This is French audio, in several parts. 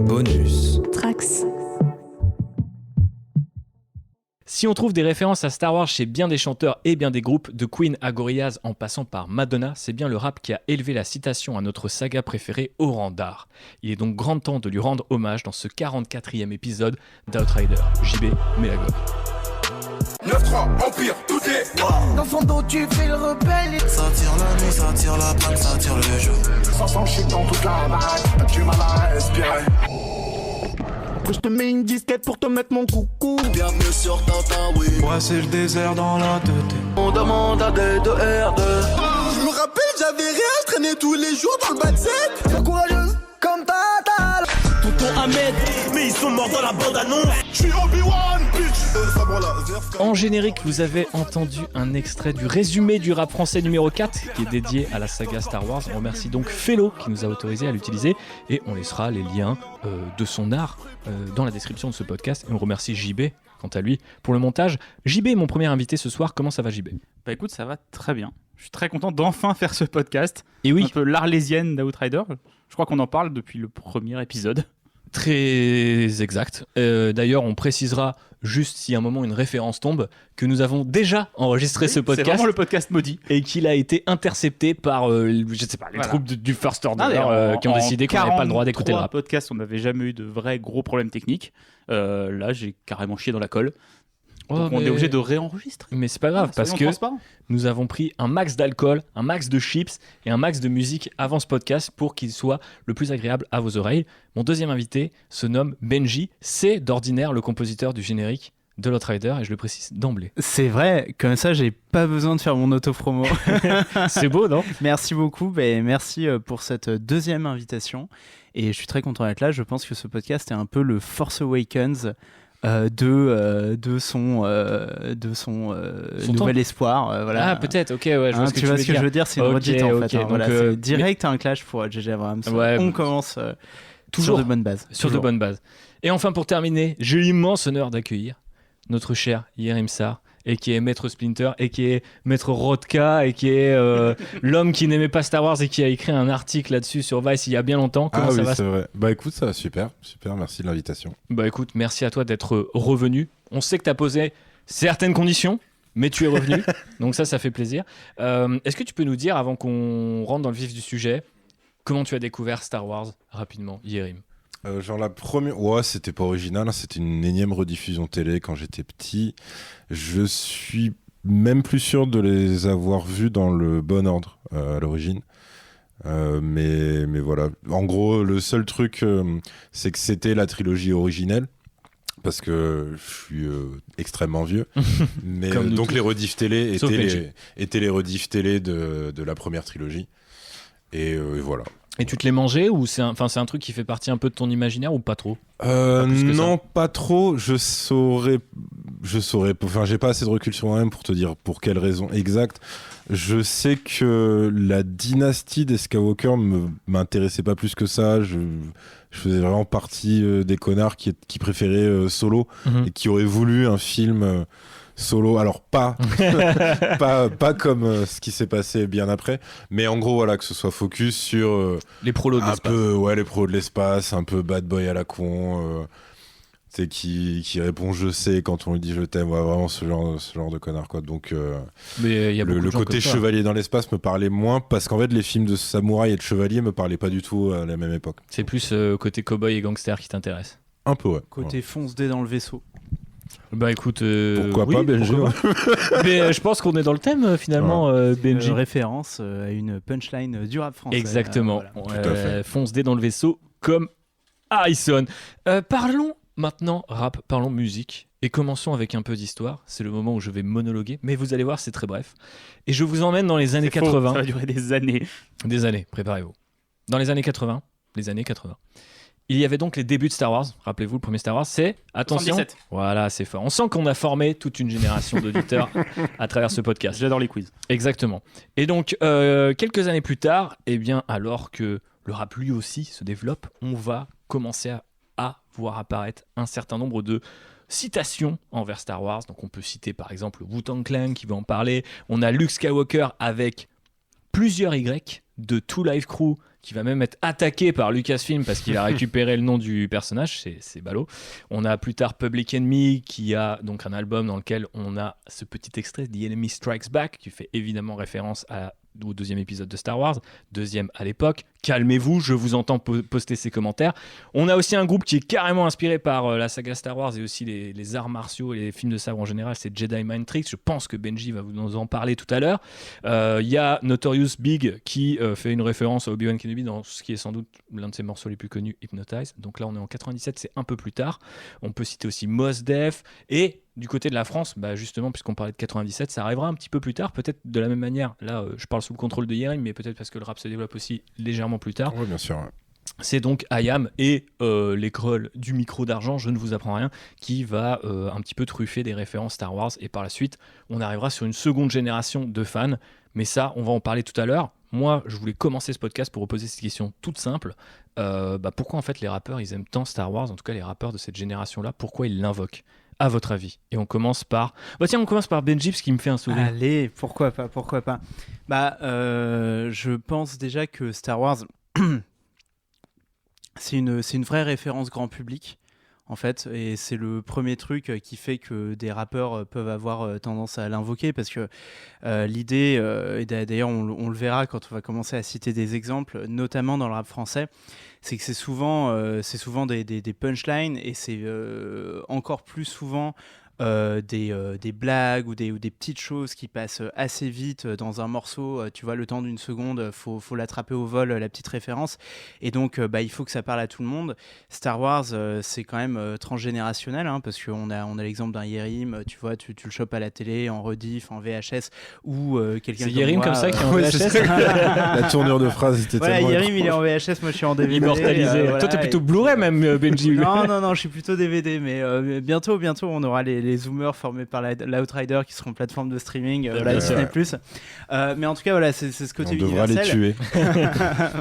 Bonus Trax. Si on trouve des références à Star Wars chez bien des chanteurs et bien des groupes, de Queen à Gorillaz en passant par Madonna, c'est bien le rap qui a élevé la citation à notre saga préférée au rang d'art. Il est donc grand temps de lui rendre hommage dans ce 44e épisode d'Outrider. JB, mets la gomme. 9-3, Empire, tout est Dans son dos tu fais le rebelle. Ça tire la nuit, ça tire la panne, ça tire le jeu. 500 shit dans toute la baraque, du mal à respirer. Après je te mets une disquette pour te mettre mon coucou. Bienvenue sur Tintin, oui. Moi c'est le désert dans la tête. On demande à des 2R2. Je me rappelle j'avais rien, je traînais tous les jours dans le bas-de-set. Sois courageuse comme Tata. Tonton Ahmed, mais ils sont morts dans la bande-annonce. Je suis Obi-Wan, bitch. En générique, vous avez entendu un extrait du résumé du rap français numéro 4 qui est dédié à la saga Star Wars. On remercie donc Fellow qui nous a autorisé à l'utiliser et on laissera les liens de son art dans la description de ce podcast. Et on remercie JB, quant à lui, pour le montage. JB est mon premier invité ce soir. Comment ça va, JB ? Bah écoute, ça va très bien. Je suis très content d'enfin faire ce podcast. Et oui, Un peu l'arlésienne d'Outrider. Je crois qu'on en parle depuis le premier épisode. très exact. D'ailleurs, on précisera juste si à un moment une référence tombe que nous avons déjà enregistré ce C'est podcast vraiment le podcast maudit. et qu'il a été intercepté par je sais pas, les Voilà. troupes du First Order D'ailleurs, qui ont décidé qu'on n'avait pas le droit d'écouter le rap. Podcast, on n'avait jamais eu de vrais gros problèmes techniques. Là, j'ai carrément chié dans la colle. Donc on est obligé de réenregistrer. Mais c'est pas grave parce Soyons que transparents. nous avons pris un max d'alcool, un max de chips et un max de musique avant ce podcast pour qu'il soit le plus agréable à vos oreilles. Mon deuxième invité se nomme Benji. C'est d'ordinaire le compositeur du générique de l'Outrider et je le précise d'emblée. C'est vrai, comme ça j'ai pas besoin de faire mon auto-promo. C'est beau, non ? Merci beaucoup, merci pour cette deuxième invitation et je suis très content d'être là. Je pense que ce podcast est un peu le Force Awakens de son nouvel espoir. Voilà. Ah, peut-être, ok, ouais, je vois ce que tu vois ce que je veux dire, c'est une Ok, redite en fait. ok, Voilà, donc, c'est direct un clash pour J.J. Abrams. Ouais, On commence toujours sur de bonnes bases. sur de Toujours. bonnes bases. Et enfin, pour terminer, j'ai l'immense honneur d'accueillir notre cher Yerim Sar, et qui est Maître Splinter, et qui est Maître Rodka, et qui est l'homme qui n'aimait pas Star Wars et qui a écrit un article là-dessus sur Vice il y a bien longtemps. Comment Ah ça oui, va ? c'est vrai. Bah écoute, ça va super, merci de l'invitation. Bah écoute, merci à toi d'être revenu. On sait que tu as posé certaines conditions, mais tu es revenu, donc ça fait plaisir. Est-ce que tu peux nous dire, avant qu'on rentre dans le vif du sujet, comment tu as découvert Star Wars rapidement, Yerim ? Genre la première... Ouais, c'était pas original, hein, c'était une énième rediffusion télé quand j'étais petit. Je suis même plus sûr de les avoir vus dans le bon ordre à l'origine. Mais voilà. En gros, le seul truc, c'est que c'était la trilogie originelle. Parce que je suis extrêmement vieux. Mais Comme nous donc tous. les rediffs télé Sauf Benji. étaient les rediffs télé de la première trilogie. Et voilà. Et tu te l'es mangé ou c'est un truc qui fait partie un peu de ton imaginaire ou pas trop ? Pas plus que Non, pas trop. Je saurais. Enfin, j'ai pas assez de recul sur moi-même pour te dire pour quelle raison exacte. Je sais que la dynastie des Skywalker m'intéressait pas plus que ça. Je faisais vraiment partie des connards qui préféraient Solo et qui auraient voulu un film Solo. Alors pas comme ce qui s'est passé bien après, mais en gros voilà, que ce soit focus sur Les prolos de un l'espace. peu les pros de l'espace, un peu bad boy à la con, tu sais, qui répond je sais quand on lui dit je t'aime, ouais, vraiment ce genre de connard quoi. Donc Mais il y a beaucoup de le gens côté comme ça. chevalier dans l'espace me parlait moins parce qu'en fait les films de samouraï et de chevalier me parlaient pas du tout à la même époque. C'est plus côté cowboy et gangster qui t'intéresse. Un peu ouais. Côté fonce-dé dans le vaisseau. Bah écoute, Pourquoi oui, pas Benji, pourquoi pas. Mais je pense qu'on est dans le thème finalement, Benji. Référence à une punchline du rap français. Exactement. Voilà. Tout à fait. Fonce dé dans le vaisseau comme Harrison. Parlons maintenant rap, parlons musique. Et commençons avec un peu d'histoire. C'est le moment où je vais monologuer, mais vous allez voir, c'est très bref. Et je vous emmène dans les années C'est faux, 80. ça va durer des années. Des années, préparez-vous. Dans les années 80, il y avait donc les débuts de Star Wars. Rappelez-vous, le premier Star Wars, c'est... Attention. 77. Voilà, c'est fort. On sent qu'on a formé toute une génération d'auditeurs à travers ce podcast. J'adore les quiz. Exactement. Et donc, quelques années plus tard, eh bien, alors que le rap lui aussi se développe, on va commencer à voir apparaître un certain nombre de citations envers Star Wars. Donc, on peut citer par exemple Wu-Tang Clan qui va en parler. On a Luke Skywalker avec plusieurs Y de Two Live Crew, qui va même être attaqué par Lucasfilm parce qu'il a récupéré le nom du personnage, c'est ballot. On a plus tard Public Enemy, qui a donc un album dans lequel on a ce petit extrait The Enemy Strikes Back, qui fait évidemment référence au deuxième épisode de Star Wars, deuxième à l'époque. Calmez-vous, je vous entends poster ces commentaires. On a aussi un groupe qui est carrément inspiré par la saga Star Wars et aussi les arts martiaux et les films de sabre en général, c'est Jedi Mind Tricks. Je pense que Benji va nous en parler tout à l'heure. Il y a Notorious Big qui fait une référence à Obi-Wan Kenobi dans ce qui est sans doute l'un de ses morceaux les plus connus, Hypnotize. Donc là on est en 97, c'est un peu plus tard. On peut citer aussi Mos Def, et du côté de la France, justement, puisqu'on parlait de 97, ça arrivera un petit peu plus tard, peut-être de la même manière. Là, je parle sous le contrôle de Yerim, mais peut-être parce que le rap se développe aussi légèrement plus tard. Oui, bien sûr. Ouais. C'est donc IAM et l'école du micro d'argent, je ne vous apprends rien, qui va un petit peu truffer des références Star Wars. Et par la suite, on arrivera sur une seconde génération de fans. Mais ça, on va en parler tout à l'heure. Moi, je voulais commencer ce podcast pour vous poser cette question toute simple. Pourquoi en fait les rappeurs, ils aiment tant Star Wars, en tout cas les rappeurs de cette génération-là, pourquoi ils l'invoquent, à votre avis? Et on commence par... on commence par Benji, parce qu'il me fait un sourire. Allez, pourquoi pas. Je pense déjà que Star Wars, c'est une vraie référence grand public, en fait, et c'est le premier truc qui fait que des rappeurs peuvent avoir tendance à l'invoquer, parce que l'idée, et d'ailleurs on le verra quand on va commencer à citer des exemples, notamment dans le rap français, c'est que c'est souvent des punchlines, et c'est encore plus souvent des blagues ou des petites choses qui passent assez vite dans un morceau. Tu vois, le temps d'une seconde, faut l'attraper au vol, la petite référence, et donc il faut que ça parle à tout le monde. Star Wars, c'est quand même transgénérationnel, hein, parce qu'on a l'exemple d'un Yerim, tu vois, tu le chopes à la télé, en rediff, en VHS, ou quelqu'un c'est Yerim comme ça qui est en VHS. La tournure de phrase était voilà, tellement Yerim il est en VHS, moi je suis en DVD. Immortalisé. Voilà, toi t'es plutôt Blu-ray même, Benji. Non, je suis plutôt DVD, mais bientôt on aura les Zoomers formés par l'Outrider qui seront plateforme de streaming, Disney+. Mais en tout cas, voilà, c'est ce côté universel. On devra les tuer.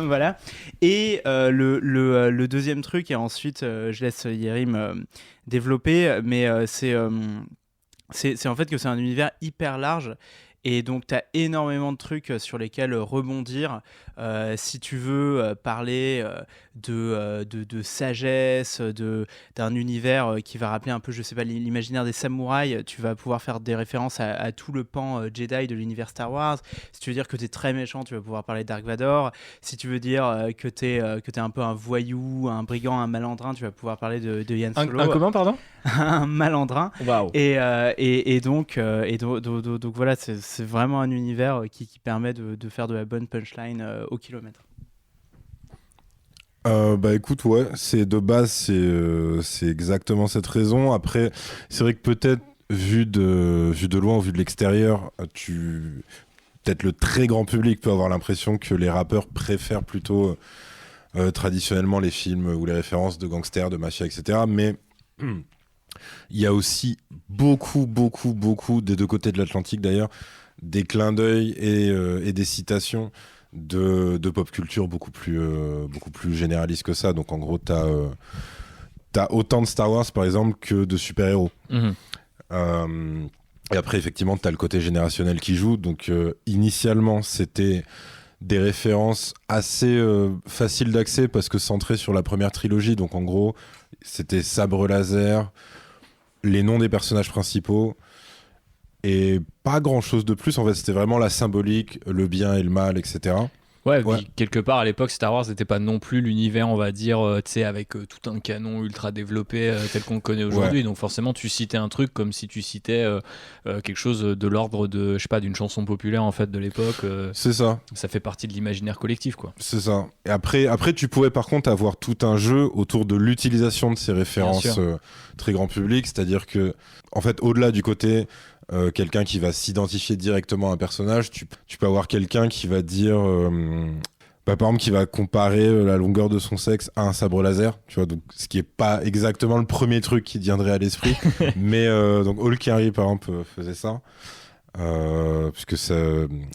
Voilà. Et le deuxième truc, et ensuite je laisse Yerim développer, mais c'est en fait que c'est un univers hyper large. Et donc, tu as énormément de trucs sur lesquels rebondir. Si tu veux parler de sagesse, d'un univers qui va rappeler un peu, je sais pas, l'imaginaire des samouraïs, tu vas pouvoir faire des références à tout le pan Jedi de l'univers Star Wars. Si tu veux dire que tu es très méchant, tu vas pouvoir parler de Dark Vador. Si tu veux dire que tu es un peu un voyou, un brigand, un malandrin, tu vas pouvoir parler de Han Solo. Un comment, pardon? Un malandrin. Waouh. Et donc voilà, c'est vraiment un univers qui permet de faire de la bonne punchline au kilomètre. Écoute, ouais, c'est de base, c'est exactement cette raison. Après, c'est vrai que peut-être vu de loin ou vu de l'extérieur, peut-être le très grand public peut avoir l'impression que les rappeurs préfèrent plutôt traditionnellement les films ou les références de gangsters, de mafia, etc. Mais il y a aussi beaucoup des deux côtés de l'Atlantique d'ailleurs, des clins d'œil et des citations de pop culture beaucoup plus généralistes que ça. Donc en gros, t'as autant de Star Wars par exemple que de super-héros. Et après effectivement t'as le côté générationnel qui joue. Donc initialement c'était des références assez faciles d'accès parce que centrées sur la première trilogie. Donc en gros c'était sabre laser, les noms des personnages principaux, et pas grand chose de plus. En fait, c'était vraiment la symbolique, le bien et le mal, etc. Ouais. Puis, quelque part à l'époque, Star Wars n'était pas non plus l'univers, on va dire, tu sais, avec tout un canon ultra développé tel qu'on le connaît aujourd'hui. Ouais. Donc forcément, tu citais un truc comme si tu citais quelque chose de l'ordre de, je sais pas, d'une chanson populaire en fait de l'époque. C'est ça. Ça fait partie de l'imaginaire collectif, quoi. C'est ça. Et après, tu pouvais par contre avoir tout un jeu autour de l'utilisation de ces références très grand public, c'est-à-dire que, en fait, au-delà du côté quelqu'un qui va s'identifier directement à un personnage, tu peux avoir quelqu'un qui va dire par exemple qui va comparer la longueur de son sexe à un sabre laser, tu vois, donc ce qui est pas exactement le premier truc qui te viendrait à l'esprit. Mais donc Hulk Henry par exemple faisait ça puisque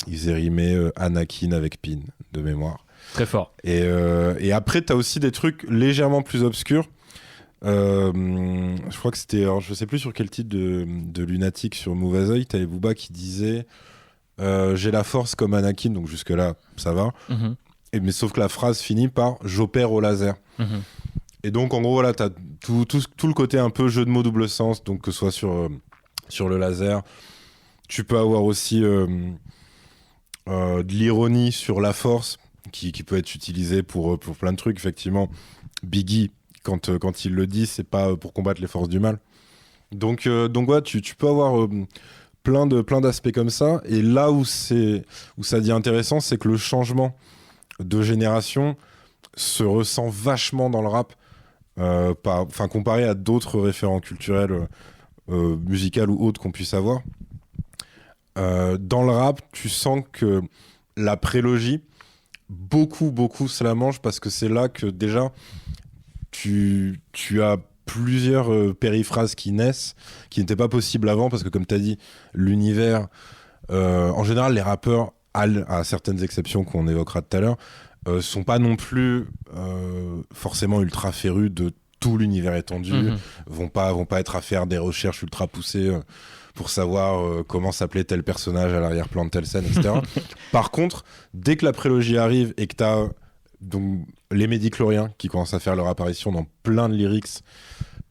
il faisait rimer Anakin avec Pin de mémoire, très fort. Et après t'as aussi des trucs légèrement plus obscurs. Je crois que c'était, alors je sais plus sur quel titre de Lunatic sur Mauvaise Oeil, t'avais Booba qui disait j'ai la force comme Anakin, donc jusque-là, ça va. Mais sauf que la phrase finit par « j'opère au laser ». Et donc, en gros, voilà, t'as tout le côté un peu jeu de mots double sens, donc que ce soit sur le laser. Tu peux avoir aussi de l'ironie sur la force, qui peut être utilisée pour plein de trucs. Effectivement, Biggie, quand il le dit, c'est pas pour combattre les forces du mal. Donc ouais, tu peux avoir plein d'aspects comme ça. Et là où ça devient intéressant, c'est que le changement de génération se ressent vachement dans le rap, comparé à d'autres référents culturels, musicaux ou autres qu'on puisse avoir. Dans le rap, tu sens que la prélogie, beaucoup se la mange, parce que c'est là que déjà tu as plusieurs périphrases qui naissent, qui n'étaient pas possibles avant, parce que comme tu as dit, l'univers, en général, les rappeurs, à certaines exceptions qu'on évoquera tout à l'heure, sont pas non plus forcément ultra férus de tout l'univers étendu, vont pas être à faire des recherches ultra poussées pour savoir comment s'appelait tel personnage à l'arrière-plan de telle scène, etc. Par contre, dès que la prélogie arrive et que tu as donc les médichloriens qui commencent à faire leur apparition dans plein de lyrics,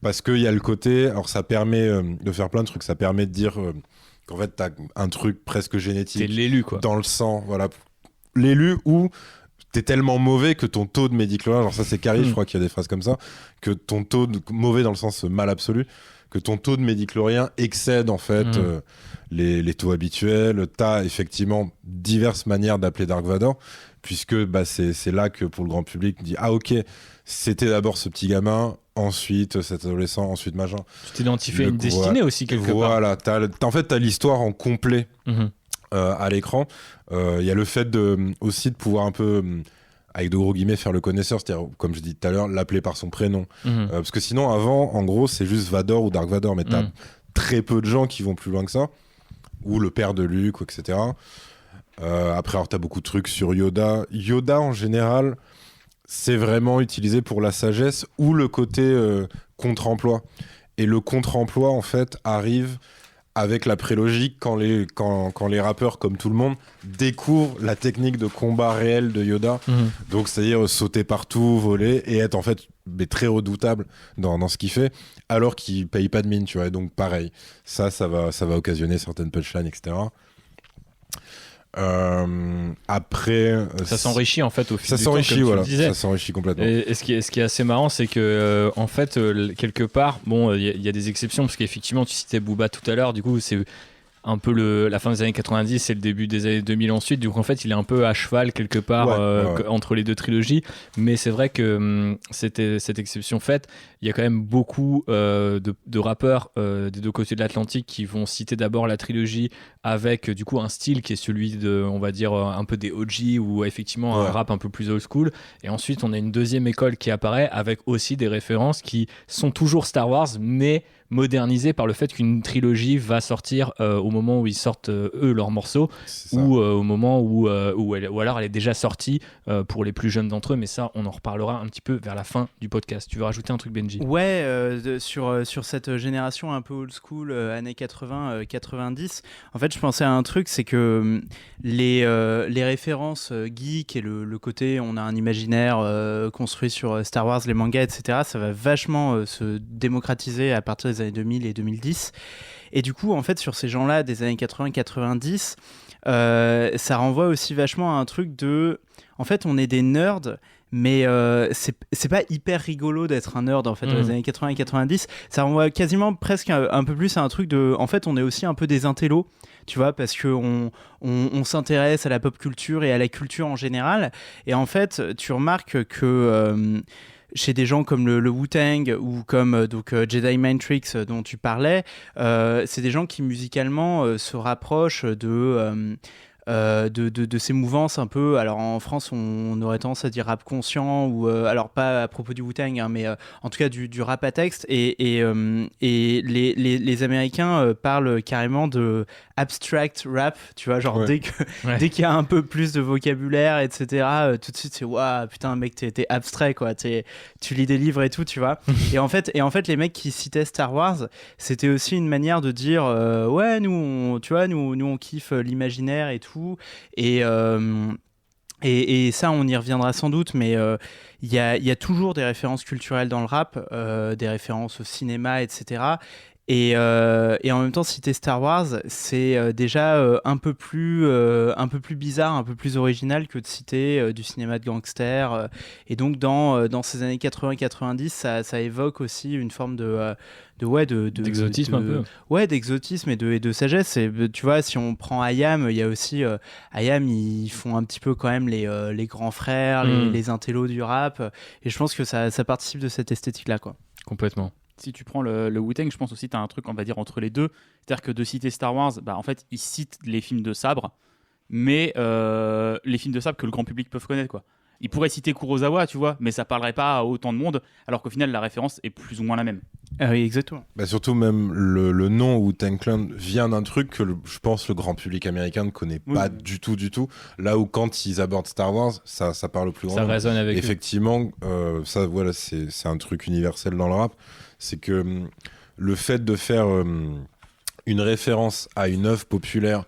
parce qu'il y a le côté, alors ça permet de faire plein de trucs, ça permet de dire qu'en fait tu as un truc presque génétique. T'es l'élu, quoi. Dans le sang, voilà. L'élu où t'es tellement mauvais que ton taux de médichlorien, genre ça c'est Carrie, je crois qu'il y a des phrases comme ça, que ton taux de mauvais dans le sens mal absolu, que ton taux de médichlorien excède en fait les taux habituels. T'as effectivement diverses manières d'appeler Dark Vador, puisque c'est là que pour le grand public on dit ah ok, c'était d'abord ce petit gamin, ensuite cet adolescent, ensuite machin. Tu t'identifies à une destinée aussi quelque part. Voilà, en fait t'as l'histoire en complet à l'écran. Il y a le fait aussi de pouvoir un peu, avec de gros guillemets, faire le connaisseur, c'est-à-dire, comme je dis tout à l'heure, l'appeler par son prénom. Parce que sinon, avant, en gros, c'est juste Vador ou Dark Vador, mais t'as très peu de gens qui vont plus loin que ça, ou le père de Luke, etc. Après, alors, t'as beaucoup de trucs sur Yoda. Yoda, en général, c'est vraiment utilisé pour la sagesse ou le côté contre-emploi. Et le contre-emploi, en fait, arrive avec la prélogie quand les rappeurs, comme tout le monde, découvrent la technique de combat réel de Yoda. Donc, c'est-à-dire sauter partout, voler, et être en fait très redoutable dans ce qu'il fait, alors qu'il paye pas de mine, tu vois. Et donc, pareil, ça va occasionner certaines punchlines, etc. Après, ça s'enrichit en fait au fil ça du temps, s'enrichit, comme voilà, tu le disais. ça s'enrichit complètement. Et ce qui est assez marrant, c'est que en fait, quelque part, bon, il y a des exceptions, parce qu'effectivement, tu citais Booba tout à l'heure, du coup, c'est un peu la fin des années 90 et le début des années 2000 ensuite, donc en fait il est un peu à cheval quelque part entre les deux trilogies, mais c'est vrai que cette exception faite, il y a quand même beaucoup de rappeurs des deux côtés de l'Atlantique qui vont citer d'abord la trilogie avec du coup un style qui est celui de, on va dire, un peu des OG, ou effectivement un rap un peu plus old school, et ensuite on a une deuxième école qui apparaît avec aussi des références qui sont toujours Star Wars, mais modernisé par le fait qu'une trilogie va sortir au moment où ils sortent eux leurs morceaux, ou au moment où alors elle est déjà sortie pour les plus jeunes d'entre eux, mais ça on en reparlera un petit peu vers la fin du podcast. Tu veux rajouter un truc, Benji? Ouais, sur cette génération un peu old school, années 80-90, en fait je pensais à un truc, c'est que les références geek et le côté on a un imaginaire construit sur Star Wars, les mangas, etc., ça va vachement se démocratiser à partir des années 2000 et 2010. Et du coup, en fait, sur ces gens-là des années 80-90, ça renvoie aussi vachement à un truc de... En fait, on est des nerds, mais c'est pas hyper rigolo d'être un nerd, en fait, dans les années 80 et 90. Ça renvoie quasiment presque un peu plus à un truc de... En fait, on est aussi un peu des intellos, tu vois, parce qu'on s'intéresse à la pop culture et à la culture en général. Et en fait, tu remarques que... chez des gens comme le Wu-Tang ou comme Jedi Mind Tricks dont tu parlais, c'est des gens qui musicalement se rapprochent de de ces mouvances un peu. Alors en France, on aurait tendance à dire rap conscient, ou alors pas à propos du Wu-Tang, hein, mais en tout cas du rap à texte. Et les Américains parlent carrément de abstract rap, tu vois, genre dès qu'il y a un peu plus de vocabulaire, etc., tout de suite c'est waouh, putain, mec, t'es abstrait, quoi. Tu lis des livres et tout, tu vois. et en fait, les mecs qui citaient Star Wars, c'était aussi une manière de dire ouais, nous on kiffe l'imaginaire et tout. Et ça, on y reviendra sans doute, mais il y a toujours des références culturelles dans le rap, des références au cinéma, etc. Et en même temps, citer Star Wars, c'est déjà un peu plus bizarre, un peu plus original que de citer du cinéma de gangster. Et donc, dans ces années 80-90, ça évoque aussi une forme d'exotisme un peu. Ouais, d'exotisme et de sagesse. Et tu vois, si on prend IAM, il y a aussi IAM, ils font un petit peu quand même les grands frères, les intellos du rap. Et je pense que ça participe de cette esthétique-là, quoi. Complètement. Si tu prends le Wu-Tang, je pense aussi que tu as un truc, on va dire, entre les deux. C'est-à-dire que de citer Star Wars, en fait, ils citent les films de sabre, mais les films de sabre que le grand public peut connaître, quoi. Ils pourraient citer Kurosawa, tu vois, mais ça parlerait pas à autant de monde, alors qu'au final, la référence est plus ou moins la même. Ah oui, exactement. Surtout, même le nom Wu-Tang Clan vient d'un truc que je pense le grand public américain ne connaît pas du tout. Là où, quand ils abordent Star Wars, ça parle au plus grand. Ça résonne avec effectivement, ça, voilà, c'est un truc universel dans le rap. C'est que le fait de faire une référence à une œuvre populaire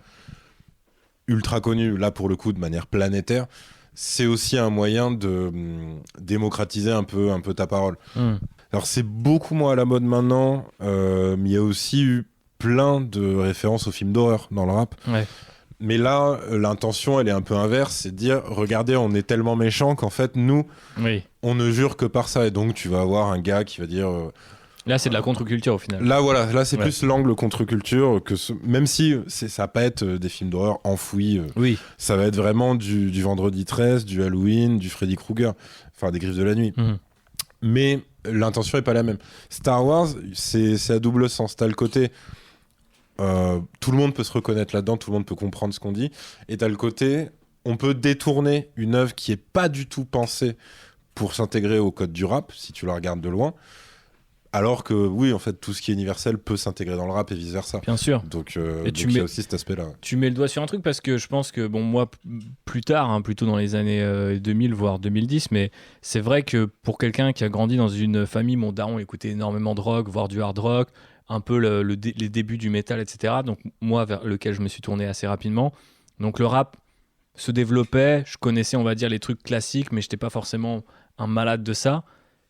ultra connue, là pour le coup de manière planétaire, c'est aussi un moyen de démocratiser un peu ta parole. Alors c'est beaucoup moins à la mode maintenant, mais il y a aussi eu plein de références aux films d'horreur dans le rap. Ouais. Mais là, l'intention, elle est un peu inverse, c'est de dire, regardez, on est tellement méchants qu'en fait, nous, on ne jure que par ça. Et donc, tu vas avoir un gars qui va dire... Là, c'est de la contre-culture au final. Là, c'est plus l'angle contre-culture, même si ça va pas être des films d'horreur enfouis. Ça va être vraiment du Vendredi 13, du Halloween, du Freddy Krueger, enfin des Griffes de la Nuit. Mais l'intention est pas la même. Star Wars, c'est à double sens. T'as le côté... tout le monde peut se reconnaître là-dedans, tout le monde peut comprendre ce qu'on dit. Et t'as le côté... On peut détourner une œuvre qui est pas du tout pensée pour s'intégrer au code du rap, si tu la regardes de loin. Alors que oui, en fait, tout ce qui est universel peut s'intégrer dans le rap et vice versa. Bien sûr. Donc il y a aussi cet aspect-là. Tu mets le doigt sur un truc parce que je pense que, bon, moi, plus tard, plutôt dans les années 2000, voire 2010, mais c'est vrai que pour quelqu'un qui a grandi dans une famille, mon daron écoutait énormément de rock, voire du hard rock, un peu les débuts du métal, etc. Donc moi, vers lequel je me suis tourné assez rapidement. Donc le rap se développait, je connaissais, on va dire, les trucs classiques, mais je n'étais pas forcément un malade de ça.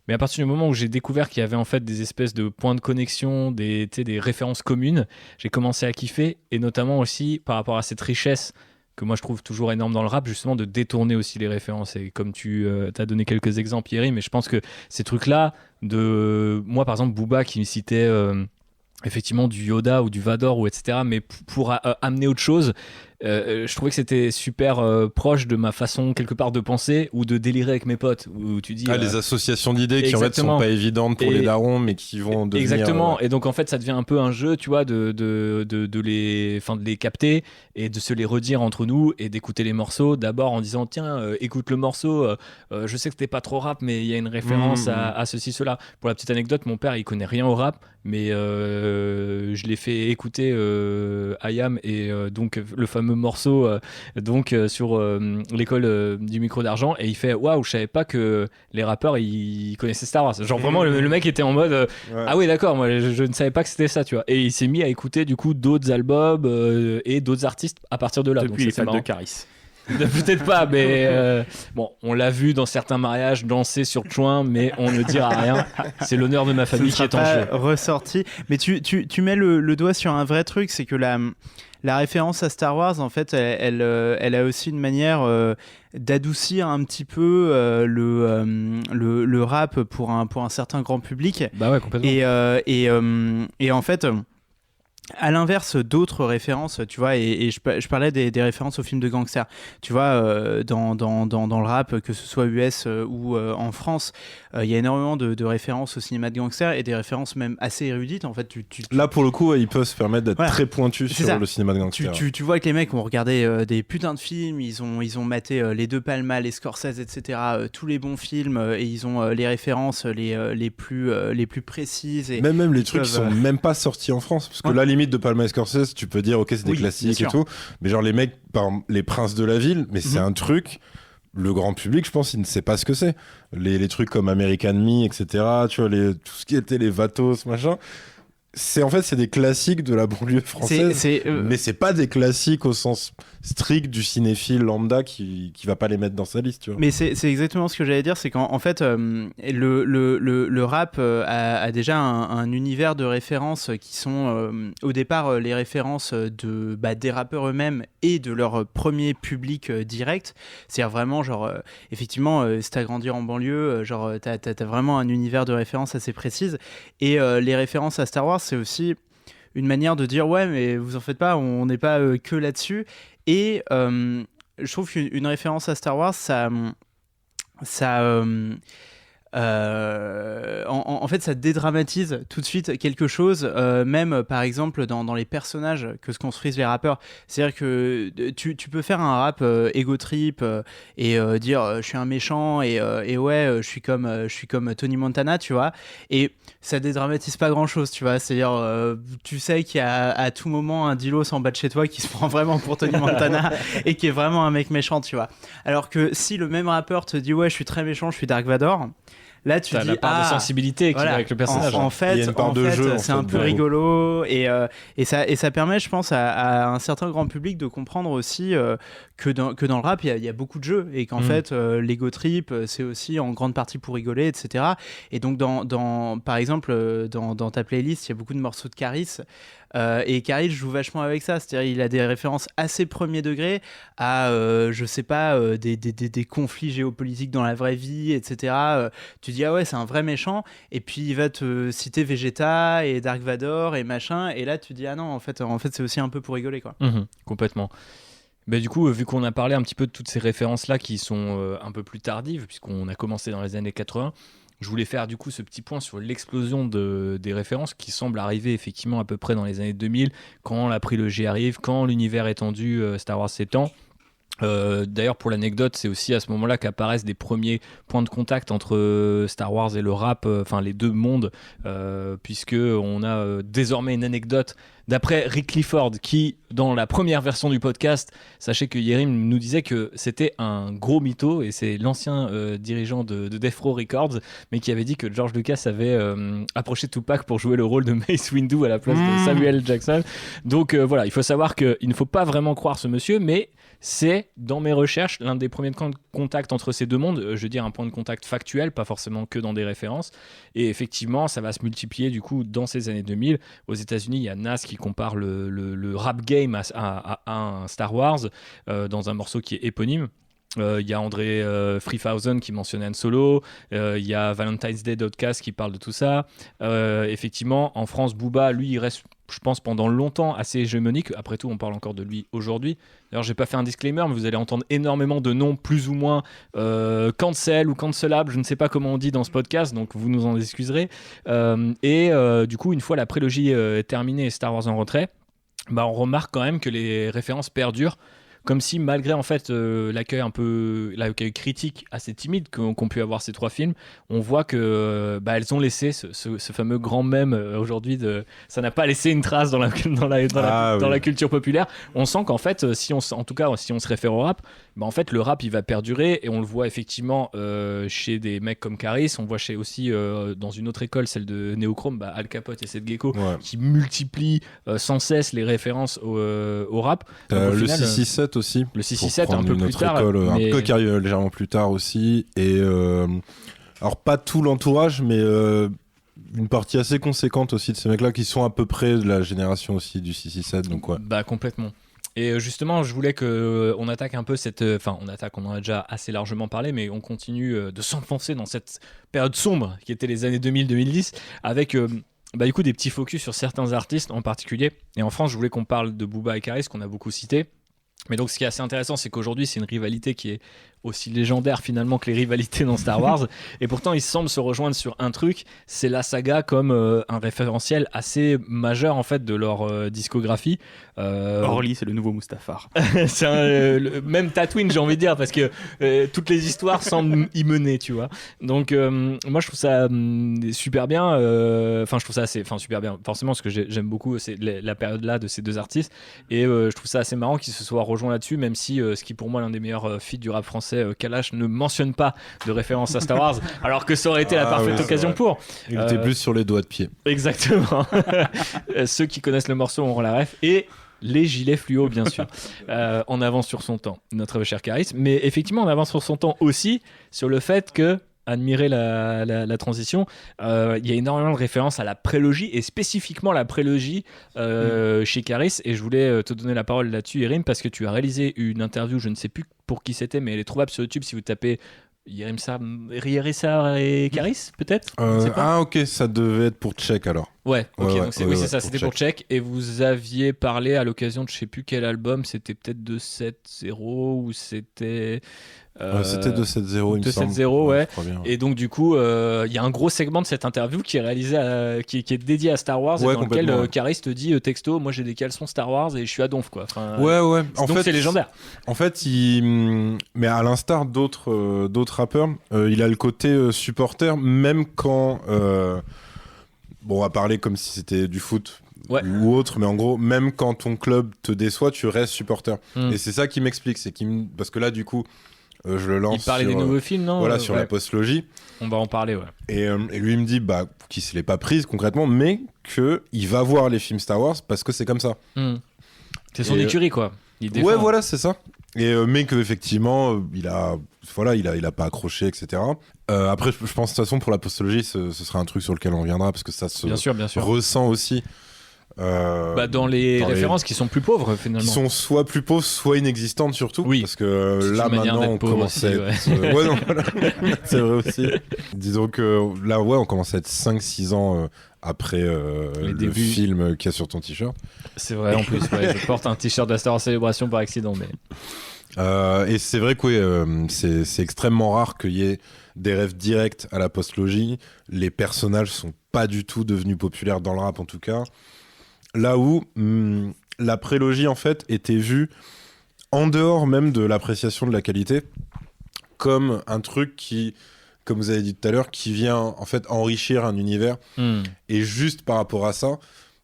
Mais à partir du moment où j'ai découvert qu'il y avait en fait des espèces de points de connexion, des références communes, j'ai commencé à kiffer, et notamment aussi par rapport à cette richesse que moi je trouve toujours énorme dans le rap, justement de détourner aussi les références. Et comme tu as donné quelques exemples, Yeri, mais je pense que ces trucs-là, moi par exemple Booba qui me citait effectivement du Yoda ou du Vador ou etc., mais pour amener autre chose, je trouvais que c'était super proche de ma façon quelque part de penser ou de délirer avec mes potes, où tu dis les associations d'idées qui en fait sont pas évidentes pour les darons mais qui vont devenir exactement. Et donc en fait ça devient un peu un jeu, tu vois, de les capter et de se les redire entre nous et d'écouter les morceaux d'abord en disant tiens écoute le morceau, je sais que c'était pas trop rap mais il y a une référence à ceci cela. Pour la petite anecdote, mon père il connaît rien au rap mais je l'ai fait écouter IAM et donc le fameux morceau sur l'école du micro d'argent, et il fait waouh, je savais pas que les rappeurs ils connaissaient Star Wars, genre vraiment le mec était en mode ah oui d'accord, moi je ne savais pas que c'était ça, tu vois, et il s'est mis à écouter du coup d'autres albums et d'autres artistes à partir de là. Depuis donc les fans de Caris. Peut-être pas, mais bon, on l'a vu dans certains mariages danser sur Chouin, mais on ne dira rien. C'est l'honneur de ma famille qui est en jeu. Ressorti. Mais tu mets le doigt sur un vrai truc, c'est que la référence à Star Wars, en fait, elle a aussi une manière d'adoucir un petit peu le rap pour un certain grand public. Bah ouais, complètement. Et en fait, à l'inverse d'autres références, tu vois, et je parlais des références aux films de gangsters, tu vois, dans le rap, que ce soit US ou en France, il y a énormément de références au cinéma de gangsters et des références même assez érudites. En fait, Là, pour le coup, ils peuvent se permettre d'être très pointus C'est sur ça. le cinéma de gangsters. Tu vois que les mecs ont regardé des putains de films, ils ont maté les De Palma, les Scorsese, etc., tous les bons films, et ils ont les références les plus précises. Et même les ils trucs qui peuvent, sont même pas sortis en France. Parce que la limite de Palma et Scorsese, tu peux dire, ok, c'est des Oui, classiques bien et sûr. tout. Mais genre, les mecs, par exemple, Les Princes de la Ville, mais c'est un truc. Le grand public, je pense, il ne sait pas ce que c'est. Les trucs comme American Me, etc., tu vois, tout ce qui était les Vatos, machin. En fait, c'est des classiques de la banlieue française. Mais c'est pas des classiques au sens strict du cinéphile lambda qui va pas les mettre dans sa liste, tu vois. Mais c'est exactement ce que j'allais dire, c'est qu'en fait, le rap a déjà un univers de références qui sont au départ les références des rappeurs eux-mêmes et de leur premier public direct. C'est-à-dire vraiment, genre, effectivement, si t'as grandi en banlieue, genre, t'as vraiment un univers de références assez précises. Et les références à Star Wars, c'est aussi une manière de dire, ouais, mais vous en faites pas, on n'est pas que là-dessus. Et je trouve qu'une référence à Star Wars, en fait, ça dédramatise tout de suite quelque chose, même par exemple dans les personnages que se construisent les rappeurs. C'est-à-dire que tu peux faire un rap ego trip et dire je suis un méchant et ouais, je suis comme Tony Montana, tu vois. Et ça dédramatise pas grand-chose, tu vois. C'est-à-dire, tu sais qu'il y a à tout moment un Dilos en bas de chez toi qui se prend vraiment pour Tony Montana et qui est vraiment un mec méchant, tu vois. Alors que si le même rappeur te dit ouais, je suis très méchant, je suis Dark Vador. Là, tu dis la part de sensibilité qui va avec le personnage. En fait, il y a une part de jeu, c'est un peu rigolo et ça permet, je pense, à un certain grand public de comprendre aussi que dans le rap, il y a beaucoup de jeux et qu'en fait, l'ego trip, c'est aussi en grande partie pour rigoler, etc. Et donc, par exemple, dans ta playlist, il y a beaucoup de morceaux de Caris. Et Caris joue vachement avec ça, c'est-à-dire il a des références assez premier degré à, je sais pas, des conflits géopolitiques dans la vraie vie, etc. Tu dis ah ouais, c'est un vrai méchant, et puis il va te citer Vegeta et Dark Vador et machin, et là tu dis ah non, en fait c'est aussi un peu pour rigoler, quoi. Complètement. Mais du coup, vu qu'on a parlé un petit peu de toutes ces références-là qui sont un peu plus tardives, puisqu'on a commencé dans les années 80, je voulais faire du coup ce petit point sur l'explosion des références qui semble arriver effectivement à peu près dans les années 2000, quand la trilogie arrive, quand l'univers étendu Star Wars s'étend. D'ailleurs, pour l'anecdote, c'est aussi à ce moment-là qu'apparaissent des premiers points de contact entre Star Wars et le rap, enfin les deux mondes, puisque on a désormais une anecdote d'après Rick Clifford qui, dans la première version du podcast, sachez que Yerim nous disait que c'était un gros mytho, et c'est l'ancien dirigeant de Death Row Records, mais qui avait dit que George Lucas avait approché Tupac pour jouer le rôle de Mace Windu à la place de Samuel Jackson. Donc voilà, il faut savoir qu'il ne faut pas vraiment croire ce monsieur, mais c'est, dans mes recherches, l'un des premiers points de contact entre ces deux mondes. Je veux dire un point de contact factuel, pas forcément que dans des références. Et effectivement, ça va se multiplier du coup dans ces années 2000. Aux États-Unis, il y a Nas qui compare le rap game à un Star Wars dans un morceau qui est éponyme. Il y a André 3000 qui mentionne Han Solo, il y a Valentine's Day d'Outkast qui parle de tout ça. Effectivement, en France, Booba, lui, il reste, je pense, pendant longtemps assez hégémonique. Après tout, on parle encore de lui aujourd'hui. D'ailleurs, j'ai pas fait un disclaimer, mais vous allez entendre énormément de noms plus ou moins cancel ou cancelable, je ne sais pas comment on dit dans ce podcast, donc vous nous en excuserez. Du coup, une fois la prélogie terminée et Star Wars en retrait, on remarque quand même que les références perdurent. Comme si, malgré en fait l'accueil critique assez timide qu'ont pu avoir ces trois films, on voit que elles ont laissé ce fameux grand mème aujourd'hui ça n'a pas laissé une trace dans la culture populaire. On sent qu'en fait, si on se réfère au rap, en fait le rap il va perdurer, et on le voit effectivement chez des mecs comme Caris, on voit aussi dans une autre école, celle de Neochrome, Al Capote et Seth Gecko, qui multiplient sans cesse les références au rap. Donc, le final, 667 aussi. Le 667 un peu plus tard. École, un peu qui arrive légèrement plus tard aussi. Et alors pas tout l'entourage, mais une partie assez conséquente aussi de ces mecs-là qui sont à peu près de la génération aussi du 667. Donc ouais. Complètement. Et justement, je voulais qu'on attaque un peu on en a déjà assez largement parlé, mais on continue de s'enfoncer dans cette période sombre qui était les années 2000-2010 avec du coup des petits focus sur certains artistes en particulier. Et en France, je voulais qu'on parle de Booba et Karis, qu'on a beaucoup cité. Mais donc, ce qui est assez intéressant, c'est qu'aujourd'hui, c'est une rivalité qui est aussi légendaire finalement que les rivalités dans Star Wars. Et pourtant, ils semblent se rejoindre sur un truc, c'est la saga comme un référentiel assez majeur en fait de leur discographie. Orly, c'est le nouveau Mustafar. C'est même Tatooine, j'ai envie de dire, parce que toutes les histoires semblent y mener, tu vois. Donc, moi, je trouve ça super bien. Enfin, je trouve ça assez, super bien. Forcément, ce que j'aime beaucoup, c'est la période là de ces deux artistes. Et je trouve ça assez marrant qu'ils se soient rejoints là-dessus, même si ce qui pour moi l'un des meilleurs feats du rap français, Kalash, ne mentionne pas de référence à Star Wars, alors que ça aurait été la parfaite occasion pour. Il était plus sur les doigts de pied. Exactement. Ceux qui connaissent le morceau auront la ref. Et les gilets fluo, bien sûr. En avance sur son temps, notre cher Karis. Mais effectivement, en avance sur son temps aussi sur le fait que, admirer la transition, il y a énormément de références à la prélogie, et spécifiquement la prélogie chez Karis. Et je voulais te donner la parole là-dessus, Yerim, parce que tu as réalisé une interview, je ne sais plus pour qui c'était, mais elle est trouvable sur YouTube si vous tapez Yerissa et Karis, peut-être. Ok, ça devait être pour Check alors. Ouais, ok, Ouais, donc c'est ça, c'était pour Check. Check. Et vous aviez parlé à l'occasion de je sais plus quel album, c'était peut-être 270 ou c'était. C'était 270, il me semble. 270, ouais. Je crois bien. Et donc, du coup, il y a un gros segment de cette interview qui est réalisé, qui est dédié à Star Wars, et dans lequel Karis te dit texto, moi j'ai des caleçons Star Wars et je suis à donf, quoi. Enfin, ouais. Donc, c'est légendaire. En fait, mais à l'instar d'autres rappeurs, il a le côté supporter, même quand. On va parler comme si c'était du foot. Ouais. Ou autre, mais en gros, même quand ton club te déçoit, tu restes supporter. Et c'est ça qui m'explique, parce que là, du coup, je le lance. Il parlait sur, des nouveaux films, non Voilà, sur la postlogie. On va en parler, ouais. Et lui, il me dit qu'il se l'est pas prise concrètement, mais qu'il va voir les films Star Wars parce que c'est comme ça. C'est son écurie, quoi. Ouais, voilà, c'est ça. Et mais qu'effectivement, il a pas accroché, etc. Après, je pense de toute façon pour la postologie, ce sera un truc sur lequel on reviendra parce que ça se bien sûr. ressent aussi. Dans les références qui sont plus pauvres finalement. Qui sont soit plus pauvres, soit inexistantes surtout. Oui. Parce que là maintenant on commence à être. Ouais, non, voilà. C'est vrai aussi. Disons que là, ouais, on commence à être 5-6 ans après le film qu'il y a sur ton t-shirt. C'est vrai, en plus, je porte un t-shirt de la Star Wars Célébration par accident. Mais... et c'est vrai que c'est extrêmement rare qu'il y ait des rêves directs à la postlogie. Les personnages sont pas du tout devenus populaires dans le rap en tout cas. Là où la prélogie en fait était vue en dehors même de l'appréciation de la qualité comme un truc qui, comme vous avez dit tout à l'heure, qui vient en fait enrichir un univers. Et juste par rapport à ça,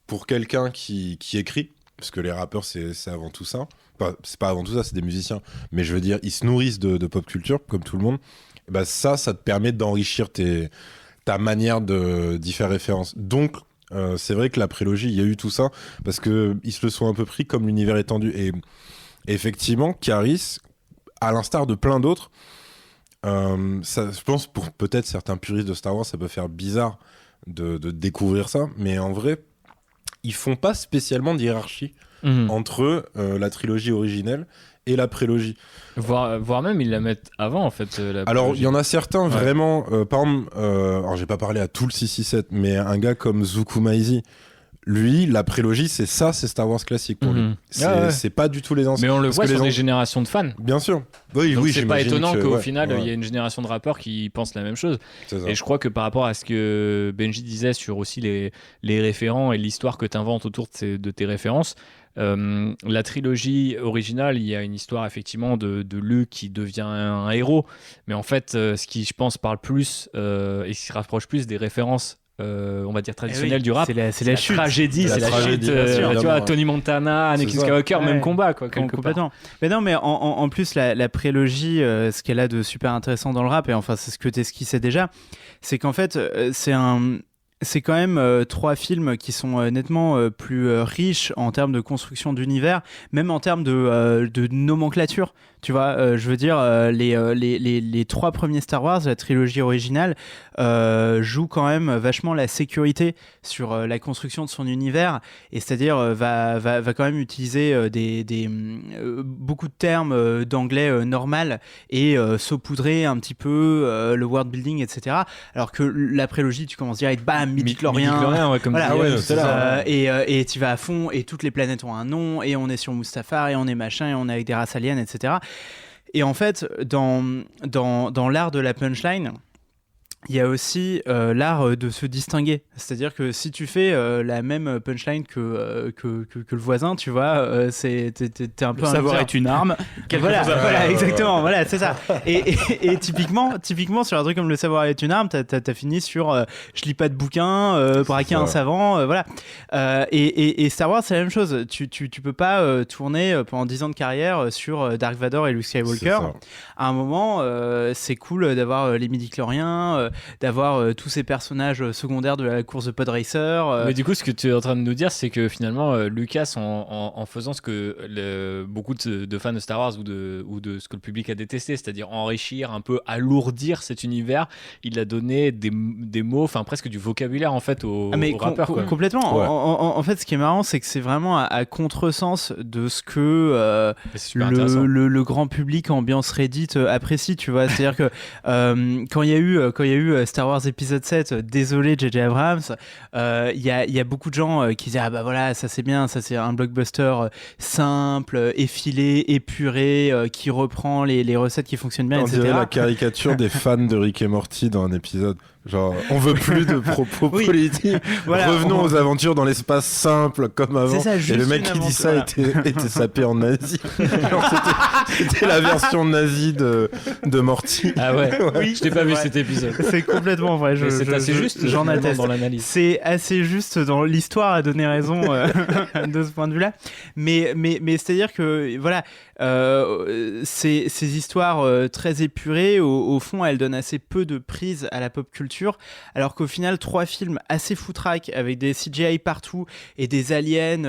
pour quelqu'un qui écrit, parce que les rappeurs c'est avant tout ça, c'est pas avant tout ça, c'est des musiciens, mais je veux dire ils se nourrissent de pop culture comme tout le monde. Et bah ça te permet d'enrichir ta manière d'y faire référence. Donc c'est vrai que la prélogie, il y a eu tout ça parce que ils se le sont un peu pris comme l'univers étendu. Et effectivement, Karis, à l'instar de plein d'autres, ça, je pense pour peut-être certains puristes de Star Wars, ça peut faire bizarre de découvrir ça, mais en vrai, ils font pas spécialement d'hiérarchie entre la trilogie originelle et la prélogie. Voire même ils la mettent avant en fait. Alors il y en a certains vraiment, par exemple, alors j'ai pas parlé à tout le 667, mais un gars comme Zuku Maizi, lui la prélogie c'est Star Wars classique pour lui. C'est pas du tout les anciens. Mais on le voit sur des générations de fans. Bien sûr. Donc c'est pas étonnant qu'au final il y ait une génération de rappeurs qui pensent la même chose. Et je crois que par rapport à ce que Benji disait sur aussi les référents et l'histoire que tu inventes autour de tes références, la trilogie originale, il y a une histoire effectivement de Luke qui devient un héros, mais en fait ce qui je pense parle plus et qui se rapproche plus des références on va dire traditionnelles du rap, c'est la chute. Tragédie, c'est la chute, tu vois, Tony Montana, Anakin Skywalker, même combat quoi, complètement. Mais non, mais en plus la prélogie, ce qu'elle a de super intéressant dans le rap, et enfin c'est ce que t'esquissais déjà, c'est qu'en fait c'est quand même 3 films qui sont nettement plus riches en termes de construction d'univers, même en termes de nomenclature. Tu vois, je veux dire, les 3 premiers Star Wars, la trilogie originale, jouent quand même vachement la sécurité sur la construction de son univers, et c'est-à-dire va quand même utiliser beaucoup de termes d'anglais normal et saupoudrer un petit peu le world building, etc. Alors que la prélogie, tu commences direct, bam, midi-chlorien, ouais, comme voilà, tout à l'heure. et tu vas à fond, et toutes les planètes ont un nom, et on est sur Mustafar, et on est machin, et on est avec des races aliens, etc. Et en fait, dans l'art de la punchline, il y a aussi l'art de se distinguer. C'est-à-dire que si tu fais la même punchline que le voisin, tu vois, t'es un peu... Le savoir est une arme. Voilà, exactement, voilà, c'est ça. Et typiquement, sur un truc comme le savoir est une arme, t'as fini sur je lis pas de bouquin, braquer un savant, voilà. Et Star Wars, c'est la même chose. Tu peux pas tourner pendant 10 ans de carrière sur Dark Vador et Luke Skywalker. À un moment, c'est cool d'avoir les midi-chloriens, d'avoir tous ces personnages secondaires de la course de pod racer. Mais du coup, ce que tu es en train de nous dire, c'est que finalement, Lucas, en faisant ce que beaucoup de fans de Star Wars ou de ce que le public a détesté, c'est-à-dire enrichir, un peu alourdir cet univers, il a donné des mots, enfin presque du vocabulaire en fait aux rappeurs. Complètement. Ouais. En fait, ce qui est marrant, c'est que c'est vraiment à contresens de ce que le grand public ambiance Reddit apprécie, tu vois. C'est-à-dire que quand il y a eu Star Wars épisode 7, désolé J.J. Abrams, il y a beaucoup de gens qui disaient ah bah voilà, ça c'est bien, ça c'est un blockbuster simple, effilé, épuré, qui reprend les recettes qui fonctionnent bien, On etc. dirait la caricature des fans de Rick et Morty dans un épisode. Genre, on veut plus de propos politiques. Voilà, revenons aux aventures dans l'espace simple comme avant. Ça, et le mec qui dit ça était sapé en nazi. Genre, c'était la version nazie de Morty. Ah ouais, oui, je t'ai pas vu cet épisode. C'est complètement vrai. C'est assez juste, j'en atteste dans l'analyse. C'est assez juste dans l'histoire à donner raison de ce point de vue-là. Mais c'est-à-dire que voilà, ces histoires très épurées, au fond, elles donnent assez peu de prise à la pop culture, alors qu'au final, 3 films assez foutraques avec des CGI partout et des aliens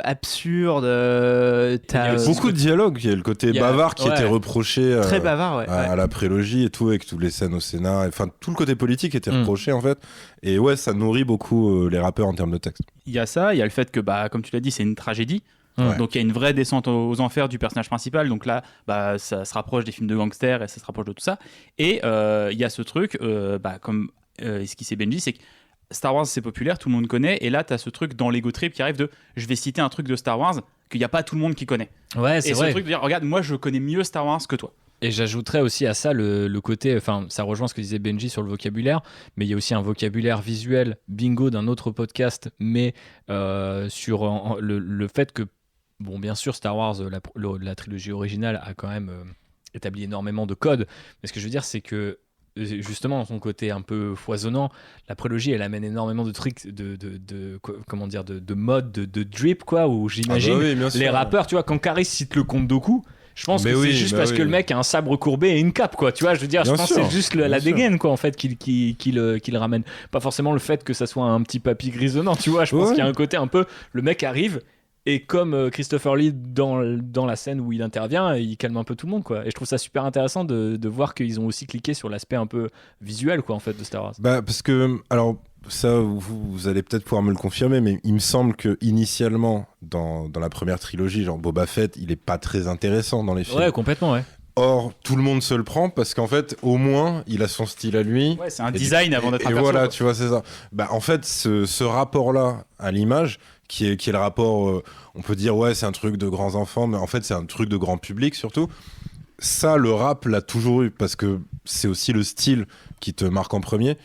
absurdes. Il y a beaucoup de dialogues. Il y a le côté bavard qui était reproché très bavard, à la prélogie et tout, avec toutes les scènes au Sénat. Enfin, tout le côté politique était reproché en fait. Et ouais, ça nourrit beaucoup les rappeurs en termes de texte. Il y a ça, il y a le fait que, comme tu l'as dit, c'est une tragédie. Ouais. Donc il y a une vraie descente aux enfers du personnage principal. Donc là, ça se rapproche des films de gangsters et ça se rapproche de tout ça. Et il y a ce truc, comme ce qui s'est Benji, c'est que Star Wars c'est populaire, tout le monde connaît. Et là, tu as ce truc dans l'ego trip qui arrive de je vais citer un truc de Star Wars qu'il n'y a pas tout le monde qui connaît. Ouais, c'est et vrai. ce truc de dire regarde, moi je connais mieux Star Wars que toi. Et j'ajouterais aussi à ça le côté, enfin ça rejoint ce que disait Benji sur le vocabulaire, mais il y a aussi un vocabulaire visuel bingo d'un autre podcast, mais sur le fait que, bon bien sûr Star Wars, la trilogie originale a quand même établi énormément de codes, mais ce que je veux dire c'est que justement dans son côté un peu foisonnant, la prélogie elle amène énormément de trucs comment dire, de mode, de drip quoi, où j'imagine les rappeurs, tu vois, quand Caris cite le Comte Dooku, je pense que c'est juste parce que le mec a un sabre courbé et une cape, quoi. Tu vois, je veux dire, je pense que c'est juste la dégaine, quoi, en fait, qui le ramène. Pas forcément le fait que ça soit un petit papy grisonnant, tu vois. Je pense qu'il y a un côté un peu, le mec arrive et comme Christopher Lee dans la scène où il intervient, il calme un peu tout le monde, quoi. Et je trouve ça super intéressant de voir qu'ils ont aussi cliqué sur l'aspect un peu visuel, quoi, en fait, de Star Wars. Parce que, alors, ça, vous allez peut-être pouvoir me le confirmer, mais il me semble que initialement, dans la première trilogie, genre Boba Fett, il est pas très intéressant dans les films. Ouais, complètement, ouais. Or, tout le monde se le prend parce qu'en fait, au moins, il a son style à lui. Ouais, c'est un design avant d'être un perso. Et voilà, tu vois, c'est ça. En fait, ce rapport-là à l'image, qui est le rapport, on peut dire, ouais, c'est un truc de grands enfants, mais en fait, c'est un truc de grand public surtout. Ça, le rap l'a toujours eu parce que c'est aussi le style qui te marque en premier.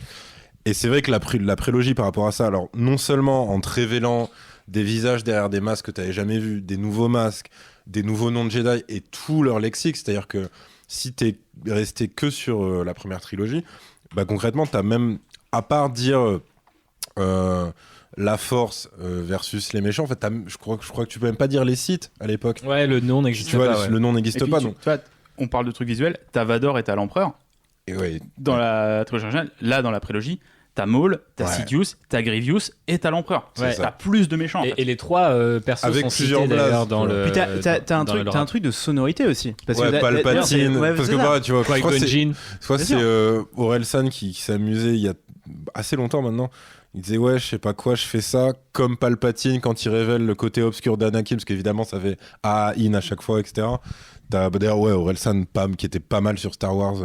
Et c'est vrai que la prélogie par rapport à ça, alors non seulement en te révélant des visages derrière des masques que tu n'avais jamais vus, des nouveaux masques, des nouveaux noms de Jedi et tout leur lexique, c'est-à-dire que si tu es resté que sur la première trilogie, concrètement, tu as même, à part dire la Force versus les méchants, en fait, je crois que tu peux même pas dire les Sith à l'époque. Ouais, le nom n'existe pas. Ouais. Le nom n'existe pas. Donc. Tu vois, on parle de trucs visuels, t'as Vador et t'as l'Empereur. Et ouais. Dans la trilogie originale, là dans la prélogie, T'as Maul, t'as Ouais. Sidious, t'as Grievous et t'as l'Empereur. C'est ça. T'as plus de méchants. En fait. Et les 3 persos Avec sont plusieurs cités d'ailleurs blases, dans tu vois. le. Puis t'as un truc de sonorité aussi. Parce Ouais, que d'ailleurs, c'est- Palpatine. ouais, Parce c'est que ça. bah, tu vois, je crois que Qui-Gon c'est Jinn. soit Bien c'est sûr. Orelsan qui s'est amusé il y a assez longtemps maintenant. Il disait ouais, je sais pas quoi, je fais ça comme Palpatine quand il révèle le côté obscur d'Anakin, parce qu'évidemment ça fait in à chaque fois, etc. T'as d'ailleurs Orelsan Pam qui était pas mal sur Star Wars,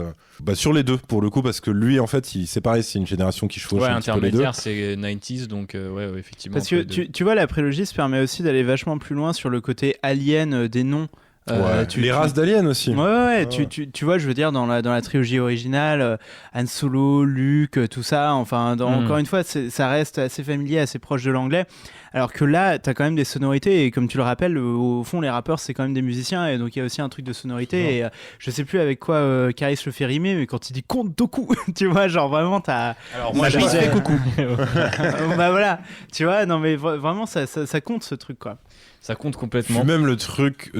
sur les deux pour le coup, parce que lui en fait c'est pareil, c'est une génération qui chevauche Ouais, un petit peu les deux. intermédiaire, c'est 90s, donc ouais, effectivement. Parce que entre les deux. tu vois, la prélogie se permet aussi d'aller vachement plus loin sur le côté alien des noms. Ouais, les races d'aliens aussi. Ouais, tu vois, je veux dire, dans la trilogie originale, Han Solo, Luke, tout ça, enfin, encore une fois, ça reste assez familier, assez proche de l'anglais. Alors que là, t'as quand même des sonorités, et comme tu le rappelles, au fond, les rappeurs, c'est quand même des musiciens, et donc il y a aussi un truc de sonorité. Et je sais plus avec quoi Caris le fait rimer, mais quand il dit compte Doku, tu vois, genre vraiment, t'as. Alors moi, je disais coucou. Bah voilà, tu vois, non, mais vraiment, ça compte ce truc, quoi. Ça compte Puis complètement. même le truc,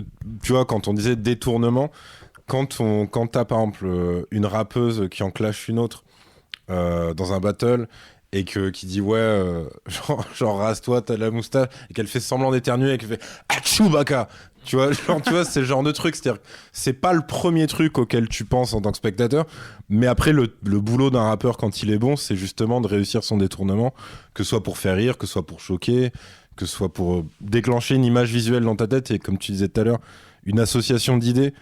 tu vois, quand on disait détournement, quand t'as par exemple une rappeuse qui en clash une autre dans un battle et qui dit ouais, genre rase-toi, t'as de la moustache, et qu'elle fait semblant d'éternuer et qu'elle fait Achou Baka. Tu vois, c'est le genre de truc, c'est-à-dire que c'est pas le premier truc auquel tu penses en tant que spectateur, mais après le boulot d'un rappeur quand il est bon, c'est justement de réussir son détournement, que ce soit pour faire rire, que ce soit pour choquer, que ce soit pour déclencher une image visuelle dans ta tête, et comme tu disais tout à l'heure, une association d'idées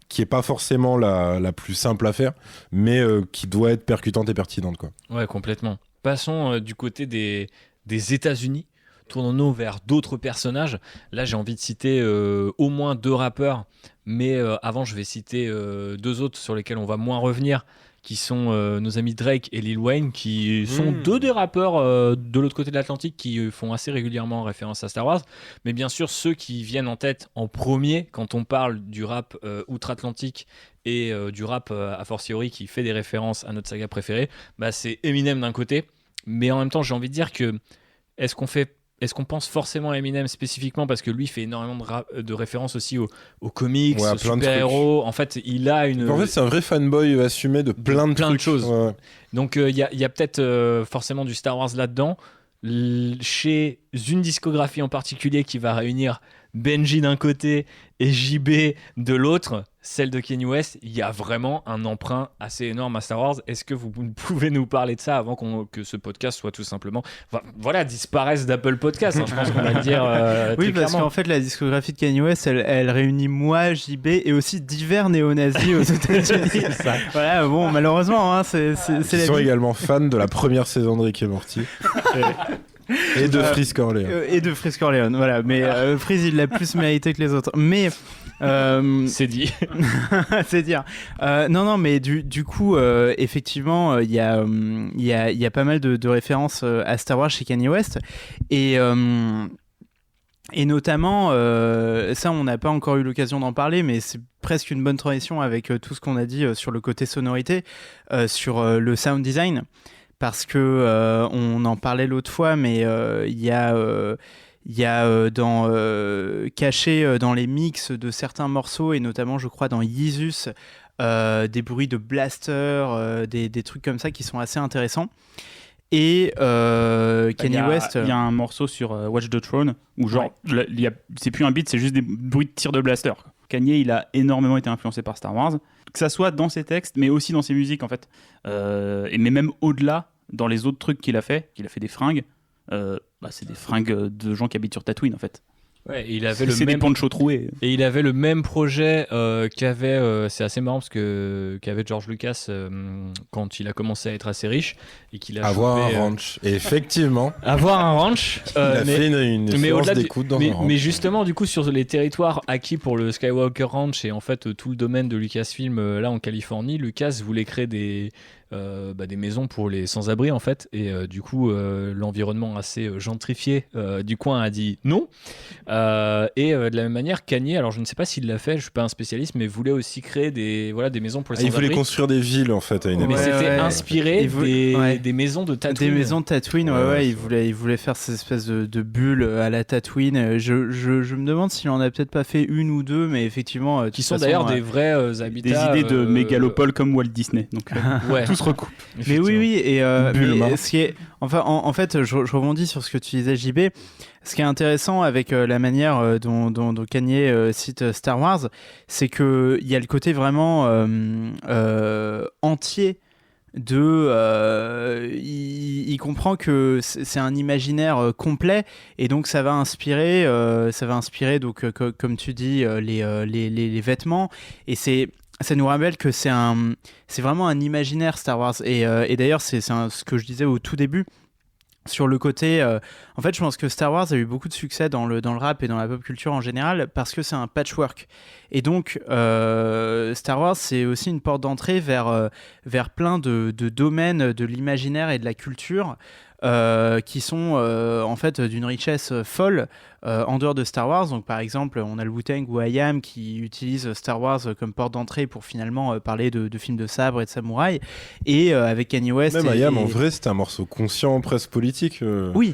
qui est pas forcément la plus simple à faire, mais qui doit être percutante et pertinente, quoi. Ouais, complètement. Passons du côté des États-Unis. Tournons-nous vers d'autres personnages. Là, j'ai envie de citer au moins 2 rappeurs, mais avant, je vais citer 2 autres sur lesquels on va moins revenir, qui sont nos amis Drake et Lil Wayne, qui sont 2 des rappeurs de l'autre côté de l'Atlantique qui font assez régulièrement référence à Star Wars. Mais bien sûr, ceux qui viennent en tête en premier quand on parle du rap outre-Atlantique et du rap a fortiori qui fait des références à notre saga préférée, c'est Eminem d'un côté. Mais en même temps, j'ai envie de dire que est-ce qu'on pense forcément à Eminem spécifiquement parce que lui fait énormément de références aussi aux comics, Ouais, aux plein de super-héros. En fait, il a une. En fait, c'est un vrai fanboy assumé de plein de trucs. choses. Ouais. Donc, il y a peut-être forcément du Star Wars là-dedans. Chez une discographie en particulier qui va réunir Benji d'un côté et JB de l'autre, celle de Kanye West, il y a vraiment un emprunt assez énorme à Star Wars. Est-ce que vous pouvez nous parler de ça avant que ce podcast soit tout simplement disparaisse d'Apple Podcast, hein, je pense qu'on va le dire Oui, très parce clairement. qu'en fait, la discographie de Kanye West, elle réunit moi, JB, et aussi divers néo-nazis aux États-Unis. Voilà, bon, malheureusement, hein, c'est Ils la sont vie. également fans de la première saison de Rick et Morty. Et de Freeze Corleone. Et de Freeze Corleone, voilà. Mais Freeze, il l'a plus mérité que les autres. Mais C'est dit. c'est dire. Non, mais du coup, effectivement, il y a pas mal de références à Star Wars chez Kanye West. Et notamment, ça, on n'a pas encore eu l'occasion d'en parler, mais c'est presque une bonne transition avec tout ce qu'on a dit sur le côté sonorité, sur le sound design. Parce que on en parlait l'autre fois, mais il y a caché dans les mix de certains morceaux, et notamment je crois dans Yeezus, des bruits de blaster, des trucs comme ça qui sont assez intéressants. Et Kanye West, Il y a un morceau sur Watch the Throne où genre c'est plus un beat, c'est juste des bruits de tir de blaster. Kanye, il a énormément été influencé par Star Wars, que ça soit dans ses textes, mais aussi dans ses musiques en fait. Mais même au-delà, dans les autres trucs qu'il a fait des fringues. C'est des fringues de gens qui habitent sur Tatooine en fait. Ouais, il avait C'est des ponchos troués. Et il avait le même projet qu'avait, c'est assez marrant parce qu'avait George Lucas quand il a commencé à être assez riche et qu'il a Avoir chopé, un ranch. Et effectivement, avoir un ranch. il a fait une mais séance au-delà d'écoute dans un ranch. mais justement, du coup, sur les territoires acquis pour le Skywalker Ranch et en fait tout le domaine de Lucasfilm là en Californie, Lucas voulait créer des maisons pour les sans-abri en fait, et du coup l'environnement assez gentrifié du coin a dit non, et de la même manière Kanye, alors je ne sais pas s'il l'a fait, je suis pas un spécialiste, mais voulait aussi créer des maisons pour les Il sans-abri. voulait construire des villes en fait à une Mais époque. c'était inspiré Il voulait- des maisons de Tatooine. des maisons de Tatooine, Ouais, il voulait faire ces espèces de bulles à la Tatooine. Je me demande s'il en a peut-être pas fait une ou deux, mais effectivement, de qui toute sont façon, d'ailleurs des vrais habitats. Des idées de mégalopole comme Walt Disney. Donc, Ouais. tout tout se recoupe. Mais oui, et Bulma. mais ce qui est, enfin, en fait, je rebondis sur ce que tu disais, JB. Ce qui est intéressant avec la manière dont Kanye cite Star Wars, c'est que il y a le côté vraiment entier de, il comprend que c'est un imaginaire complet, et donc ça va inspirer donc comme tu dis les vêtements, et ça nous rappelle que c'est vraiment un imaginaire Star Wars, et d'ailleurs c'est ce que je disais au tout début sur le côté, en fait je pense que Star Wars a eu beaucoup de succès dans le rap et dans la pop culture en général parce que c'est un patchwork, et donc Star Wars c'est aussi une porte d'entrée vers plein de domaines de l'imaginaire et de la culture qui sont en fait d'une richesse folle en dehors de Star Wars. Donc par exemple on a le Wu-Tang ou IAM qui utilise Star Wars comme porte d'entrée pour finalement parler de films de sabre et de samouraï, et avec Kanye West Même IAM en vrai c'était un morceau conscient presque politique. Oui,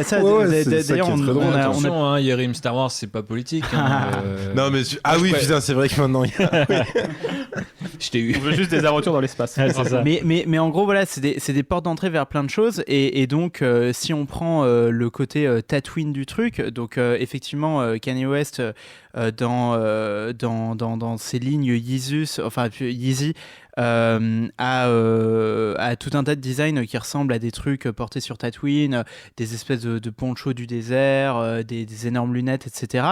ça d'ailleurs Attention, hein, Yerim, Star Wars c'est pas politique. Hein, non mais putain c'est vrai que maintenant je t'ai eu. On veut juste des aventures dans l'espace. Ouais, c'est ça. Mais en gros voilà, c'est des portes d'entrée vers plein de choses, et donc si on prend le côté Tatooine du truc, donc effectivement Kanye West dans ses lignes Yeezy a tout un tas de designs qui ressemblent à des trucs portés sur Tatooine, des espèces de ponchos du désert, des énormes lunettes, etc.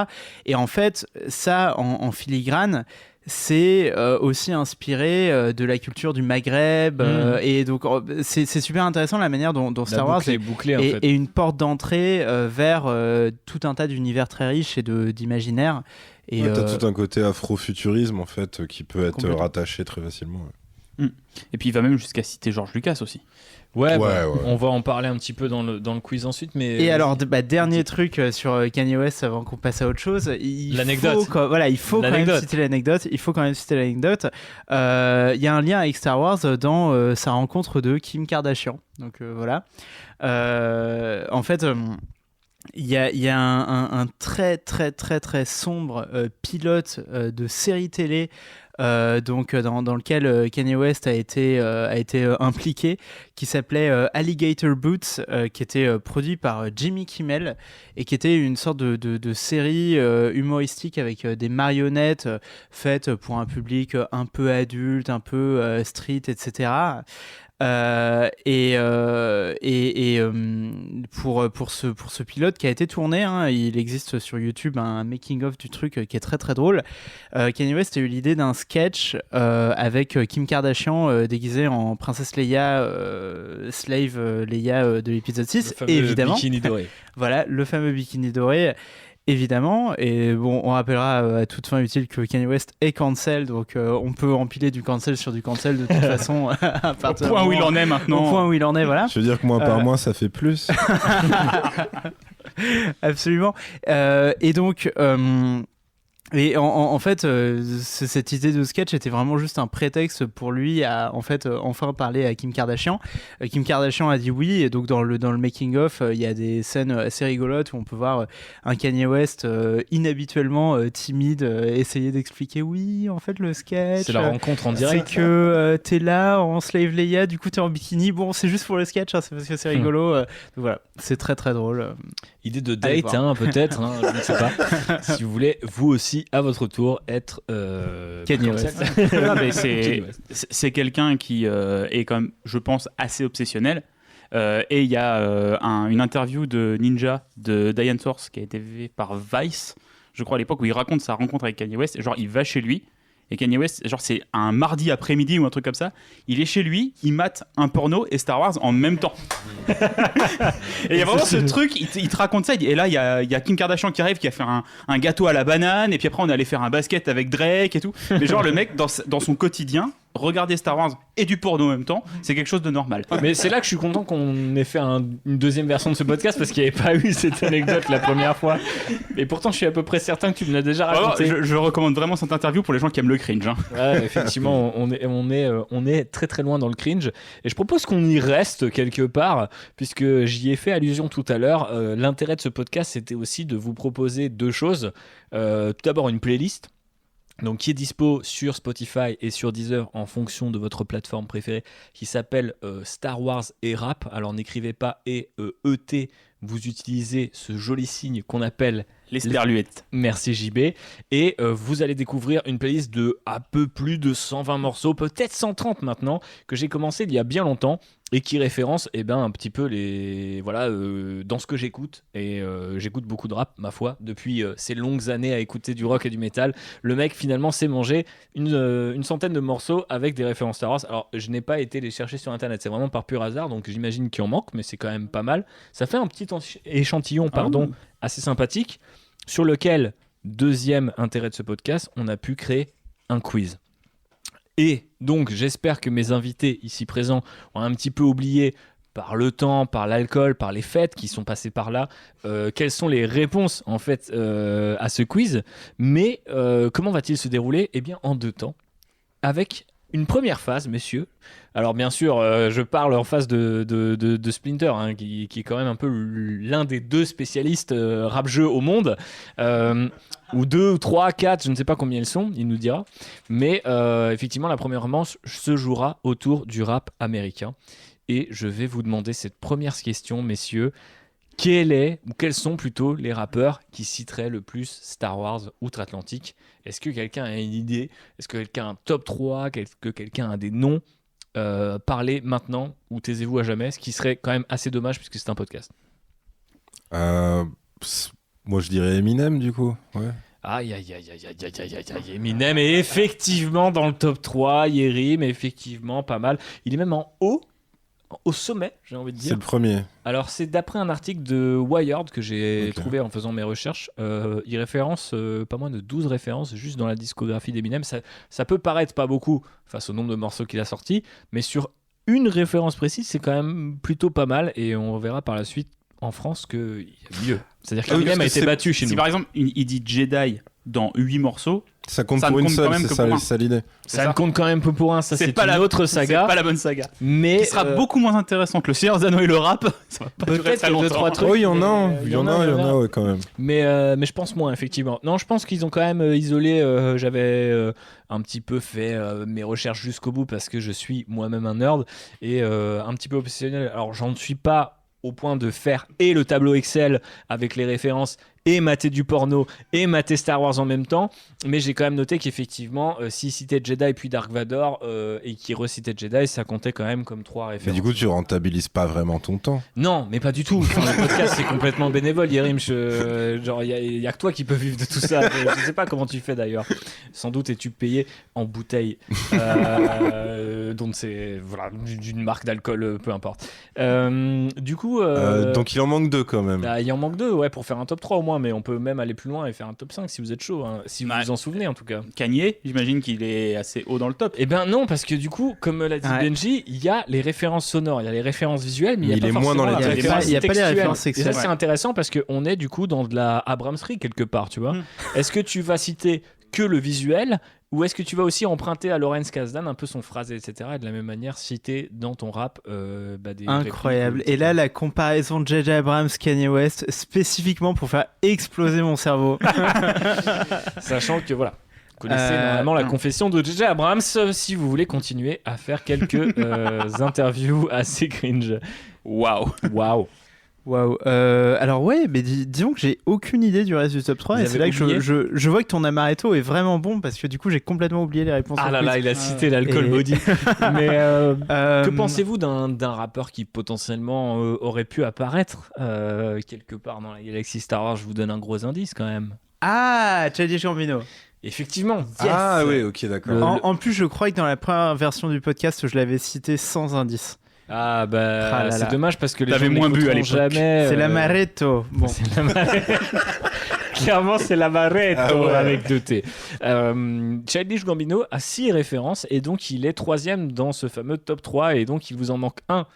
Et en fait ça en filigrane c'est aussi inspiré de la culture du Maghreb, et donc c'est super intéressant la manière dont Star Wars est bouclée, en est fait. une porte d'entrée vers tout un tas d'univers très riches et d'imaginaire. Et t'as tout un côté afrofuturisme en fait qui peut être Complètement. rattaché très facilement. Et puis il va même jusqu'à citer George Lucas aussi. Ouais, Ouais. on va en parler un petit peu dans le quiz ensuite, mais Et alors, dernier truc sur Kanye West avant qu'on passe à autre chose. L'anecdote. Il faut quand même citer l'anecdote. Il y a un lien avec Star Wars dans sa rencontre de Kim Kardashian. Donc voilà. En fait. Il y a un très très très très sombre pilote de série télé donc dans lequel Kanye West a été impliqué, qui s'appelait Alligator Boots, qui était produit par Jimmy Kimmel, et qui était une sorte de série humoristique avec des marionnettes faites pour un public un peu adulte, un peu street, etc. Pour ce pilote qui a été tourné, hein, il existe sur YouTube un making of du truc qui est très très drôle. Kanye West a eu l'idée d'un sketch avec Kim Kardashian déguisée en princesse Leia, slave Leia de l'épisode 6, le fameux évidemment. bikini doré. Voilà, le fameux bikini doré. Évidemment, et bon, on rappellera à toute fin utile que Kanye West est cancel, donc on peut empiler du cancel sur du cancel de toute façon. À partir Au point où il en est maintenant. Au point où il en est, voilà. Je veux dire que mois par mois ça fait plus. Absolument. Et donc. Et en fait, cette idée de sketch était vraiment juste un prétexte pour lui à en fait enfin parler à Kim Kardashian. Kim Kardashian a dit oui, et donc dans le making of, il y a des scènes assez rigolotes où on peut voir un Kanye West inhabituellement timide essayer d'expliquer oui, en fait le sketch. C'est la rencontre en direct. C'est que t'es là en slave Leia, du coup t'es en bikini. Bon, c'est juste pour le sketch, hein, c'est parce que c'est rigolo. Donc voilà, c'est très très drôle. Idée de Allez date, voir. hein, peut-être, hein, je ne sais pas. Si vous voulez, vous aussi, à votre tour, être Kanye cancel. West. Non, mais c'est quelqu'un qui est quand même, je pense, assez obsessionnel. Et il y a une interview de Ninja de Diane Source qui a été faite par Vice, je crois à l'époque, où il raconte sa rencontre avec Kanye West. Genre, il va chez lui. Et Kanye West, genre c'est un mardi après-midi ou un truc comme ça, il est chez lui, il mate un porno et Star Wars en même temps. Et il y a vraiment ce truc, il te raconte ça, et là il y a Kim Kardashian qui arrive, qui a fait un gâteau à la banane, et puis après on est allé faire un basket avec Drake et tout. Mais genre le mec, dans son quotidien, regarder Star Wars et du porno en même temps, c'est quelque chose de normal. Mais c'est là que je suis content qu'on ait fait une deuxième version de ce podcast, parce qu'il n'y avait pas eu cette anecdote la première fois. Et pourtant, je suis à peu près certain que tu me l'as déjà raconté. Je recommande vraiment cette interview pour les gens qui aiment le cringe. Hein. Ouais, effectivement, on est très très loin dans le cringe. Et je propose qu'on y reste quelque part, puisque j'y ai fait allusion tout à l'heure. L'intérêt de ce podcast, c'était aussi de vous proposer deux choses. Tout d'abord, une playlist Donc, qui est dispo sur Spotify et sur Deezer en fonction de votre plateforme préférée, qui s'appelle Star Wars et Rap. Alors, n'écrivez pas ET, vous utilisez ce joli signe qu'on appelle Les sperluettes. Merci JB. Et vous allez découvrir une playlist de un peu plus de 120 morceaux, peut-être 130 maintenant, que j'ai commencé il y a bien longtemps et qui référence un petit peu les dans ce que j'écoute. Et j'écoute beaucoup de rap, ma foi, depuis ces longues années à écouter du rock et du métal. Le mec finalement s'est mangé une centaine de morceaux avec des références Star Wars. Alors je n'ai pas été les chercher sur internet, c'est vraiment par pur hasard, donc j'imagine qu'il en manque, mais c'est quand même pas mal. Ça fait un petit échantillon assez sympathique, sur lequel, deuxième intérêt de ce podcast, on a pu créer un quiz. Et donc, j'espère que mes invités ici présents ont un petit peu oublié, par le temps, par l'alcool, par les fêtes qui sont passées par là, quelles sont les réponses en fait à ce quiz. Mais comment va-t-il se dérouler ? Eh bien, en 2 temps, avec une première phase, messieurs. Alors bien sûr, je parle en face de Splinter, hein, qui est quand même un peu l'un des 2 spécialistes rap-jeu au monde, ou 2, 3, 4, je ne sais pas combien ils sont, il nous dira. Mais effectivement, la première manche se jouera autour du rap américain. Et je vais vous demander cette première question, messieurs. Quels sont plutôt les rappeurs qui citeraient le plus Star Wars outre-Atlantique ? Est-ce que quelqu'un a une idée ? Est-ce que quelqu'un a un top 3 ? Est-ce que quelqu'un a des noms ? Parlez maintenant ou taisez-vous à jamais, ce qui serait quand même assez dommage puisque c'est un podcast. Moi je dirais Eminem du coup. Ouais. Aïe, Eminem est effectivement dans le top 3, Yerim, effectivement pas mal. Il est même au sommet, j'ai envie de dire. C'est le premier. Alors, c'est d'après un article de Wired que j'ai trouvé en faisant mes recherches. Il référence pas moins de 12 références juste dans la discographie d'Eminem. Ça peut paraître pas beaucoup face au nombre de morceaux qu'il a sortis, mais sur une référence précise, c'est quand même plutôt pas mal. Et on verra par la suite en France qu'il y a mieux. C'est-à-dire qu'Eminem a été battu chez nous. Si par exemple, il dit Jedi dans 8 morceaux, ça compte pour une seule, c'est ça l'idée. Ça ne compte quand même peu pour un, ça c'est une autre saga. C'est pas la bonne saga. Mais qui sera beaucoup moins intéressant que le Seigneur des Anneaux et le rap. Ça va pas durer très longtemps. 2-3 trucs. Oh, il y en a ouais, quand même. Mais je pense moins, effectivement. Non, je pense qu'ils ont quand même isolé. J'avais un petit peu fait mes recherches jusqu'au bout parce que je suis moi-même un nerd et un petit peu obsessionnel. Alors, j'en suis pas au point de faire et le tableau Excel avec les références et mater du porno et mater Star Wars en même temps, mais j'ai quand même noté qu'effectivement s'il citait Jedi puis Dark Vador et qu'il recitait Jedi, ça comptait quand même comme 3 références. Mais du coup tu rentabilises pas vraiment ton temps. Non, mais pas du tout. Enfin, le podcast c'est complètement bénévole, Yerim. Genre il y a que toi qui peux vivre de tout ça. Je sais pas comment tu fais d'ailleurs. Sans doute es-tu payé en bouteille donc c'est d'une marque d'alcool, peu importe. Du coup donc il en manque 2 quand même. Il en manque 2 pour faire un top 3 au moins, mais on peut même aller plus loin et faire un top 5 si vous êtes chaud, hein, si vous vous en souvenez en tout cas. Kanye, j'imagine qu'il est assez haut dans le top. Eh ben non, parce que du coup, comme l'a dit Benji, il y a les références sonores, il y a les références visuelles, mais il y a pas moins dans les références il y a pas les références Et sexuelles. ça c'est intéressant parce qu'on est du coup dans de la Abramserie quelque part, tu vois. Est-ce que tu vas citer que le visuel ou est-ce que tu vas aussi emprunter à Lawrence Kasdan un peu son phrasé, etc. et de la même manière citer dans ton rap des incroyable. répliques, et là la comparaison de J.J. Abrams Kanye West spécifiquement pour faire exploser mon cerveau. Sachant que voilà, vous connaissez normalement la confession de J.J. Abrams si vous voulez continuer à faire quelques interviews assez cringe. Waouh. Alors mais disons que j'ai aucune idée du reste du top 3 et c'est là que je vois que ton amaretto est vraiment bon parce que du coup j'ai complètement oublié les réponses. Ah là là, il a cité l'alcool body. Mais que pensez-vous d'un rappeur qui potentiellement aurait pu apparaître quelque part dans la galaxie Star Wars ? Je vous donne un gros indice quand même. Ah, Childish Gambino. Effectivement. Yes. Ah oui, ok, d'accord. En plus je crois que dans la première version du podcast je l'avais cité sans indice. Ah bah c'est dommage parce que les gens moins bu à l'époque. Jamais. C'est l'amaretto. Bon. C'est l'amaretto. Clairement c'est l'amaretto avec 2 T. Childish Gambino a 6 références et donc il est 3e dans ce fameux top 3 et donc il vous en manque un.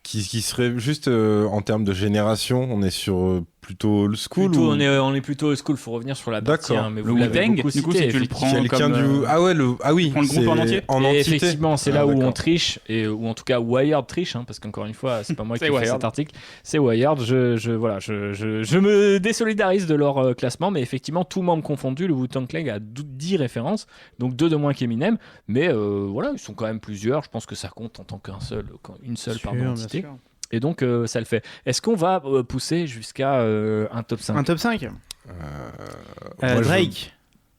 Qui serait juste en termes de génération, on est sur plutôt old school Plutôt, ou... on est plutôt old school, faut revenir sur la partie. D'accord. Mais Le vous l'avez Wu-Tang, beaucoup du coup, cité, si tu le effectivement. prends Quelqu'un comme, du... Ah ouais, oui. prends le groupe en c'est entier en Et entité. effectivement, c'est là où d'accord. on triche, ou en tout cas Wired triche, parce qu'encore une fois, c'est pas moi qui C'est ai fait Wired. cet article, c'est Wired. Je me désolidarise de leur classement, mais effectivement, tout membre confondu, le Wu-Tang Clan a 10 références, donc 2 de moins qu'Eminem, mais voilà, ils sont quand même plusieurs. Je pense que ça compte en tant qu'une seule entité. Et donc, ça le fait. Est-ce qu'on va pousser jusqu'à un top 5 Un top 5 moi, Drake.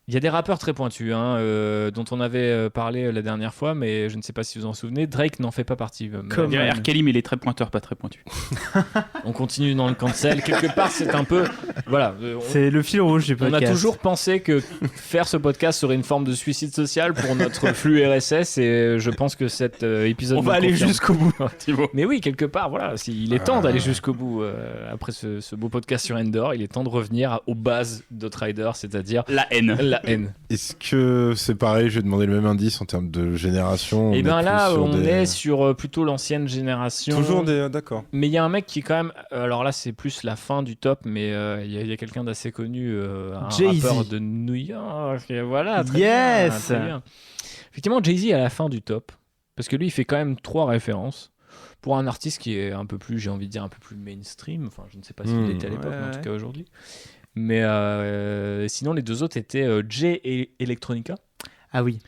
Il y a des rappeurs très pointus dont on avait parlé la dernière fois, mais je ne sais pas si vous en souvenez. Drake n'en fait pas partie. Comme Derrière Kalim, il est très pointeur, pas très pointu. On continue dans le cancel. Quelque part, c'est un peu... Voilà. C'est le fil rouge du On podcast. a toujours pensé que faire ce podcast serait une forme de suicide social pour notre flux RSS, et je pense que cet épisode... On va nous aller confirme. jusqu'au bout, Thibaut. Mais oui, quelque part, voilà, il est temps d'aller jusqu'au bout. Après ce beau podcast sur Endor, il est temps de revenir aux bases d'Outrider, c'est-à-dire La haine. la haine. Est-ce que c'est pareil? Je vais demander le même indice en termes de génération. Et bien est là, plus sur on des- est sur plutôt l'ancienne génération. Toujours des... D'accord. Mais il y a un mec qui est quand même... alors là, c'est plus la fin du top, mais il y a quelqu'un d'assez connu, un Jay-Z. rappeur de New York. Et voilà, très Yes. bien, très bien. Effectivement, Jay-Z est à la fin du top, parce que lui, il fait quand même 3 références. Pour un artiste qui est un peu plus, j'ai envie de dire, un peu plus mainstream. Enfin, je ne sais pas s'il l'était à l'époque, mais en tout cas aujourd'hui. Mais sinon, les 2 autres étaient Jay et Electronica. Ah oui.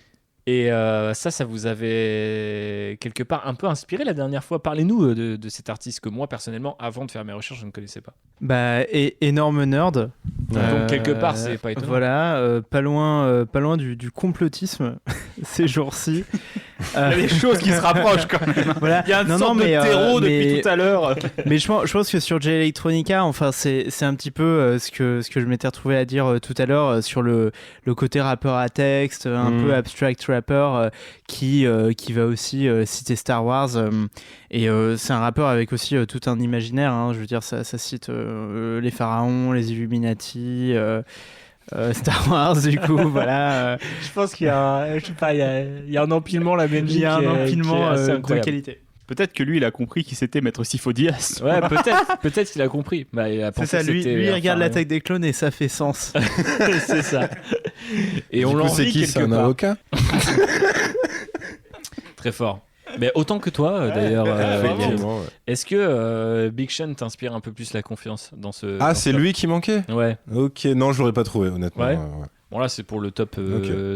Et ça vous avait quelque part un peu inspiré la dernière fois. Parlez-nous de cet artiste que moi, personnellement, avant de faire mes recherches, je ne connaissais pas. Bah, énorme nerd. Donc, quelque part, c'est pas étonnant. Voilà, pas loin du complotisme ces jours-ci. Il y a des choses qui se rapprochent quand même. Voilà. Il y a une sorte de terreau depuis tout à l'heure. Mais je pense que sur Jay Electronica, enfin, c'est un petit peu ce que je m'étais retrouvé à dire tout à l'heure sur le côté rappeur à texte, un peu abstract rapper qui va aussi citer Star Wars. Et c'est un rappeur avec aussi tout un imaginaire. Hein, je veux dire, ça cite les pharaons, les Illuminati. Star Wars du coup voilà Je pense qu'il y a, je sais pas, il y a un empilement la Benji. il y a un empilement assez de incroyable. qualité. Peut-être que lui, il a compris qui c'était Maître Sifo-Dyas. Ouais, peut-être qu'il a compris. Bah, il a C'est pensé ça, que lui c'était il un regarde pharaon. l'attaque des clones et ça fait sens. C'est ça. Et Du on coup, l'envie c'est qui? quelque C'est un part. avocat? Très fort. Mais autant que toi, d'ailleurs. Effectivement, ouais. Est-ce que Big Sean t'inspire un peu plus la confiance dans ce... Ah, dans c'est ce lui qui manquait? top? Ouais. Ok, non, je l'aurais pas trouvé, honnêtement. Ouais. Ouais. Bon là c'est pour le top,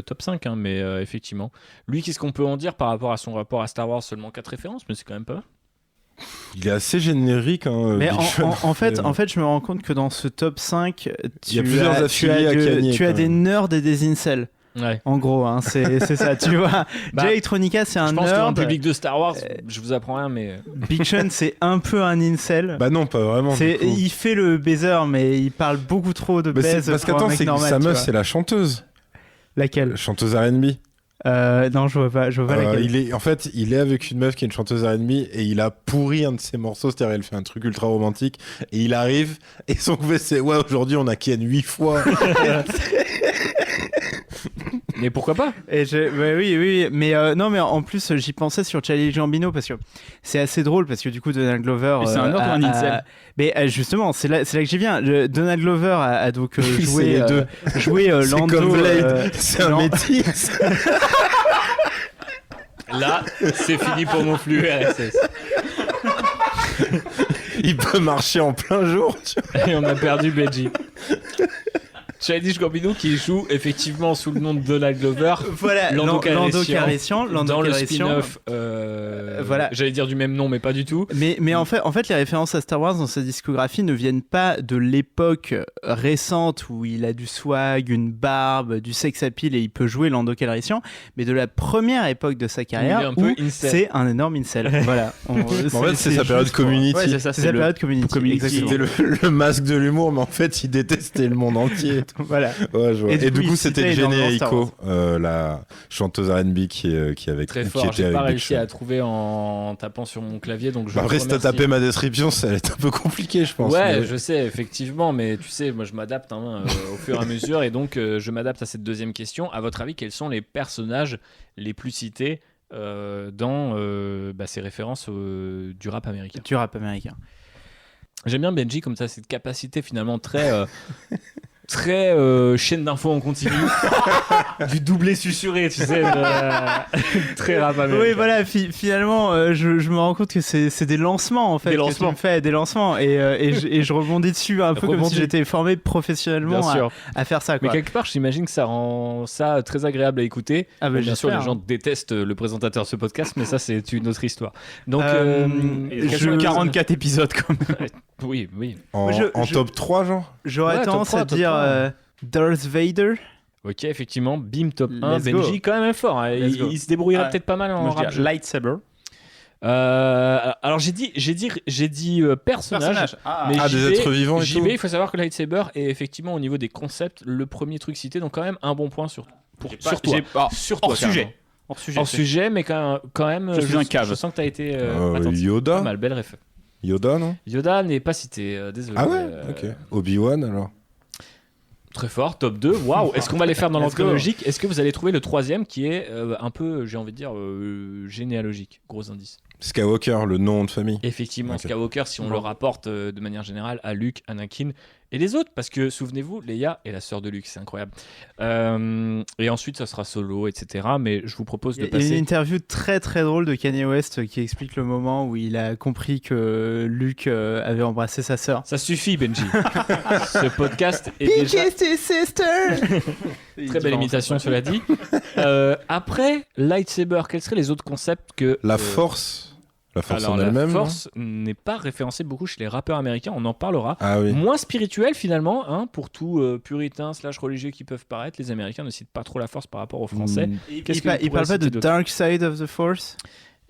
top 5, hein, mais effectivement. Lui, qu'est-ce qu'on peut en dire par rapport à son rapport à Star Wars? Seulement 4 références, mais c'est quand même pas mal. Il est assez générique. Hein, Mais Big Sean. en fait, je me rends compte que dans ce top 5, Il y a plusieurs affiliés à Kanye, tu as quand des même. nerds et des incels. Ouais. En gros, hein, c'est ça, tu vois. Bah, Jay Electronica, c'est un Je pense que dans le nerd. public de Star Wars, je vous apprends rien, mais... Big Sean, c'est un peu un incel. Bah non, pas vraiment. du coup. Il fait le baiser, mais il parle beaucoup trop de Mais c'est baise parce pour un qu'attends, mec c'est que normal. sa tu meuf, vois. c'est la chanteuse. Laquelle Chanteuse R&B. Non, je vois pas laquelle. En fait, il est avec une meuf qui est une chanteuse R&B et il a pourri un de ses morceaux, c'est-à-dire elle fait un truc ultra romantique et il arrive et son couplet c'est ouais aujourd'hui on a Ken 8 fois. Mais pourquoi pas? Oui, mais non, mais en plus j'y pensais sur Charlie Gambino parce que c'est assez drôle parce que du coup Donald Glover. Et c'est un autre un incel. Mais justement, c'est là que j'y viens. Donald Glover a donc joué les deux. C'est Lando. comme Blade, c'est un non. métis. Là, c'est fini pour mon flux RSS. Il peut marcher en plein jour. Tu vois. Et on a perdu Benji. Childish Gambino qui joue effectivement sous le nom de Donald Glover. Voilà, Lando Lando Calrissian, Calrissian. dans le spin-off. Voilà. J'allais dire du même nom, mais pas du tout. Mais en fait, les références à Star Wars dans sa discographie ne viennent pas de l'époque récente où il a du swag, une barbe, du sex appeal et il peut jouer Lando Calrissian, mais de la première époque de sa Il est carrière un peu où incel. c'est un énorme incel. Voilà. En fait, c'est sa période juste pour- Community. Ouais, c'est ça, C'est sa le- période Community. Exactement. C'était le masque de l'humour, mais en fait, il détestait le monde entier. Voilà. Ouais, je vois. Et Et du du coup, coup, il c'était citait Jenny énormément Star Aiko, la chanteuse R&B qui avait Très qui fort. était J'ai avec pas Big réussi Sean. à trouver en tapant sur mon clavier, donc je Bah, vous après, si t'as remercie. tapé ma description, ça allait être un peu compliqué, je pense. Ouais, mais- je sais, effectivement, mais tu sais, moi je m'adapte au fur et à mesure, et donc je m'adapte à cette deuxième question. À votre avis, quels sont les personnages les plus cités dans ces références du rap américain? Du rap américain. J'aime bien Benji comme ça, cette capacité finalement très chaîne d'infos en continu, du doublé susurré, tu sais, très rap américain. Oui, voilà, finalement, je me rends compte que c'est des lancements en fait. Des que lancements. tu me fais, des lancements. Et je rebondis dessus un peu comme si j'étais formé professionnellement Bien sûr. à faire ça. Mais Quoi. quelque part, j'imagine que ça rend ça très agréable à écouter. Ah, bah, Bon, bien sûr, les j'espère, gens hein. détestent le présentateur de ce podcast, mais ça, c'est une autre histoire. Donc, Et 44 épisodes quand même. Oui. En, Moi, en top 3, genre J'aurais Ouais, top tendance 3, à top dire 3. Darth Vader. Ok, effectivement, bim, top 1. Let's go. Benji, quand même fort. Hein. Let's go. Il se débrouillera Ah, peut-être pas mal en Moi, je rap. dis lightsaber. Alors, j'ai dit personnage. Ah, Mais Ah, des êtres vivants et JB, tout. il faut savoir que Lightsaber est effectivement au niveau des concepts le premier truc cité, donc quand même un bon point sur toi. Sur toi. Sur hors sujet. Hors sujet. Mais quand même Je suis un cave. Je sens que t'as été attentif. Pas Yoda mal, belle ref. Yoda, non Yoda n'est pas cité, désolé. Ah ouais Ok. Obi-Wan, alors Très fort, top 2. Waouh, est-ce qu'on va les faire dans Let's l'ordre go. chronologique? Est-ce que vous allez trouver le troisième qui est un peu, j'ai envie de dire, généalogique? Gros indice. Skywalker, le nom de famille. Effectivement, Ok. Skywalker, si on le rapporte de manière générale à Luke, Anakin et les autres, parce que souvenez-vous, Leia est la sœur de Luke, c'est incroyable. Et ensuite, ça sera Solo, etc. Mais je vous propose de Il y a une passer. interview très très drôle de Kanye West qui explique le moment où il a compris que Luke avait embrassé sa sœur. Ça suffit, Benji. Ce podcast est déjà très belle imitation, cela dit. Après Lightsaber, quels seraient les autres concepts que La Force. La Force alors en la elle-même. non Force n'est pas référencée beaucoup chez les rappeurs américains, on en parlera. Ah oui. Moins spirituel finalement, hein, pour tout puritain / religieux qui peuvent paraître. Les Américains ne citent pas trop la Force par rapport aux Français. Il Qu'est-ce parle que vous pourrez pas de citer d'autre Dark Side of the Force.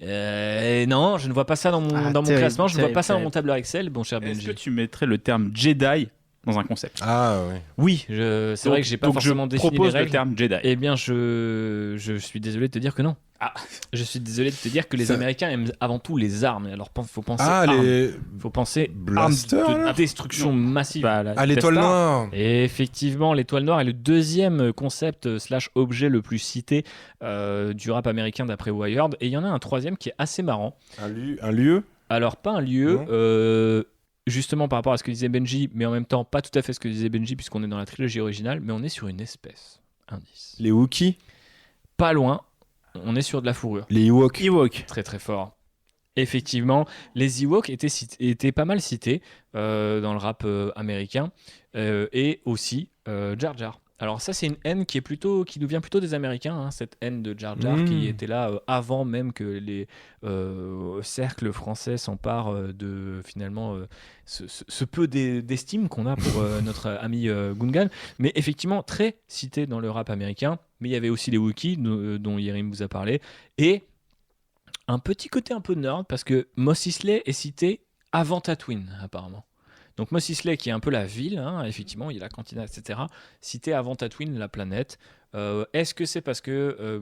Non, je ne vois pas ça dans mon Terrible, classement, je ne vois pas ça dans terrible. mon tableur Excel, bon cher Est-ce Benji. que tu mettrais le terme Jedi dans un concept? Ah oui. Oui, c'est vrai que j'ai pas forcément je défini les propose le règles. terme Jedi. Eh bien, je suis désolé de te dire que non. Ah. Je suis désolé de te dire que les Ça- Américains aiment avant tout les armes. Alors, faut penser Ah, armes. les Faut penser blasters, armes de là destruction massive. Ah, l'étoile Death Star. noire. Et effectivement, l'étoile noire est le deuxième concept / objet le plus cité du rap américain d'après Wired. Et il y en a un troisième qui est assez marrant. Un lieu Alors, pas un lieu, Non. justement par rapport à ce que disait Benji, mais en même temps, pas tout à fait ce que disait Benji, puisqu'on est dans la trilogie originale, mais on est sur une espèce. Indice. Les Wookiees. Pas loin, on est sur de la fourrure. Les Ewoks. Ewok. Très très fort. Effectivement, les Ewoks étaient pas mal cités dans le rap américain et aussi Jar Jar. Alors ça c'est une haine qui nous vient plutôt des Américains, hein, cette haine de Jar Jar qui était là avant même que les cercles français s'emparent de finalement ce peu d'estime qu'on a pour notre ami Gungan, mais effectivement très cité dans le rap américain. Mais il y avait aussi les Wookiees dont Yerim vous a parlé et un petit côté un peu nerd parce que Mos Eisley est cité avant Tatooine apparemment. Donc Mos Eisley qui est un peu la ville, hein, effectivement, il y a la cantina, etc. Cité avant Tatooine, la planète. Est-ce que c'est parce que,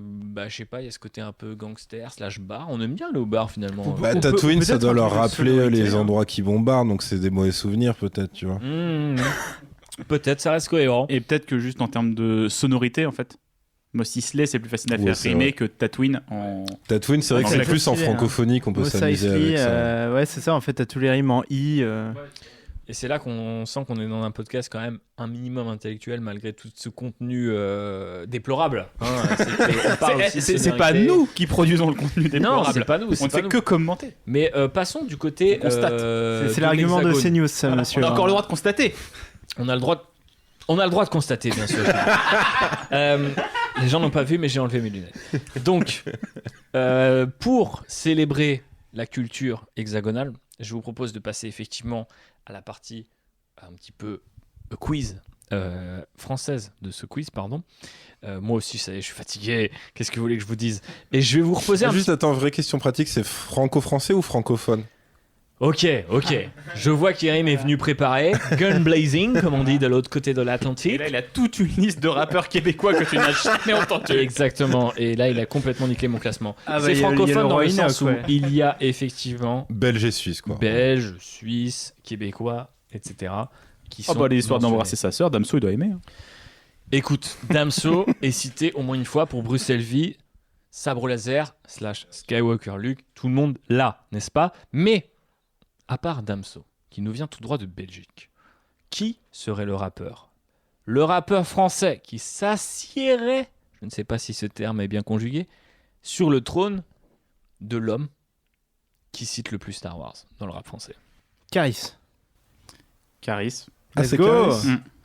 je sais pas, il y a ce côté un peu gangster / bar. On aime bien aller au bar finalement. Bah, On peut- Tatooine, ça peut-être doit un leur peu de rappeler sonorité, les hein. endroits qui bombardent, donc c'est des mauvais souvenirs peut-être, tu vois. Peut-être, ça reste cohérent. Et peut-être que juste en termes de sonorité, en fait, Mos Eisley, c'est plus facile à Ouais, faire c'est rimer vrai. que Tatooine en. Tatooine, c'est vrai que En c'est anglais. plus en Stylé, hein. francophonie qu'on peut Mos s'amuser Eisley, avec ça. ouais, c'est ça, en fait, t'as tous les rimes en I. Et c'est là qu'on sent qu'on est dans un podcast quand même un minimum intellectuel malgré tout ce contenu déplorable. Hein. On parle aussi de C'est pas sonorité. nous qui produisons le contenu Non, déplorable. c'est pas nous. On c'est ne pas fait nous. que commenter. Mais passons du côté. On constate. C'est l'argument de l'Hexagone. CNews, ça, monsieur. On a encore le droit de constater. On a le droit de constater, bien sûr. Les gens n'ont pas vu, mais j'ai enlevé mes lunettes. Donc, pour célébrer la culture hexagonale, je vous propose de passer effectivement à la partie un petit peu quiz française de ce quiz, pardon. Moi aussi, ça y est, je suis fatigué. Qu'est-ce que vous voulez que je vous dise? Et je vais vous reposer un Juste, attends, vraie question pratique, c'est franco-français ou francophone? Ok. Je vois qu'Irim est venu préparer. Gun blazing, comme on dit de l'autre côté de Et l'Atlantique. là, il a toute une liste de rappeurs québécois que tu n'as jamais entendu. Exactement. Et là, il a complètement niqué mon classement. Ah bah, C'est il y a le francophone dans le Roy sens Enoch, où ouais. il y a effectivement Belge et suisse, quoi. Belges, Suisses, Québécois, etc. qui Ah sont bah l'histoire mentionnés. d'embrasser sa sœur, Damso il doit aimer. hein. Écoute, Damso est cité au moins une fois pour Bruxelles Vie, Sabre Laser / Skywalker Luke. Tout le monde là, n'est-ce pas? Mais à part Damso, qui nous vient tout droit de Belgique. Qui serait le rappeur ? Le rappeur français qui s'assiérait, je ne sais pas si ce terme est bien conjugué, sur le trône de l'homme qui cite le plus Star Wars dans le rap français. Caris. Caris. Let's go.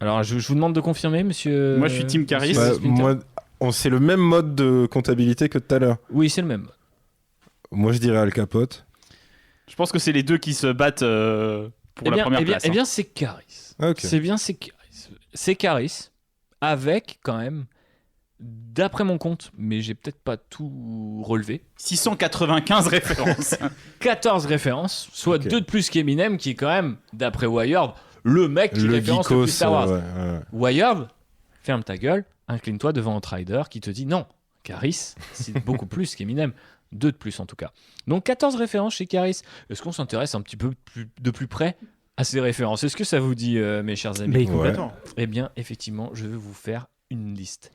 Alors, je vous demande de confirmer, monsieur. Moi, je suis team Caris. Bah, Splinter. c'est le même mode de comptabilité que tout à l'heure. Oui, c'est le même. Moi, je dirais Al Capote. Je pense que c'est les deux qui se battent pour la première place. Eh bien, c'est Caris. Ok. C'est Caris. C'est Caris, avec quand même, d'après mon compte, mais j'ai peut-être pas tout relevé, 695 références. 14 références, soit Ok. 2 de plus qu'Eminem, qui est quand même, d'après Wired, le mec qui Le référence le geekos, plus Star Wars. ouais. Wired, ferme ta gueule, incline-toi devant Outrider qui te dit non, Caris, c'est beaucoup plus qu'Eminem. 2 de plus en tout cas. Donc 14 références chez Caris. Est-ce qu'on s'intéresse un petit peu de plus près à ces références ? Est-ce que ça vous dit, mes chers amis ? Mais complètement. Eh bien, effectivement, je vais vous faire une liste.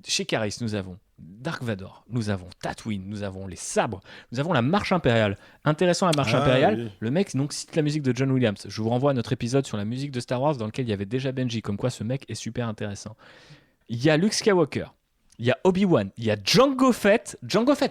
Chez Caris, nous avons Dark Vador, nous avons Tatooine, nous avons les sabres, nous avons la marche impériale. Intéressant, la marche impériale, oui. le mec donc cite la musique de John Williams. Je vous renvoie à notre épisode sur la musique de Star Wars dans lequel il y avait déjà Benji, comme quoi ce mec est super intéressant. Il y a Luke Skywalker, il y a Obi-Wan, il y a Jango Fett,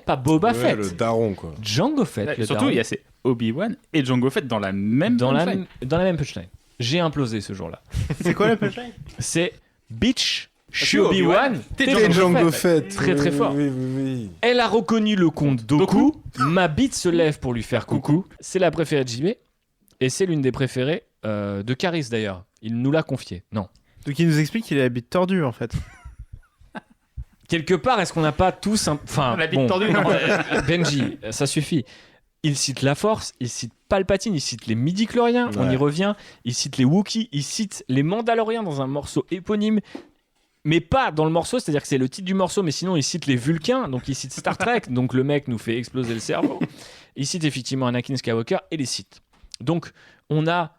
pas Boba Ouais, Fett. le daron, quoi. Jango Fett, le Surtout, daron. il y a ces Obi-Wan et Jango Fett dans la même dans la punchline. même punchline. J'ai implosé ce jour-là. C'est quoi la punchline ? C'est Bitch, je suis tu es Obi-Wan, Obi-Wan, t'es T'es Jango Django Fett. Fett. Très, très fort. Oui. Elle a reconnu le compte Doku. Ma bite se lève pour lui faire coucou. C'est la préférée de JB. Et c'est l'une des préférées de Caris d'ailleurs. Il nous l'a confié. Non. Donc il nous explique qu'il a la bite tordue en fait. Quelque part, est-ce qu'on n'a pas tous un. Enfin, La bite bon, tordue, non. Benji, ça suffit. Il cite la Force, il cite Palpatine, il cite les midi-chloriens, on y revient. Il cite les Wookiees, il cite les Mandaloriens dans un morceau éponyme. Mais pas dans le morceau, c'est-à-dire que c'est le titre du morceau, mais sinon il cite les Vulcains, donc il cite Star Trek, donc le mec nous fait exploser le cerveau. Il cite effectivement Anakin Skywalker et les cite. Donc on a,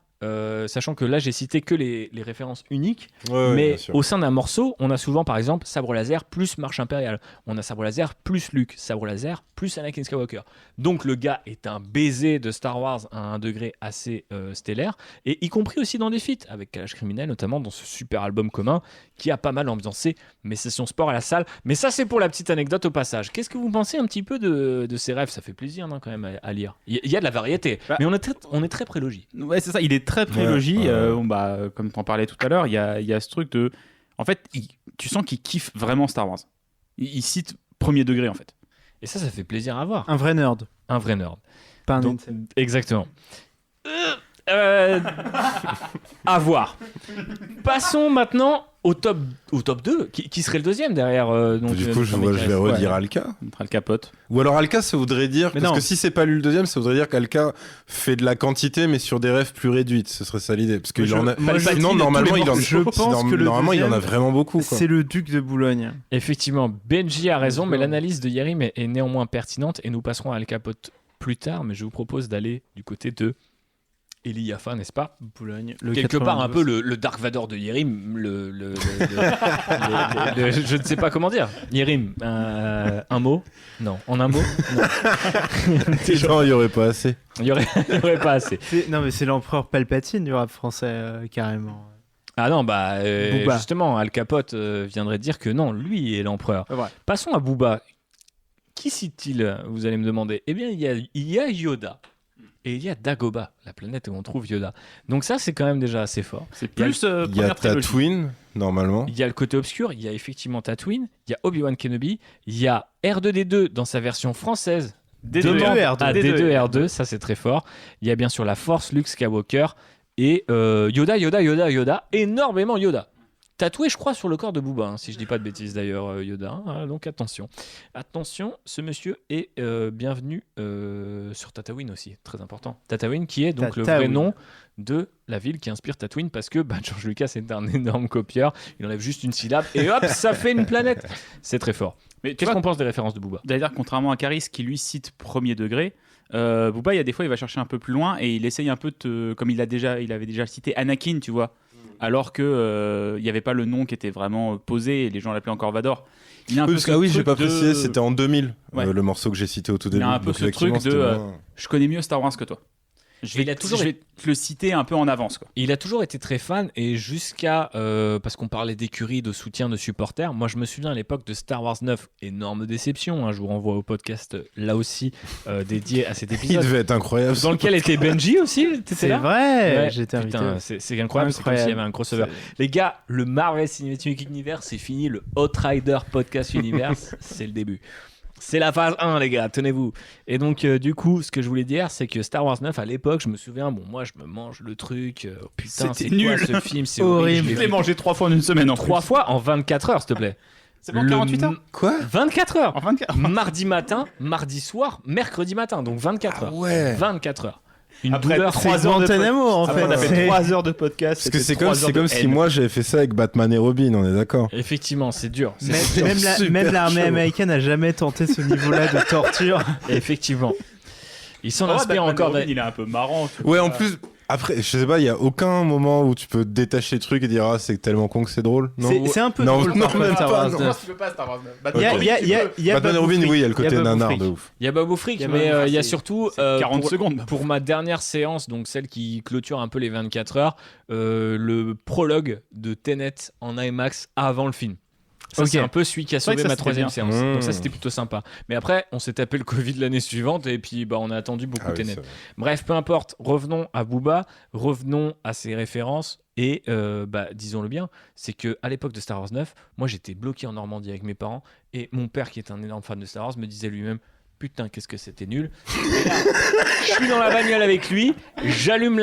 sachant que là j'ai cité que les références uniques, Ouais, mais bien sûr. au sein d'un morceau, on a souvent par exemple sabre laser plus marche impériale, on a sabre laser plus Luke, sabre laser plus Anakin Skywalker. Donc le gars est un baiser de Star Wars à un degré assez stellaire, et y compris aussi dans des feats, avec Kalash Criminel notamment dans ce super album commun qui a pas mal ambiancé mes sessions sport à la salle. Mais ça c'est pour la petite anecdote au passage. Qu'est-ce que vous pensez un petit peu de ces rêves ? Ça fait plaisir non, quand même à lire. Il y a de la variété, Bah, mais on est très prélogie. Ouais, c'est ça, il est très prélogie. Ouais. Bon, bah, comme tu en parlais tout à l'heure, il y a ce truc de. En fait, tu sens qu'il kiffe vraiment Star Wars. Il cite premier degré, en fait. Et ça fait plaisir à voir. Un vrai nerd. Un vrai nerd. Pas un Donc, incel. exactement. À voir. Passons maintenant au top 2. Qui serait le deuxième derrière donc, Du coup, je Tom et vais Caris. redire Ouais. Alka. Contre Al Capote. Ou alors Alka, ça voudrait dire, Mais parce non. que si c'est pas lui le deuxième, ça voudrait dire qu'Alka fait de la quantité, mais sur des rêves plus réduites. Ce serait ça l'idée. Parce que Moi, en a... moi, sinon, de normalement, tous les il en... morceaux. Je pense que le normalement, il en a deuxième, vraiment beaucoup. Quoi. C'est le duc de Boulogne. Effectivement, Benji a raison, mais l'analyse de Yerim est néanmoins pertinente et nous passerons à Al Capote plus tard, mais je vous propose d'aller du côté de Eli Yaffa, n'est-ce pas ? Boulogne. Quelque part un peu le Dark Vador de Yerim, je ne sais pas comment dire. Yerim, un mot ? Non. En un mot ? Non. Non, il y aurait pas assez. Il y aurait pas assez. Non mais c'est l'empereur Palpatine du rap français carrément. Ah non, bah Booba. justement, Al Capote viendrait dire que non, lui est l'empereur. Ouais. Passons à Booba. Qui cite-t-il, vous allez me demander ? Eh bien, il y a Yoda. Et il y a Dagobah, la planète où on trouve Yoda. Donc ça, c'est quand même déjà assez fort. C'est Il y a plus Il y a première trilogie. Tatooine, normalement. Il y a le côté obscur, il y a effectivement Tatooine, il y a Obi-Wan Kenobi, il y a R2D2 dans sa version française. D2R2. Demande à D2R2. D2R2, ça c'est très fort. Il y a bien sûr la Force, Luke Skywalker et Yoda, énormément Yoda. Tatoué, je crois, sur le corps de Booba, hein, si je dis pas de bêtises d'ailleurs, Yoda. Hein, donc attention. Attention, ce monsieur est bienvenu sur Tatooine aussi, très important. Tatooine qui est donc le vrai Tatooine. nom de la ville qui inspire Tatooine parce que George Lucas est un énorme copieur. Il enlève juste une syllabe et hop, ça fait une planète. C'est très fort. Mais tu Qu'est-ce vois, qu'on pense des références de Booba ? d'ailleurs, contrairement à Caris qui lui cite premier degré, Booba, il y a des fois, il va chercher un peu plus loin et il essaye un peu de. Comme il avait déjà cité Anakin, tu vois. Alors que il n'y avait pas le nom qui était vraiment posé et les gens l'appelaient encore Vador. Il a un peu ce Oui, j'ai truc pas de- précisé, c'était en 2000, Ouais. le morceau que j'ai cité au tout Il y début. a un peu Donc, ce truc effectivement, de c'était moins- je connais mieux Star Wars que toi. Je vais te le citer un peu en avance, quoi. Il a toujours été très fan et jusqu'à parce qu'on parlait d'écurie, de soutien, de supporters. Moi, je me souviens à l'époque de Star Wars 9, énorme déception. Je vous renvoie au podcast là aussi dédié à cet Il épisode. devait être incroyable. Dans lequel était Benji aussi. T'étais C'est là vrai, Ouais, j'étais invité. putain, c'est incroyable. C'est comme s'il y avait un crossover. Les gars, le Marvel Cinematic Universe, c'est fini. Le Outrider Podcast Universe, c'est le début. C'est la phase 1, les gars, tenez-vous. Et donc, du coup, ce que je voulais dire, c'est que Star Wars 9, à l'époque, je me souviens, moi, je me mange le truc. Putain, c'est C'était quoi nul. ce film? C'est Horrible. horrible. Je l'ai mangé 3 fois en une semaine en 3 plus. fois en 24 heures, s'il te plaît. C'est bon, 48 heures Quoi? 24 heures. En 24 Mardi matin, mardi soir, mercredi matin. Donc 24 heures. Ouais. 24 heures. Une Après, douleur. 3 heures de Guantanamo, en Après, on a fait. fait 3 heures de podcast. Parce que c'était c'est 3 heures comme de si haine. moi j'avais fait ça avec Batman et Robin, on est d'accord? Effectivement, c'est dur. C'est Même, dur. même l'armée chaud. américaine n'a jamais tenté ce niveau-là de torture. Effectivement. Ils s'en Oh, inspirent Batman encore. Robin, il est un peu marrant. tu vois. Ouais, en plus, après, je sais pas, il y a aucun moment où tu peux détacher le truc et dire ah c'est tellement con que c'est drôle. Non. C'est un peu Non, drôle non, par même contre, Star pas, Wars non. 9. Tu peux pas Star Wars 9. Il y a, il y a, il y a, il y a Batman et Babu Robin, Frick. oui, il y a le côté Babu nanar Frick. de ouf. Il y a Babu Frick, Il y a mais Babu il y a Frick. surtout 40 pour, secondes. pour ma dernière séance, donc celle qui clôture un peu les 24 heures, le prologue de Tenet en IMAX avant le film. Ça, Ok. c'est un peu celui qui a C'est vrai sauvé que ça, ma c'était troisième bien. séance. Mmh. Donc ça, c'était plutôt sympa. Mais après, on s'est tapé le Covid l'année suivante et puis on a attendu beaucoup Ah oui, Tenet. c'est vrai. Bref, peu importe. Revenons à Booba, revenons à ses références. Et disons-le bien, c'est que à l'époque de Star Wars 9, moi j'étais bloqué en Normandie avec mes parents et mon père, qui est un énorme fan de Star Wars, me disait lui-même putain, qu'est-ce que c'était nul. Et là, je suis dans la bagnole avec lui, j'allume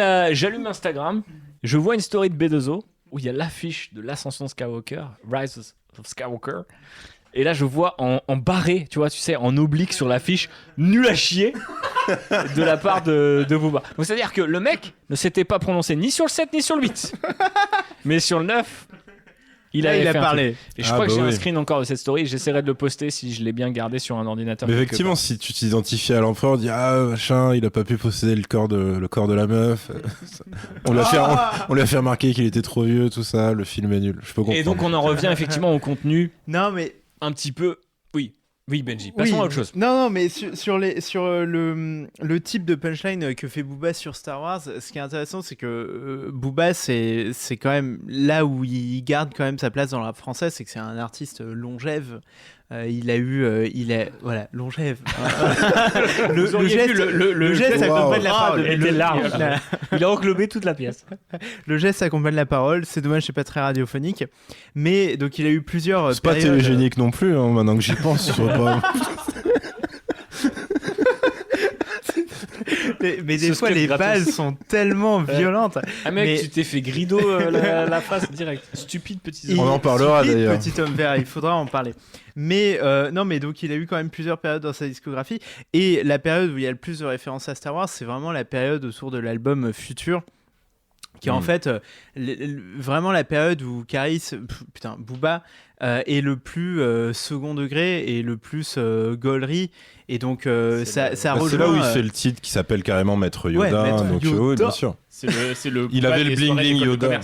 Instagram, je vois une story de B2O où il y a l'affiche de l'ascension Skywalker, Rise of Skywalker. Et là, je vois en barré, tu sais, en oblique sur l'affiche, nul à chier, de la part de Booba. Donc, c'est-à-dire que le mec ne s'était pas prononcé ni sur le 7 ni sur le 8. Mais sur le 9, il Là, avait il a fait un parlé. truc. Et je Ah, crois que bah j'ai un oui. screen encore de cette story. J'essaierai de le poster si je l'ai bien gardé sur un ordinateur. Mais quelque effectivement, part. si tu t'identifies à l'empereur, dis ah machin, il a pas pu posséder le corps de la meuf. on lui a fait remarquer qu'il était trop vieux, tout ça. Le film est nul. Je peux comprendre. Et donc, on en revient effectivement au contenu Non, mais un petit peu. Oui, Benji. Passons à autre chose. Non, mais sur le type de punchline que fait Booba sur Star Wars, ce qui est intéressant, c'est que Booba, c'est quand même là où il garde quand même sa place dans le rap français, c'est que c'est un artiste longève. Voilà, longève. Vous auriez geste, vu le geste wow. accompagne la parole. était large. Il a englobé toute la pièce. Le geste accompagne la parole. C'est dommage, c'est pas très radiophonique. Mais donc il a eu plusieurs. c'est pas périodes. télégénique non plus, hein, maintenant que j'y pense. Je vois pas. Mais Ce des fois, script les gratos. balles sont tellement violentes. Ah mec, Mais- tu t'es fait grido la face direct. Stupide petit. On en parlera, Stupide d'ailleurs. Petit homme vert, il faudra en parler. Mais non, mais donc il a eu quand même plusieurs périodes dans sa discographie. Et la période où il y a le plus de références à Star Wars, c'est vraiment la période autour de l'album Future. Qui est en fait vraiment la période où Booba est le plus second degré et le plus gaulerie. Et donc ça C'est rejoint. là où il fait le titre qui s'appelle carrément Maître Yoda. Ouais, Maître donc Yoda. oui, bien sûr. C'est le Il avait le bling bling Yoda.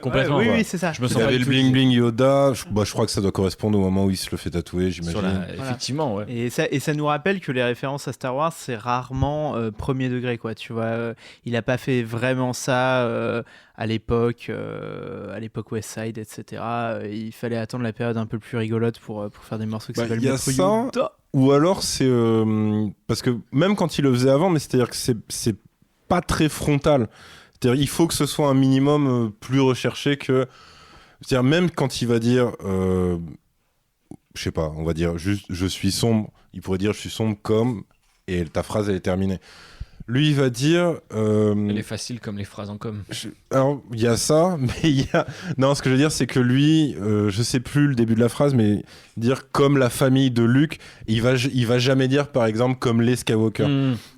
Complètement. oui, quoi. oui, c'est ça. Je me Il sens pas avait du le tout bling visé. bling Yoda. Je crois que ça doit correspondre au moment où il se le fait tatouer, j'imagine. Effectivement, ouais. Et ça nous rappelle que les références à Star Wars, c'est rarement premier degré, quoi. Tu vois, il a pas fait vraiment ça à l'époque West Side, etc. Il fallait attendre la période un peu plus rigolote pour faire des morceaux qui s'appellent Il y a Maître ça, Yoda. ou alors c'est parce que même quand il le faisait avant, mais c'est-à-dire que c'est pas très frontal. C'est-à-dire il faut que ce soit un minimum plus recherché que. C'est-à-dire même quand il va dire, je sais pas, on va dire juste je suis sombre. Il pourrait dire je suis sombre comme et ta phrase elle est terminée. Lui, il va dire. Elle est facile comme les phrases en com. Alors, il y a ça, mais il y a. Non, ce que je veux dire, c'est que lui, je sais plus le début de la phrase, mais dire comme la famille de Luke, il va jamais dire, par exemple, comme les Skywalker.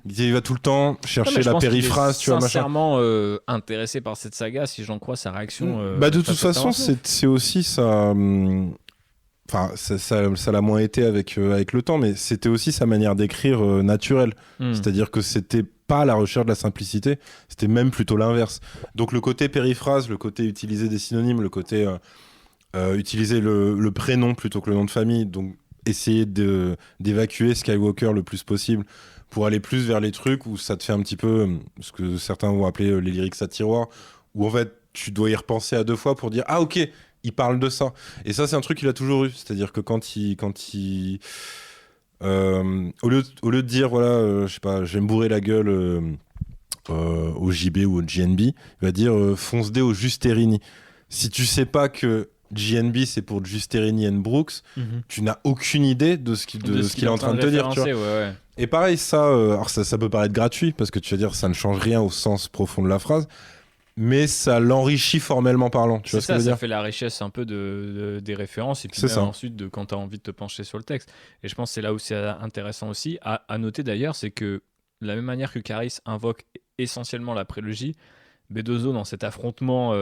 Il va tout le temps chercher la périphrase, tu vois, machin. Sincèrement intéressé par cette saga, si j'en crois sa réaction. De toute façon, c'est aussi ça. Enfin, ça l'a moins été avec le temps, mais c'était aussi sa manière d'écrire naturelle. C'est-à-dire que c'était pas la recherche de la simplicité, c'était même plutôt l'inverse. Donc le côté périphrase, le côté utiliser des synonymes, le côté utiliser le prénom plutôt que le nom de famille, donc essayer d'évacuer Skywalker le plus possible pour aller plus vers les trucs où ça te fait un petit peu ce que certains vont appeler les lyrics à tiroir, où en fait tu dois y repenser à 2 fois pour dire ah ok, il parle de ça. Et ça c'est un truc qu'il a toujours eu, c'est-à-dire que quand il au lieu de dire voilà, je sais pas, je vais me bourrer la gueule au JB ou au GNB, il va dire fonce dé au Justerini. Si tu sais pas que GNB c'est pour Justerini and Brooks, tu n'as aucune idée de ce qu'il est en train de te dire, tu vois. Ouais. Et pareil, alors ça peut paraître gratuit parce que tu vas dire ça ne change rien au sens profond de la phrase, mais ça l'enrichit formellement parlant. Tu vois ce que je veux dire ? Ça fait la richesse un peu des références et puis C'est même ça. ensuite quand tu as envie de te pencher sur le texte. Et je pense que c'est là où c'est intéressant aussi. À noter d'ailleurs, c'est que de la même manière que Caris invoque essentiellement la prélogie, B2O dans cet affrontement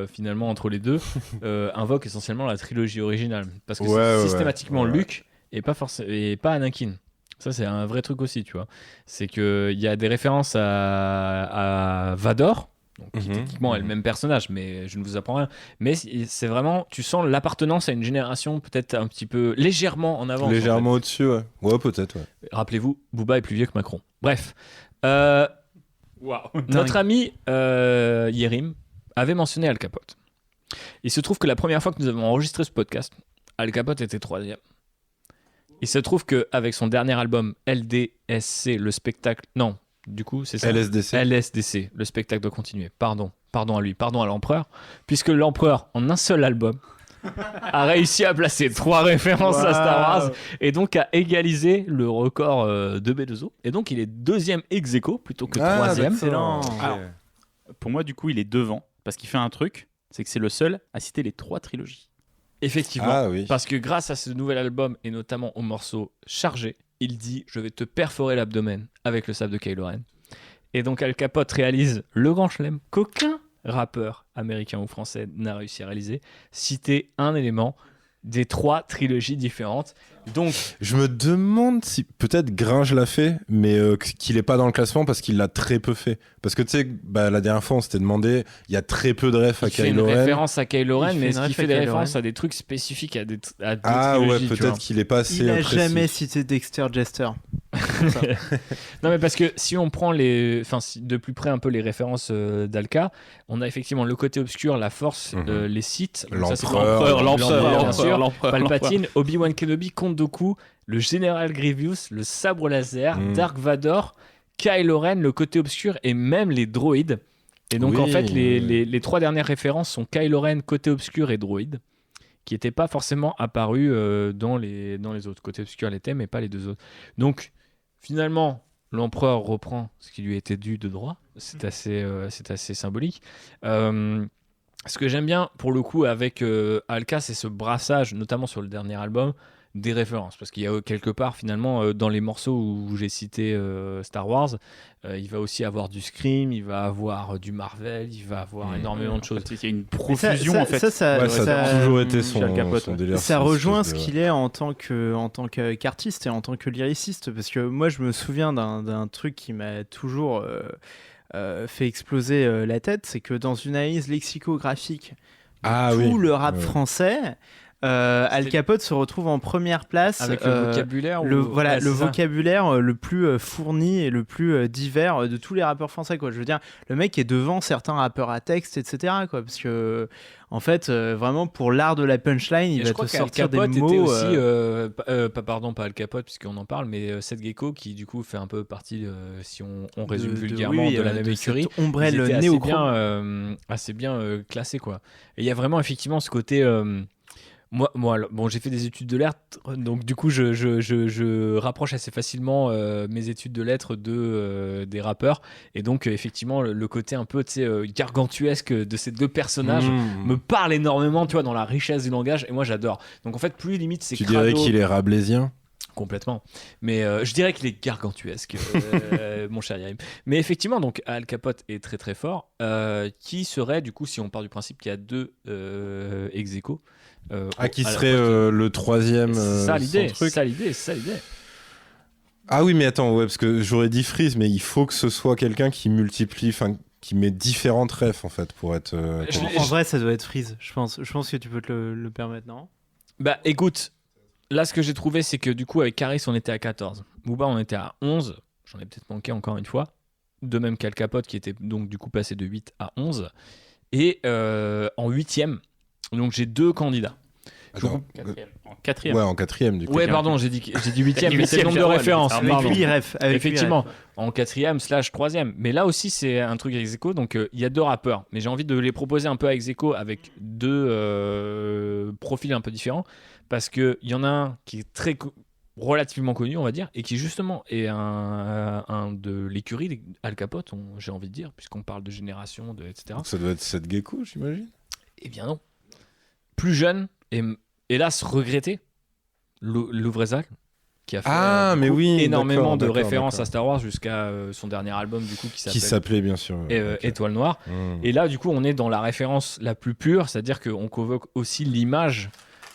finalement entre les deux invoque essentiellement la trilogie originale. Parce que c'est systématiquement Luke et pas Anakin. Ça, c'est un vrai truc aussi, tu vois. C'est qu'il y a des références à Vador, donc, qui techniquement est le même personnage, mais je ne vous apprends rien. Mais c'est vraiment, tu sens l'appartenance à une génération peut-être un petit peu légèrement en avance. Légèrement au-dessus, ouais. Ouais, peut-être, ouais. Rappelez-vous, Booba est plus vieux que Macron. Bref. Notre ami Yérim avait mentionné Al Capote. Il se trouve que la première fois que nous avons enregistré ce podcast, Al Capote était 3e. Il se trouve qu'avec son dernier album LDSC, le spectacle... Non, du coup, c'est ça. LSDC, le spectacle doit continuer. Pardon à lui, pardon à l'empereur. Puisque l'empereur, en un seul album, a réussi à placer 3 références à Star Wars et donc à égaliser le record de B2O. Et donc, il est 2e ex aequo plutôt que 3e. Excellent. Alors, pour moi, du coup, il est devant parce qu'il fait un truc, c'est que c'est le seul à citer les 3 trilogies. Effectivement, parce que grâce à ce nouvel album et notamment au morceau Chargé, il dit « Je vais te perforer l'abdomen avec le sable de Kylo Ren ». Et donc Al Capote réalise le grand chelem qu'aucun rappeur américain ou français n'a réussi à réaliser, citer un élément des 3 trilogies différentes. Donc, je me demande si peut-être Gringe l'a fait, mais qu'il n'est pas dans le classement parce qu'il l'a très peu fait. Parce que tu sais, la dernière fois on s'était demandé, il y a très peu de refs à Kylo Ren. Il fait une référence à Kylo Ren, mais est-ce qu'il fait des références à des trucs spécifiques à des trilogies, peut-être qu'il est pas assez. Il n'a jamais cité Dexter Jester. Non, mais parce que si on prend de plus près un peu les références d'Alka, on a effectivement le côté obscur, la force, les Sith, l'empereur, Palpatine, Obi-Wan Kenobi, Count Dooku, le général Grievous, le sabre laser, Dark Vador, Kylo Ren, le côté obscur et même les droïdes. Et donc en fait les 3 dernières références sont Kylo Ren, côté obscur et droïdes, qui n'étaient pas forcément apparus dans les autres. Côté obscur l'était, mais pas les 2 autres. Donc finalement, l'empereur reprend ce qui lui était dû de droit. C'est assez symbolique. Ce que j'aime bien, pour le coup, avec Alka, c'est ce brassage, notamment sur le dernier album, des références. Parce qu'il y a quelque part, finalement, dans les morceaux où j'ai cité Star Wars, il va aussi avoir du Scream, il va avoir du Marvel, il va avoir énormément de choses. Il y a une profusion, en fait. Ça a toujours été son délire. Ça rejoint ce qu'il est en tant qu'artiste et en tant que lyriciste. Parce que moi, je me souviens d'un truc qui m'a toujours fait exploser la tête, c'est que dans une analyse lexicographique de le rap français, Al Capote se retrouve en première place avec le vocabulaire le vocabulaire le plus fourni et le plus divers de tous les rappeurs français, quoi. Je veux dire, le mec est devant certains rappeurs à texte, etc., quoi, parce que en fait vraiment pour l'art de la punchline, il va te sortir des mots était aussi pas Al Capote puisqu'on en parle, mais Seth Gecko qui du coup fait un peu partie si on résume vulgairement de la même écurie, ombrelle assez bien classé, quoi. Et il y a vraiment effectivement ce côté Moi, bon, j'ai fait des études de lettres, donc du coup, je rapproche assez facilement mes études de lettres des rappeurs, et donc effectivement, le côté un peu, gargantuesque de ces 2 personnages me parle énormément, tu vois, dans la richesse du langage, et moi, j'adore. Donc en fait, plus limite, c'est Tu dirais qu'il est rabelaisien ? Complètement. Mais je dirais qu'il est gargantuesque, mon cher Yérim. Mais effectivement, donc Al Capote est très très fort. Qui serait, du coup, si on part du principe qu'il y a 2 ex aequo, qui serait le 3e c'est ça l'idée. Ah oui, mais attends, parce que j'aurais dit Freeze, mais il faut que ce soit quelqu'un qui multiplie, qui met différentes refs en fait pour être. En vrai, ça doit être Freeze. Je pense que tu peux te le permettre, non ? Bah écoute, là ce que j'ai trouvé, c'est que du coup avec Caris on était à 14, Booba on était à 11. j'en ai peut-être manqué encore une fois. De même qu'Al Capote qui était donc du coup passé de 8 à 11. Et en 8e, donc j'ai 2 candidats. En quatrième. Ouais, en 4e du coup. Ouais, pardon, j'ai dit 8e, mais c'est le nombre de Jérôme, références. avec pardon. 8 refs. Effectivement, en 4e/3e. Mais là aussi, c'est un truc ex aequo. Donc, il y a 2 rappeurs. Mais j'ai envie de les proposer un peu ex aequo avec 2 profils un peu différents. Parce qu'il y en a un qui est relativement connu, on va dire, et qui justement est un de l'écurie Al Capote, j'ai envie de dire, puisqu'on parle de génération, etc. Donc ça doit être Seth Gecko, j'imagine. Eh bien non. Plus jeune, et hélas regretté, Louvrezal, qui a fait mais oui, énormément de d'accord, références d'accord. à Star Wars jusqu'à son dernier album du coup Qui s'appelait bien sûr. Ok. Étoile Noire. Et là du coup on est dans la référence la plus pure, c'est-à-dire qu'on convoque aussi l'image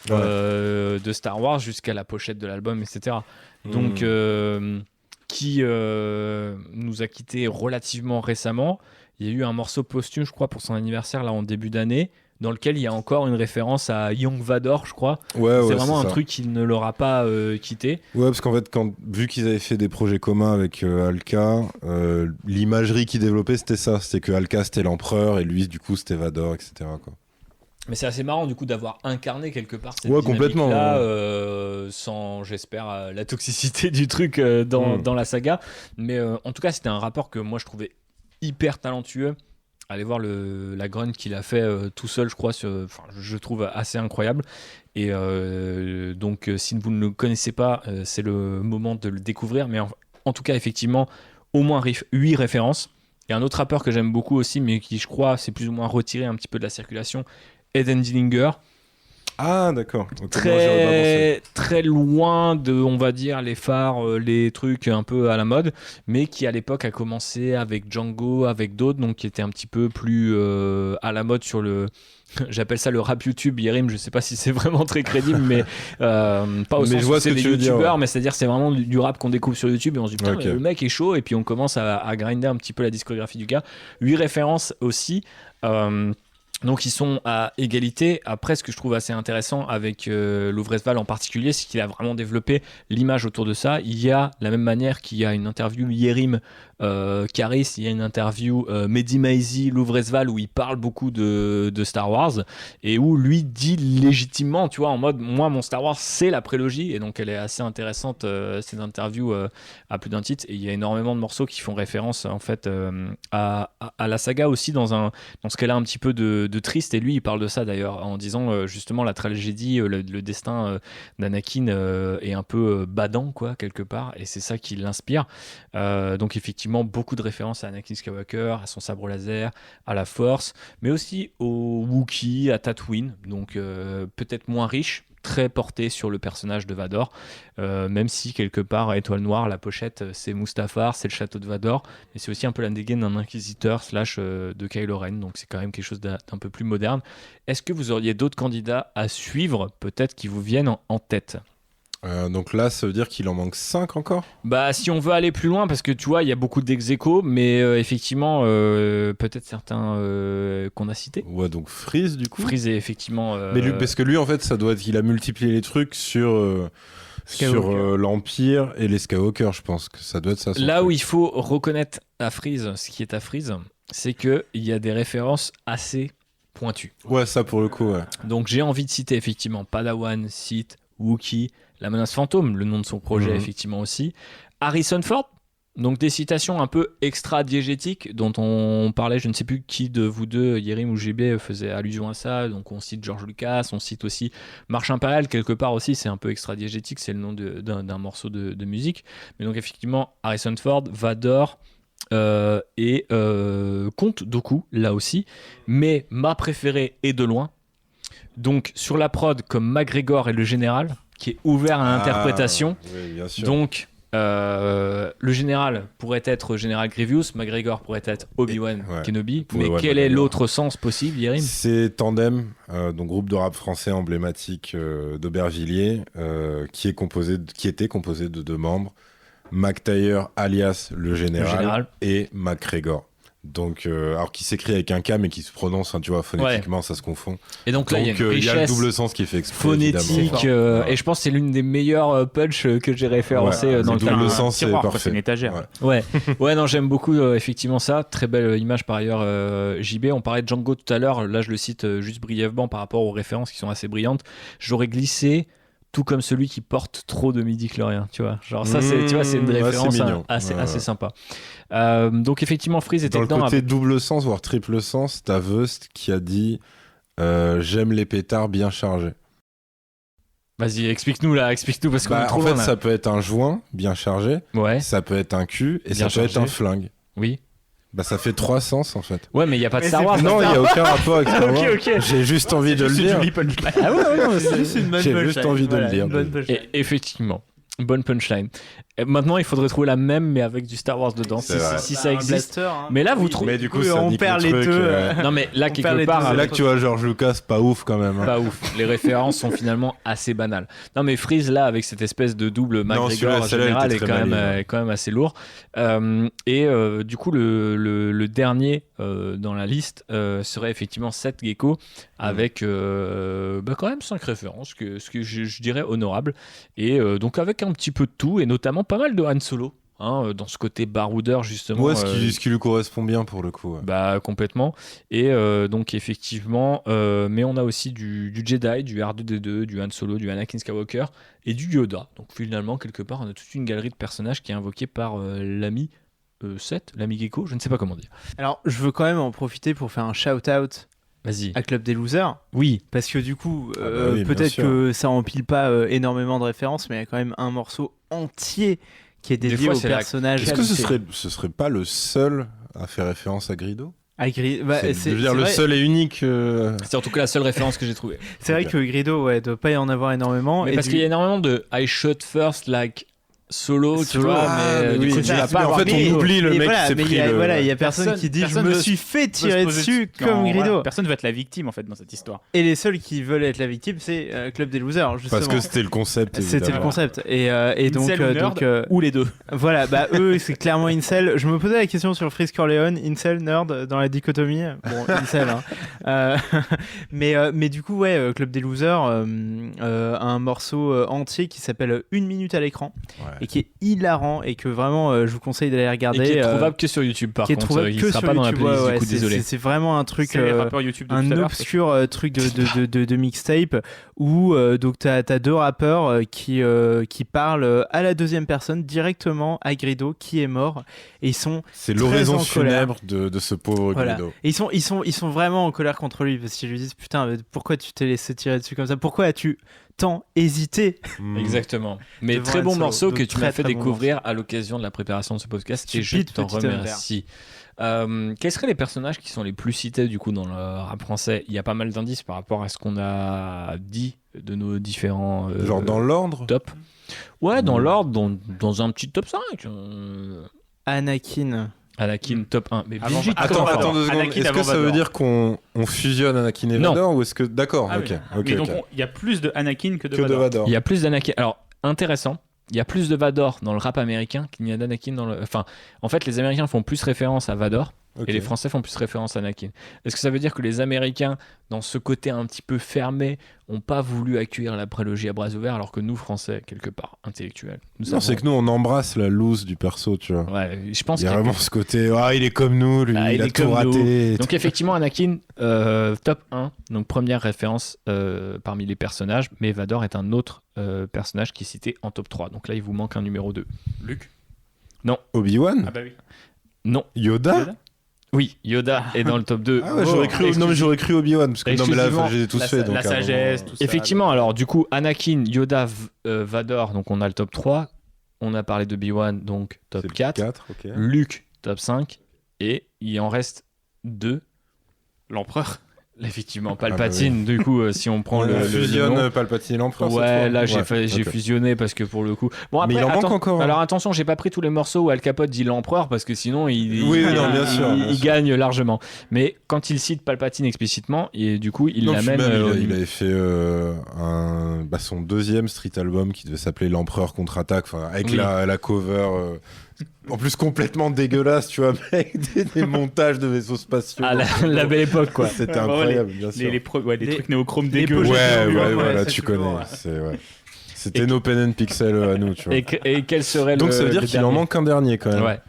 de Star Wars jusqu'à la pochette de l'album, etc. Donc qui nous a quitté relativement récemment. Il y a eu un morceau posthume, je crois, pour son anniversaire là en début d'année, dans lequel il y a encore une référence à Young Vador, je crois. Ouais, c'est vraiment un ça. truc qui ne l'aura pas quitté. Ouais, parce qu'en fait, vu qu'ils avaient fait des projets communs avec Alka, l'imagerie qu'ils développaient, c'était ça. C'était que Alka, c'était l'empereur, et lui, du coup, c'était Vador, etc. quoi. Mais c'est assez marrant, du coup, d'avoir incarné quelque part cette complètement, dynamique-là, sans, j'espère, la toxicité du truc dans la saga. Mais en tout cas, c'était un rapport que moi, je trouvais hyper talentueux. Allez voir la grogne qu'il a fait tout seul, je crois, je trouve assez incroyable. Et donc, si vous ne le connaissez pas, c'est le moment de le découvrir. Mais en tout cas, effectivement, au moins 8 références. Il y a un autre rappeur que j'aime beaucoup aussi, mais qui, je crois, s'est plus ou moins retiré un petit peu de la circulation, Eden Dillinger. Ah, d'accord. Donc, moi, j'aurais pas pensé. Très loin de, on va dire, les phares, les trucs un peu à la mode, mais qui à l'époque a commencé avec Django, avec d'autres, donc qui était un petit peu plus à la mode sur le... J'appelle ça le rap YouTube, Yerim, je sais pas si c'est vraiment très crédible, mais pas au sens où c'est des youtubeurs, mais c'est-à-dire c'est vraiment du rap qu'on découvre sur YouTube et on se dit putain, le mec est chaud, et puis on commence à grinder un petit peu la discographie du gars. 8 références aussi. Donc ils sont à égalité. Après, ce que je trouve assez intéressant avec Louvrezval en particulier, c'est qu'il a vraiment développé l'image autour de ça. Il y a, de la même manière qu'il y a une interview Yerim Karis, il y a une interview Mehdi Maizi Louvrezval où il parle beaucoup de Star Wars et où lui dit légitimement, tu vois, en mode moi mon Star Wars c'est la prélogie, et donc elle est assez intéressante cette interview à plus d'un titre, et il y a énormément de morceaux qui font référence en fait à la saga aussi dans ce qu'elle a un petit peu de triste, et lui il parle de ça d'ailleurs en disant justement la tragédie, le destin d'Anakin est un peu badant quoi quelque part, et c'est ça qui l'inspire. Donc effectivement beaucoup de références à Anakin Skywalker, à son sabre laser, à la Force, mais aussi au Wookiee, à Tatooine, donc peut-être moins riche, très porté sur le personnage de Vador, même si quelque part à Étoile Noire, la pochette c'est Mustafar, c'est le château de Vador, mais c'est aussi un peu la dégaine d'un inquisiteur / de Kylo Ren, donc c'est quand même quelque chose d'un peu plus moderne. Est-ce que vous auriez d'autres candidats à suivre, peut-être qui vous viennent en tête ? Donc là, ça veut dire qu'il en manque 5 encore ? Bah, si on veut aller plus loin, parce que tu vois, il y a beaucoup d'ex-aequo, mais effectivement, peut-être certains qu'on a cités. Ouais, donc Freeze du coup. Freeze est effectivement. Mais lui, parce que lui, en fait, ça doit être qu'il a multiplié les trucs sur l'Empire et les Skywalker, je pense que ça doit être ça. Là où il faut reconnaître à Freeze, ce qui est à Freeze, c'est qu'il y a des références assez pointues. Ouais, ça pour le coup, ouais. Donc j'ai envie de citer effectivement Padawan, Sith, Wookiee, La Menace Fantôme, le nom de son projet effectivement aussi. Harrison Ford, donc des citations un peu extra-diégétiques dont on parlait, je ne sais plus qui de vous deux, Yerim ou GB, faisait allusion à ça. Donc on cite George Lucas, on cite aussi Marche Impériale, quelque part aussi, c'est un peu extra-diégétique, c'est le nom d'un morceau de musique. Mais donc effectivement, Harrison Ford, Vador et Comte Dooku, là aussi. Mais ma préférée est de loin. Donc sur la prod comme McGregor et le général, qui est ouvert à l'interprétation. Oui, bien sûr. Donc le général pourrait être Général Grievous, McGregor pourrait être Obi-Wan Kenobi. Mais quel est l'autre sens possible, Yerim ? C'est Tandem, donc groupe de rap français emblématique d'Aubervilliers, qui était composé de 2 membres, McTayer alias le général et McGregor. Donc, alors qui s'écrit avec un K mais qui se prononce, tu vois, phonétiquement, ça se confond. Et donc là, il y a une il y a le richesse double sens qui fait exprès. phonétique. évidemment. Et je pense que c'est l'une des meilleures punch que j'ai référencées dans le double film. sens, c'est tiroir, quoi, parfait. c'est une étagère. Ouais. Ouais, non, j'aime beaucoup effectivement ça. Très belle image par ailleurs, JB. On parlait de Django tout à l'heure. Là, je le cite juste brièvement par rapport aux références qui sont assez brillantes. J'aurais glissé tout comme celui qui porte trop de midi-chlorien, tu vois. Genre ça, c'est, tu vois, c'est une ouais, référence c'est mignon. assez sympa. Donc effectivement, Freeze était Dans le dedans. côté double sens, voire triple sens, t'as Vust qui a dit j'aime les pétards bien chargés. Vas-y, explique-nous parce qu'on est trop en fait, loin, là. ça peut être un joint bien chargé, Ouais, ça peut être un cul et Bien ça peut être chargé. un flingue. oui. Bah ça fait 3 sens en fait. Ouais, mais il n'y a pas de Star Wars. Non, il n'y a aucun rapport avec Star Wars. Ok. J'ai juste envie de le dire. Ah ouais, non, C'est juste une bonne J'ai punchline. juste envie de le dire. une bonne punchline. Et effectivement, bonne punchline. Et maintenant, il faudrait trouver la même, mais avec du Star Wars dedans, C'est vrai. si ça Un existe. blaster, hein. Mais là, vous Oui, trouvez. Mais du coup, Oui, ça on nique perd le les truc, deux. Non, mais là, On perd quelque les part. deux. Là que tu vois George Lucas, pas ouf quand même. hein. Pas ouf. Les références sont finalement assez banales. Non, mais Freeze, là, avec cette espèce de double celui-là, McGregor celle-là, général, était est très quand, même, maligne, est quand même assez lourd. Du coup, le dernier dans la liste serait effectivement Seth Gecko, avec quand même 5 références, ce que je dirais honorable. Et donc, avec un petit peu de tout, et notamment pas mal de Han Solo. Dans ce côté baroudeur justement. Ouais, ce qui lui correspond bien pour le coup. Ouais. Bah complètement. Et donc effectivement, mais on a aussi du Jedi, du R2D2, du Han Solo, du Anakin Skywalker et du Yoda. Donc finalement quelque part on a toute une galerie de personnages qui est invoquée par l'ami Seth, l'ami Gecko, je ne sais pas comment dire. Alors, je veux quand même en profiter pour faire un shout-out Vas-y. à Club des Losers. Oui. Parce que du coup, Ah bah oui, bien peut-être sûr. que ça empile pas énormément de références, mais il y a quand même un morceau entier qui est Des dédié fois, au c'est la personnage. Est-ce que ce serait pas le seul à faire référence à Grido C'est Je veux dire, le vrai- seul et unique. C'est en tout cas la seule référence que j'ai trouvée. C'est vrai Ok. que Grido, doit pas y en avoir énormément. Mais et parce du- qu'il y a énormément de I shot first like Solo, tu Solo, vois, mais du oui, coup c'est tu ça. vas Mais pas en avoir fait, Grido. on oublie le mais mec voilà, qui s'est mais pris il y a- le. voilà, il y a personne qui dit je me veut- suis fait veut se tirer poser dessus non, comme Grido. voilà, personne veut être la victime en fait dans cette histoire. Et les seuls qui veulent être la victime, c'est Club des Losers, justement. Parce que c'était le concept. C'était le évidemment. concept. Et donc, Incel ou nerd, ou les deux. voilà, bah eux, c'est clairement Incel. Je me posais la question sur Freeze Corleone, Incel, nerd, dans la dichotomie. Bon, Incel, hein. Mais du coup, ouais, Club des Losers, un morceau entier qui s'appelle 1 minute à l'écran Ouais. et qui est hilarant et que vraiment, je vous conseille d'aller regarder. Et qui est trouvable que sur YouTube par qui est contre, trouvable il que sera sur pas dans la YouTube, playlist ouais, du coup, c'est- désolé. C'est vraiment un truc. C'est les rappeurs YouTube de tout à Un l'heure. obscur truc de mixtape où donc t'as deux rappeurs qui parlent à la deuxième personne directement à Grido qui est mort et ils sont C'est très l'oraison en colère. funèbre de ce pauvre voilà. Grido. Et ils sont vraiment en colère contre lui parce qu'ils lui disent putain pourquoi tu t'es laissé tirer dessus comme ça, pourquoi as-tu tant hésité. Exactement. Mais Devant très Han bon Solo. morceau que Donc, tu m'as très, fait très bon découvrir à l'occasion de la préparation de ce podcast et je Stupide t'en petit homme vert. remercie. Quels seraient les personnages qui sont les plus cités du coup dans le rap français? Il y a pas mal d'indices par rapport à ce qu'on a dit de nos différents Genre dans l'ordre. top. Ouais, dans Mm. l'ordre, dans un petit top 5. Anakin. Anakin top 1. Mais Avant- Brigitte, Attends, comment attends 2 secondes. Anakin Est-ce que avant ça veut Vador. dire qu'on fusionne Anakin et Non. Vador ou est-ce que d'accord, Ah ok, oui. ok, Mais donc ok. il y a plus de Anakin que de Que de Vador. Vador. Il y a plus d'Anakin. Alors, intéressant. Il y a plus de Vador dans le rap américain qu'il n'y a d'Anakin dans le. Enfin, en fait, les Américains font plus référence à Vador Ok. et les Français font plus référence à Anakin. Est-ce que ça veut dire que les Américains, dans ce côté un petit peu fermé, n'ont pas voulu accueillir la prélogie à bras ouverts alors que nous, Français, quelque part, intellectuels, nous Non, savons- c'est que nous on embrasse la loose du perso, tu vois. Ouais, je pense Il y a qu'il y a- vraiment ce côté, ah il est comme nous, lui, Ah, il il a est tout comme nous. raté. Donc effectivement, Anakin, top 1, donc première référence parmi les personnages, mais Vador est un autre personnage qui est cité en top 3. Donc là, il vous manque un numéro 2. Luke. Obi-Wan, Ah bah oui. Non. Yoda. Yoda. Oui, Yoda est dans le top 2. Ah ouais, j'aurais cru, non mais j'aurais cru Obi-Wan parce que non mais là Exclusivement, j'ai tous la, fait donc la à un moment, sagesse, tout ça. Effectivement, alors du coup, Anakin, Yoda, Vador, donc on a le top 3. On a parlé de Obi-Wan, donc c'est top le 4. 4, ok. Luke, top 5. Et il en reste 2. L'empereur. Effectivement, Palpatine, du coup, si on prend On le fusionne nom. Palpatine et l'empereur. cette Ouais, fois là j'ai Ouais, j'ai ok. fusionné parce que pour le coup. Bon après, Mais il en manque attends, encore, hein. Alors attention, j'ai pas pris tous les morceaux où Al Capote dit l'empereur parce que sinon il, Oui, il- non, bien il- sûr, bien il sûr. gagne largement. Mais quand il cite Palpatine explicitement, et du coup il Non, puis l'amène. même, il avait fait son deuxième street album qui devait s'appeler L'Empereur contre-attaque, enfin, avec Oui. la cover En plus, complètement dégueulasse, tu vois, avec des montages de vaisseaux spatiaux. Ah, la belle époque, quoi. C'était Vraiment, incroyable, bien sûr. les trucs néochromes les dégueux. pochettes Ouais, Ouais, voilà, ça, tu toujours, connais. ouais. C'était nos pen and pixels à nous, tu vois. Et quel serait Donc ça veut dire le qu'il en dernier manque un dernier quand même. Ouais.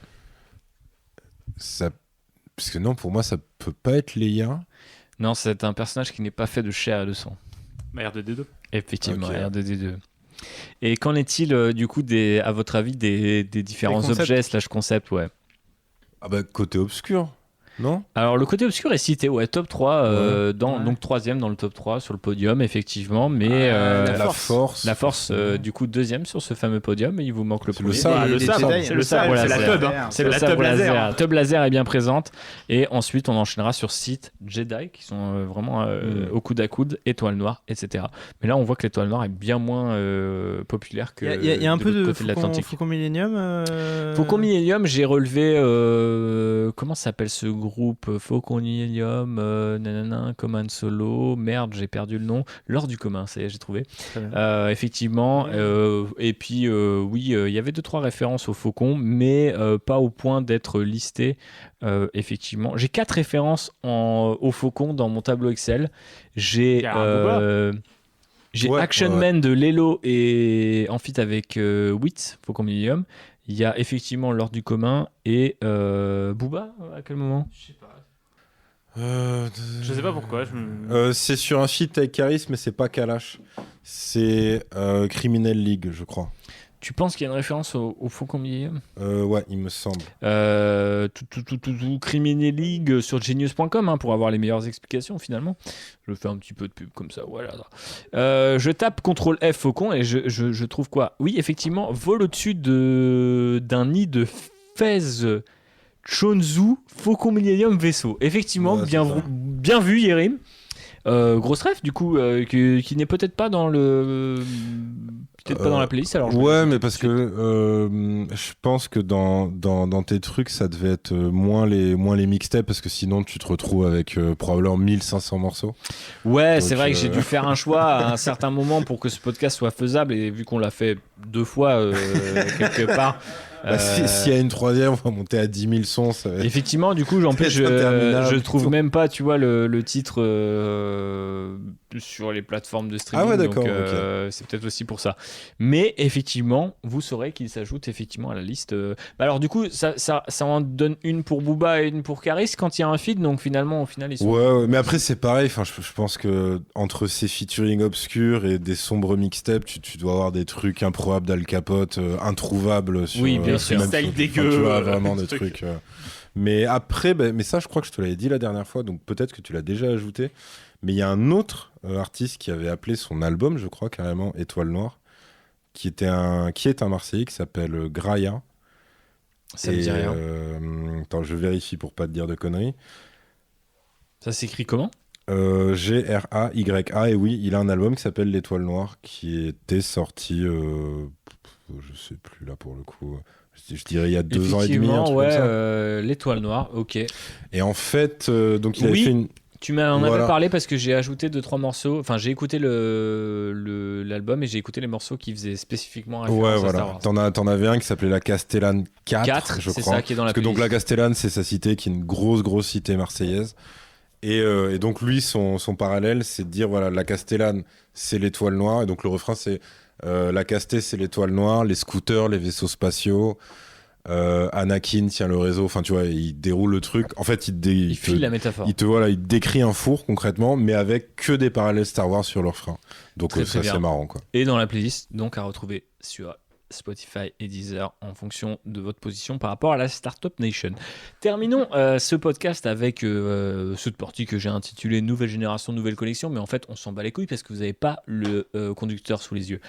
Ça... Parce que non, pour moi, ça peut pas être Leia. Non, c'est un personnage qui n'est pas fait de chair et de sang. R2D2. Effectivement, Ok. R2D2. Et qu'en est-il du coup à votre avis des différents concepts. objets / concepts, ouais. Ah bah, côté obscur, non? Alors le côté obscur est cité, ouais, top 3, Ouais. donc troisième dans le top 3 sur le podium, effectivement, mais La force. la force du coup deuxième sur ce fameux podium, et il vous manque le C'est premier. le sabre. le Les sabre, Jedi, c'est le sabre, voilà, c'est la c'est teub. C'est C'est le la sabre teub laser. Teub laser est bien présente. Et ensuite, on enchaînera sur Sith, Jedi, qui sont vraiment au coude à coude, étoile noire, etc. Mais là, on voit que l'étoile noire est bien moins populaire que Il y a un peu l'autre de côté de l'Atlantique. Faucon Millennium. Faucon Millennium, j'ai relevé comment s'appelle ce groupe Faucon Millennium, nanana, Command Solo, merde, j'ai perdu le nom, l'or du commun, ça y est, j'ai trouvé. Très bien. Effectivement, et puis oui, il y avait 2-3 références au Faucon, mais pas au point d'être listé. Effectivement, j'ai 4 références au Faucon dans mon tableau Excel. J'ai Ouais, Action ouais. Man de Lelo et en feat avec Wit, Faucon Millennium. Il y a effectivement l'ordre du commun et Booba, à quel moment? Je sais pas pourquoi. C'est sur un feat avec Caris, mais c'est pas Kalash. C'est Criminal League, je crois. Tu penses qu'il y a une référence au Faucon Millennium? Ouais, il me semble. Criminal League sur genius.com pour avoir les meilleures explications finalement. Je fais un petit peu de pub comme ça, voilà. Je tape CTRL F Faucon et je trouve quoi? Oui, effectivement, vole au-dessus d'un nid de Fez Chonzu Faucon Millennium vaisseau. Effectivement, Ouais, bien, c'est ça. bien vu Yerim. Grosse ref du coup qui n'est peut-être pas dans le pas dans la playlist alors Ouais, mais parce que je pense que dans tes trucs, ça devait être moins les mixtapes, parce que sinon tu te retrouves avec probablement 1500 morceaux. ouais, Donc, c'est vrai que j'ai dû faire un choix à un certain moment pour que ce podcast soit faisable, et vu qu'on l'a fait 2 fois quelque part. S'il y a une troisième, on va monter à 10 000 sons. Ça va être... Effectivement, du coup, en plus, C'est interminable. je trouve même pas, tu vois, le titre sur les plateformes de streaming. Ah ouais, d'accord, donc, c'est peut-être aussi pour ça. Mais effectivement, vous saurez qu'il s'ajoute effectivement à la liste. Alors du coup, ça en donne une pour Booba et une pour Caris quand il y a un feed. Donc finalement, au final, ils sont. Ouais, mais après c'est pareil. Enfin, je pense que entre ces featuring obscurs et des sombres mixtapes, tu dois avoir des trucs improbables d'Al Capote, introuvables. Sur, Oui, bien sûr. même Style sur- dégueu, tu vois, vraiment des truc. trucs. Mais après, mais ça, je crois que je te l'avais dit la dernière fois, donc peut-être que tu l'as déjà ajouté. Mais il y a un autre artiste qui avait appelé son album, je crois carrément, Étoile Noire, qui est un Marseillais qui s'appelle Graya. Ça me dit rien. Attends, je vérifie pour pas te dire de conneries. Ça s'écrit comment? Graya, et oui, il a un album qui s'appelle L'Étoile Noire, qui était sorti, je sais plus là pour le coup, je dirais il y a 2 ans et demi, un truc ouais, comme ça. L'étoile noire, ok. Et en fait, donc il avait Oui. fait une... Tu m'en Voilà. avais parlé parce que j'ai ajouté 2-3 morceaux. Enfin, j'ai écouté l'album et j'ai écouté les morceaux qui faisaient spécifiquement référence Ouais, à Star voilà. Wars. T'en avais un qui s'appelait la Castellane 4, je c'est crois. ça qui est dans la Parce que donc playlist. la Castellane, c'est sa cité, qui est une grosse cité marseillaise. Et donc lui, son parallèle, c'est de dire, voilà, la Castellane, c'est l'étoile noire. Et donc le refrain, c'est la Casté, c'est l'étoile noire, les scooters, les vaisseaux spatiaux. Anakin tient le réseau. Enfin, tu vois, il déroule le truc. En fait, Il file la métaphore. il te décrit un four concrètement, mais avec que des parallèles Star Wars sur le refrain. Donc Très, très ça, bien. c'est marrant, quoi. Et dans la playlist, donc à retrouver sur Spotify et Deezer en fonction de votre position par rapport à la Startup Nation. Terminons ce podcast avec cette partie que j'ai intitulée Nouvelle génération, nouvelle collection, mais en fait on s'en bat les couilles parce que vous n'avez pas le conducteur sous les yeux.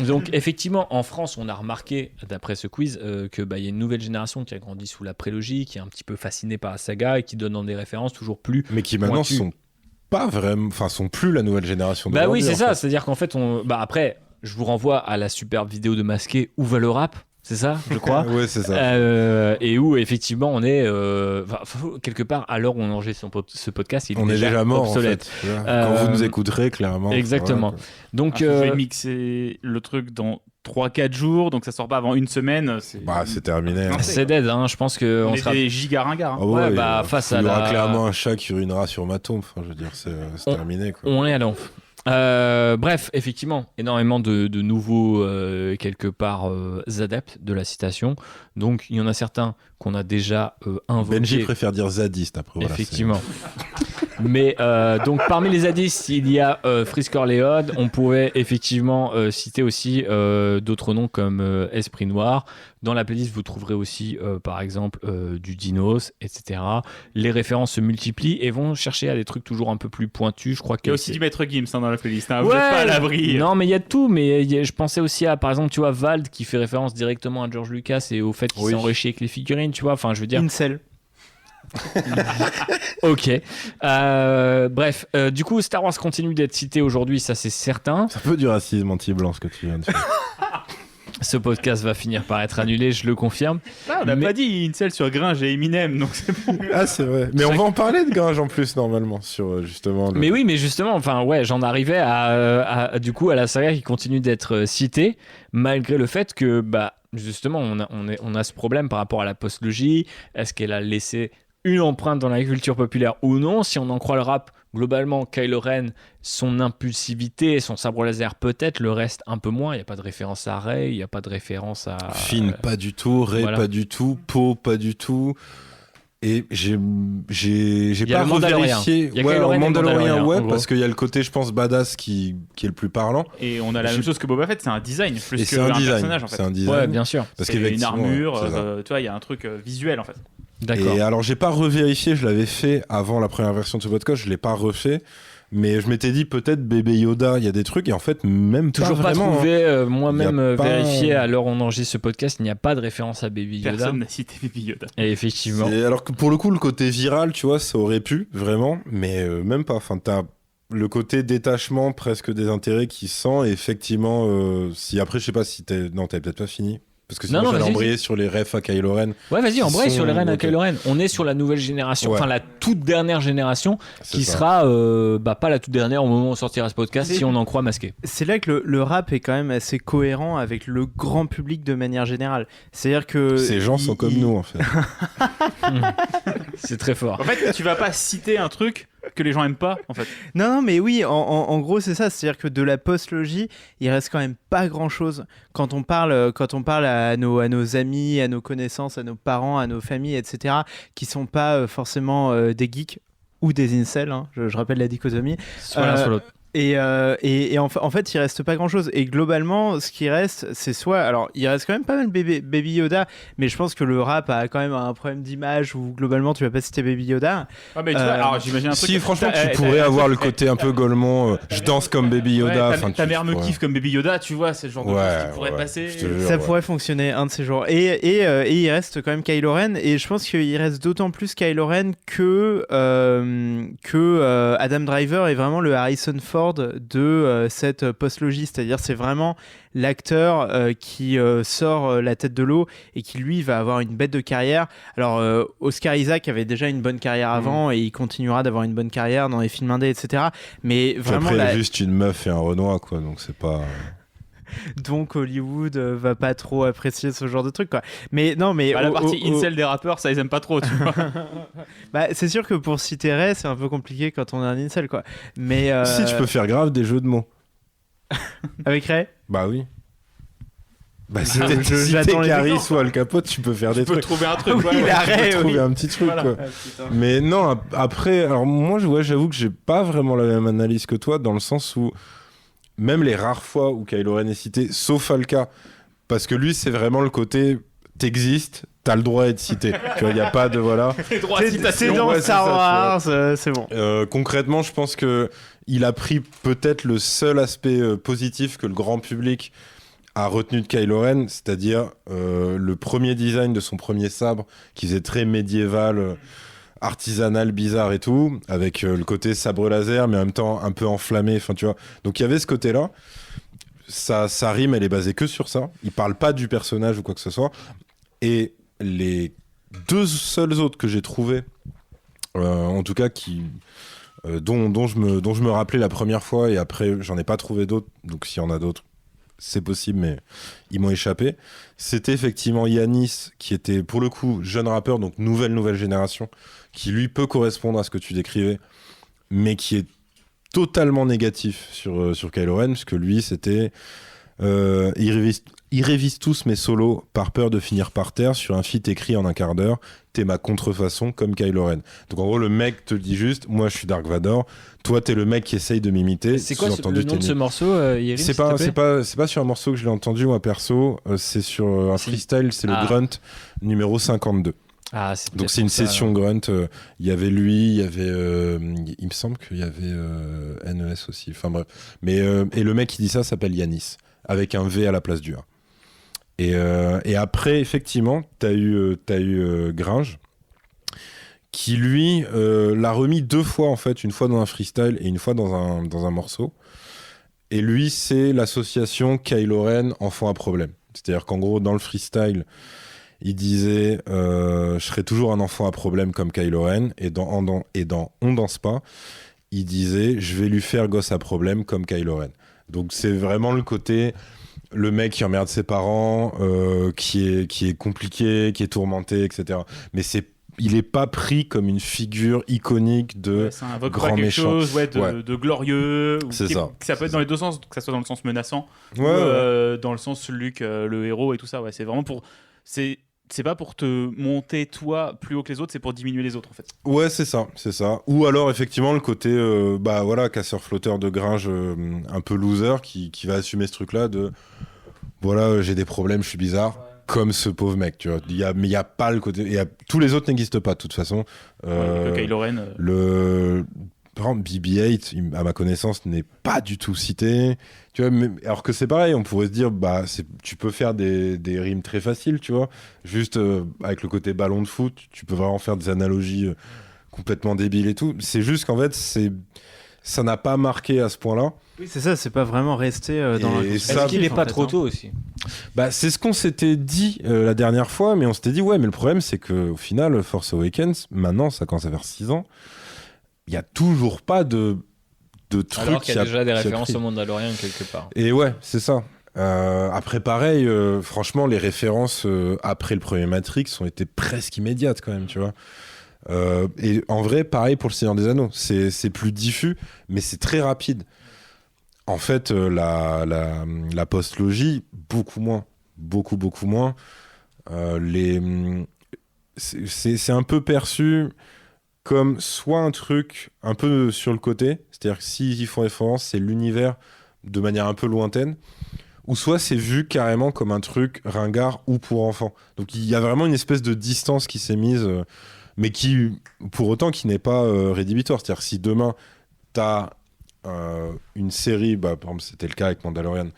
Donc effectivement en France on a remarqué d'après ce quiz que y a une nouvelle génération qui a grandi sous la prélogie, qui est un petit peu fascinée par la saga et qui donne dans des références toujours plus Mais qui maintenant pointues. sont pas vraiment, enfin sont plus la nouvelle génération. Bah oui, d'aujourd'hui, c'est en ça. fait. C'est-à-dire qu'en fait, après, je vous renvoie à la superbe vidéo de Masqué Où va le rap, c'est ça, je crois. Ouais, c'est ça. Et où effectivement on est quelque part à l'heure où on enregistre ce podcast, il On est déjà mort obsolète. en fait. Quand vous nous écouterez, clairement. Exactement. Voilà, Donc Je vais mixer le truc dans 3-4 jours, donc ça sort pas avant une semaine. c'est terminé. Hein. c'est dead, hein. Je pense que on on est sera des giga ringards. Ah ouais, face il à y aura la... clairement un chat qui urinera sur ma tombe. Enfin, je veux dire, c'est terminé. Quoi. On est à l'enf. Bref, effectivement, énormément de nouveaux quelque part adeptes de la citation. Donc il y en a certains qu'on a déjà invoqués. Benji préfère dire zadiste après. Voilà, effectivement. Mais donc parmi les zadistes, il y a Frisk Orleans. On pourrait effectivement citer aussi d'autres noms comme Esprit Noir. Dans la playlist, vous trouverez aussi par exemple du Dinos, etc. Les références se multiplient et vont chercher à des trucs toujours un peu plus pointus. Je crois Il y a aussi du Maître Gims dans la playlist. Hein. Vous Ouais, n'êtes pas à l'abri. Non, mais il y a de tout. Mais je pensais aussi à, par exemple, tu vois, Vald qui fait référence directement à George Lucas et au fait qu'il s'est enrichi avec les figurines, tu vois. Enfin, je veux dire. Incel. Ok. Bref, du coup, Star Wars continue d'être cité aujourd'hui, ça c'est certain. C'est un peu du racisme anti-blanc ce que tu viens de faire. Ce podcast va finir par être annulé, je le confirme. On n'a pas dit Incel sur Gringe et Eminem, donc c'est bon. Ah, c'est vrai. Mais on va en parler de Gringe en plus, normalement, sur justement. Mais oui, mais justement, enfin, ouais, j'en arrivais du coup, à la saga qui continue d'être citée, malgré le fait que, bah, justement, on a ce problème par rapport à la postlogie. Est-ce qu'elle a laissé une empreinte dans la culture populaire ou non? Si on en croit le rap, globalement, Kylo Ren, son impulsivité, son sabre laser peut-être, le reste un peu moins. Il n'y a pas de référence à Rey, il n'y a pas de référence à... Finn, pas du tout. Rey, voilà. pas du tout. Poe, pas du tout. Et j'ai pas revérifié. Il y a Kylo Ren et Mandalorian, ouais, en parce qu'il y a le côté, je pense, badass qui est le plus parlant. Et on a la même chose que Boba Fett, c'est un design plus c'est qu'un un design. personnage en fait. C'est un design. Ouais, bien sûr. Parce c'est une qu'effectivement, armure, c'est ça. tu vois, il y a un truc visuel en fait. D'accord. Et alors, j'ai pas revérifié, je l'avais fait avant la première version de ce podcast, je l'ai pas refait. Mais je m'étais dit peut-être bébé Yoda, il y a des trucs, et en fait, même toujours pas pas vraiment. trouvé, moi-même Y a pas- vérifié à l'heure où on enregistre ce podcast, il n'y a pas de référence à Baby Yoda. Personne n'a cité Baby Yoda. Et effectivement. Alors que pour le coup, le côté viral, tu vois, ça aurait pu, vraiment, mais même pas. Enfin, t'as le côté détachement presque des intérêts qui sent, et effectivement, si après, je sais pas si t'es. Non, t'avais peut-être pas fini. Parce que sinon, Non, j'allais vas-y. embrayer sur les refs à Kylo Ren. Ouais, vas-y, embraye sont- sur les Ren à ok. Kylo Ren. On est sur la nouvelle génération, Ouais. enfin la toute dernière génération, C'est qui ça. sera pas la toute dernière au moment où on sortira ce podcast, si on en croit masqué. C'est là que le rap est quand même assez cohérent avec le grand public de manière générale. C'est-à-dire que Ces gens sont comme nous, en fait. C'est très fort. En fait, tu vas pas citer un truc que les gens aiment pas en fait. Non, mais oui, en gros, c'est ça. C'est-à-dire que de la postlogie, il reste quand même pas grand-chose. Quand on parle à nos amis, à nos connaissances, à nos parents, à nos familles, etc., qui sont pas forcément des geeks ou des incels, hein, je rappelle la dichotomie. Soit l'un, soit l'autre. Et en fait, il reste pas grand chose. Et globalement, ce qui reste, c'est soit. Alors, il reste quand même pas mal Baby Yoda, mais je pense que le rap a quand même un problème d'image où globalement, tu vas pas citer Baby Yoda. Ah, mais tu vois, alors j'imagine un truc. Si, franchement, tu pourrais avoir le côté un peu Golemont, je danse comme Baby Yoda. Ouais, enfin, ta tu mère me pourrais- kiffe comme Baby Yoda, tu vois, c'est le genre de Ouais, choses qui pourrait ouais, passer. je te jure, Ça ouais. pourrait fonctionner un de ces jours. Et il reste quand même Kylo Ren. Et je pense qu'il reste d'autant plus Kylo Ren que Adam Driver est vraiment le Harrison Ford de cette postlogie. C'est-à-dire, c'est vraiment l'acteur qui sort la tête de l'eau et qui, lui, va avoir une bête de carrière. Alors, Oscar Isaac avait déjà une bonne carrière avant et il continuera d'avoir une bonne carrière dans les films indés, etc. Mais Puis vraiment, après, il y a juste une meuf et un Renoir, quoi, donc c'est pas. donc Hollywood va pas trop apprécier ce genre de truc, quoi. Mais non, mais Bah, la partie incel des rappeurs, ça ils aiment pas trop, tu vois. bah, c'est sûr que pour citer Ray, c'est un peu compliqué quand on est un incel, quoi. Mais Si, tu peux faire grave des jeux de mots. avec Ray. Bah oui. Bah, si Je- t'es si j'attends t'es les Caris exemples. ou Al Capote, tu peux faire des Tu peux trucs. trouver un truc. Oui, ouais, il ouais. a Tu peux Ray, trouver oui. un petit truc, Voilà. quoi. Mais non, après, alors moi, j'avoue que j'ai pas vraiment la même analyse que toi, dans le sens où même les rares fois où Kylo Ren est cité, sauf Alka, parce que lui, c'est vraiment le côté t'existes, t'as le droit d'être cité. Tu vois, il n'y a pas de voilà. Les droits à C'est citation. dans ouais, c'est Star ça, Wars, c'est bon. Concrètement, je pense que il a pris peut-être le seul aspect positif que le grand public a retenu de Kylo Ren, c'est-à-dire le premier design de son premier sabre, qui faisait très médiéval, artisanal, bizarre et tout, avec le côté sabre laser, mais en même temps un peu enflammé. Enfin, tu vois. Donc il y avait ce côté-là. sa rime, elle est basée que sur ça. Il parle pas du personnage ou quoi que ce soit. Et les 2 seuls autres que j'ai trouvés, en tout cas dont je me rappelais la première fois, et après j'en ai pas trouvé d'autres, donc s'il y en a d'autres, c'est possible, mais ils m'ont échappé. C'était effectivement Yanis, qui était pour le coup jeune rappeur, donc nouvelle génération, qui lui peut correspondre à ce que tu décrivais, mais qui est totalement négatif sur Kylo Ren, parce que lui c'était ils révisent tous mes solos par peur de finir par terre sur un feat écrit en un quart d'heure. T'es ma contrefaçon comme Kylo Ren. Donc en gros, le mec te dit juste, moi je suis Dark Vador, toi t'es le mec qui essaye de m'imiter. C'est quoi le nom de ce morceau, Yerim, c'est pas sur un morceau que je l'ai entendu moi perso, c'est sur un freestyle, c'est le Grunt numéro 52. Ah, donc c'est une session Grunt. Il y avait lui, il y avait, il me semble qu'il y avait NES aussi. Enfin bref. Mais et le mec qui dit ça s'appelle Yanis, avec un V à la place du A. Et après, effectivement, t'as eu Gringe, qui lui l'a remis 2 fois en fait, une fois dans un freestyle et une fois dans un morceau. Et lui, c'est l'association Kylo Ren enfant à problème. C'est-à-dire qu'en gros, dans le freestyle, il disait je serai toujours un enfant à problème comme Kylo Ren, et dans On danse pas, il disait je vais lui faire gosse à problème comme Kylo Ren. Donc c'est vraiment le côté le mec qui emmerde ses parents, qui est compliqué, qui est tourmenté, etc. Mais il est pas pris comme une figure iconique de grand méchant. De glorieux. C'est ça. Ça peut être dans les 2 sens, que ça soit dans le sens menaçant ou dans le sens Luke, le héros et tout ça. Ouais, c'est vraiment pour... C'est pas pour te monter toi plus haut que les autres, c'est pour diminuer les autres en fait. Ouais, c'est ça. Ou alors effectivement le côté casseur-flotteur de Gringe un peu loser qui va assumer ce truc-là de voilà, j'ai des problèmes, je suis bizarre, comme ce pauvre mec, tu vois. Mais il y a pas le côté, tous les autres n'existent pas de toute façon. Le Kylo Ren. Par exemple, BB-8, à ma connaissance, n'est pas du tout cité. Tu vois, alors que c'est pareil, on pourrait se dire, tu peux faire des rimes très faciles, tu vois. Juste avec le côté ballon de foot, tu peux vraiment faire des analogies complètement débiles et tout. C'est juste qu'en fait, ça n'a pas marqué à ce point-là. Oui, c'est ça, c'est pas vraiment resté dans la... Est-ce qu'il est pas trop tôt aussi ? C'est ce qu'on s'était dit la dernière fois, mais on s'était dit, ouais, mais le problème, c'est qu'au final, Force Awakens, maintenant, ça commence à faire 6 ans, il n'y a toujours pas de trucs. Alors qu'il y a déjà des références au Mandalorian quelque part. Et ouais, c'est ça. Après, pareil, franchement, les références après le premier Matrix ont été presque immédiates quand même, tu vois. Et en vrai, pareil pour le Seigneur des Anneaux. C'est plus diffus, mais c'est très rapide. En fait, la post-logie, beaucoup moins. Beaucoup moins. C'est un peu perçu comme soit un truc un peu sur le côté, c'est-à-dire que s'ils font référence, c'est l'univers de manière un peu lointaine, ou soit c'est vu carrément comme un truc ringard ou pour enfants. Donc il y a vraiment une espèce de distance qui s'est mise, mais qui, pour autant, qui n'est pas rédhibitoire. C'est-à-dire si demain, t'as une série, par exemple c'était le cas avec Mandalorian,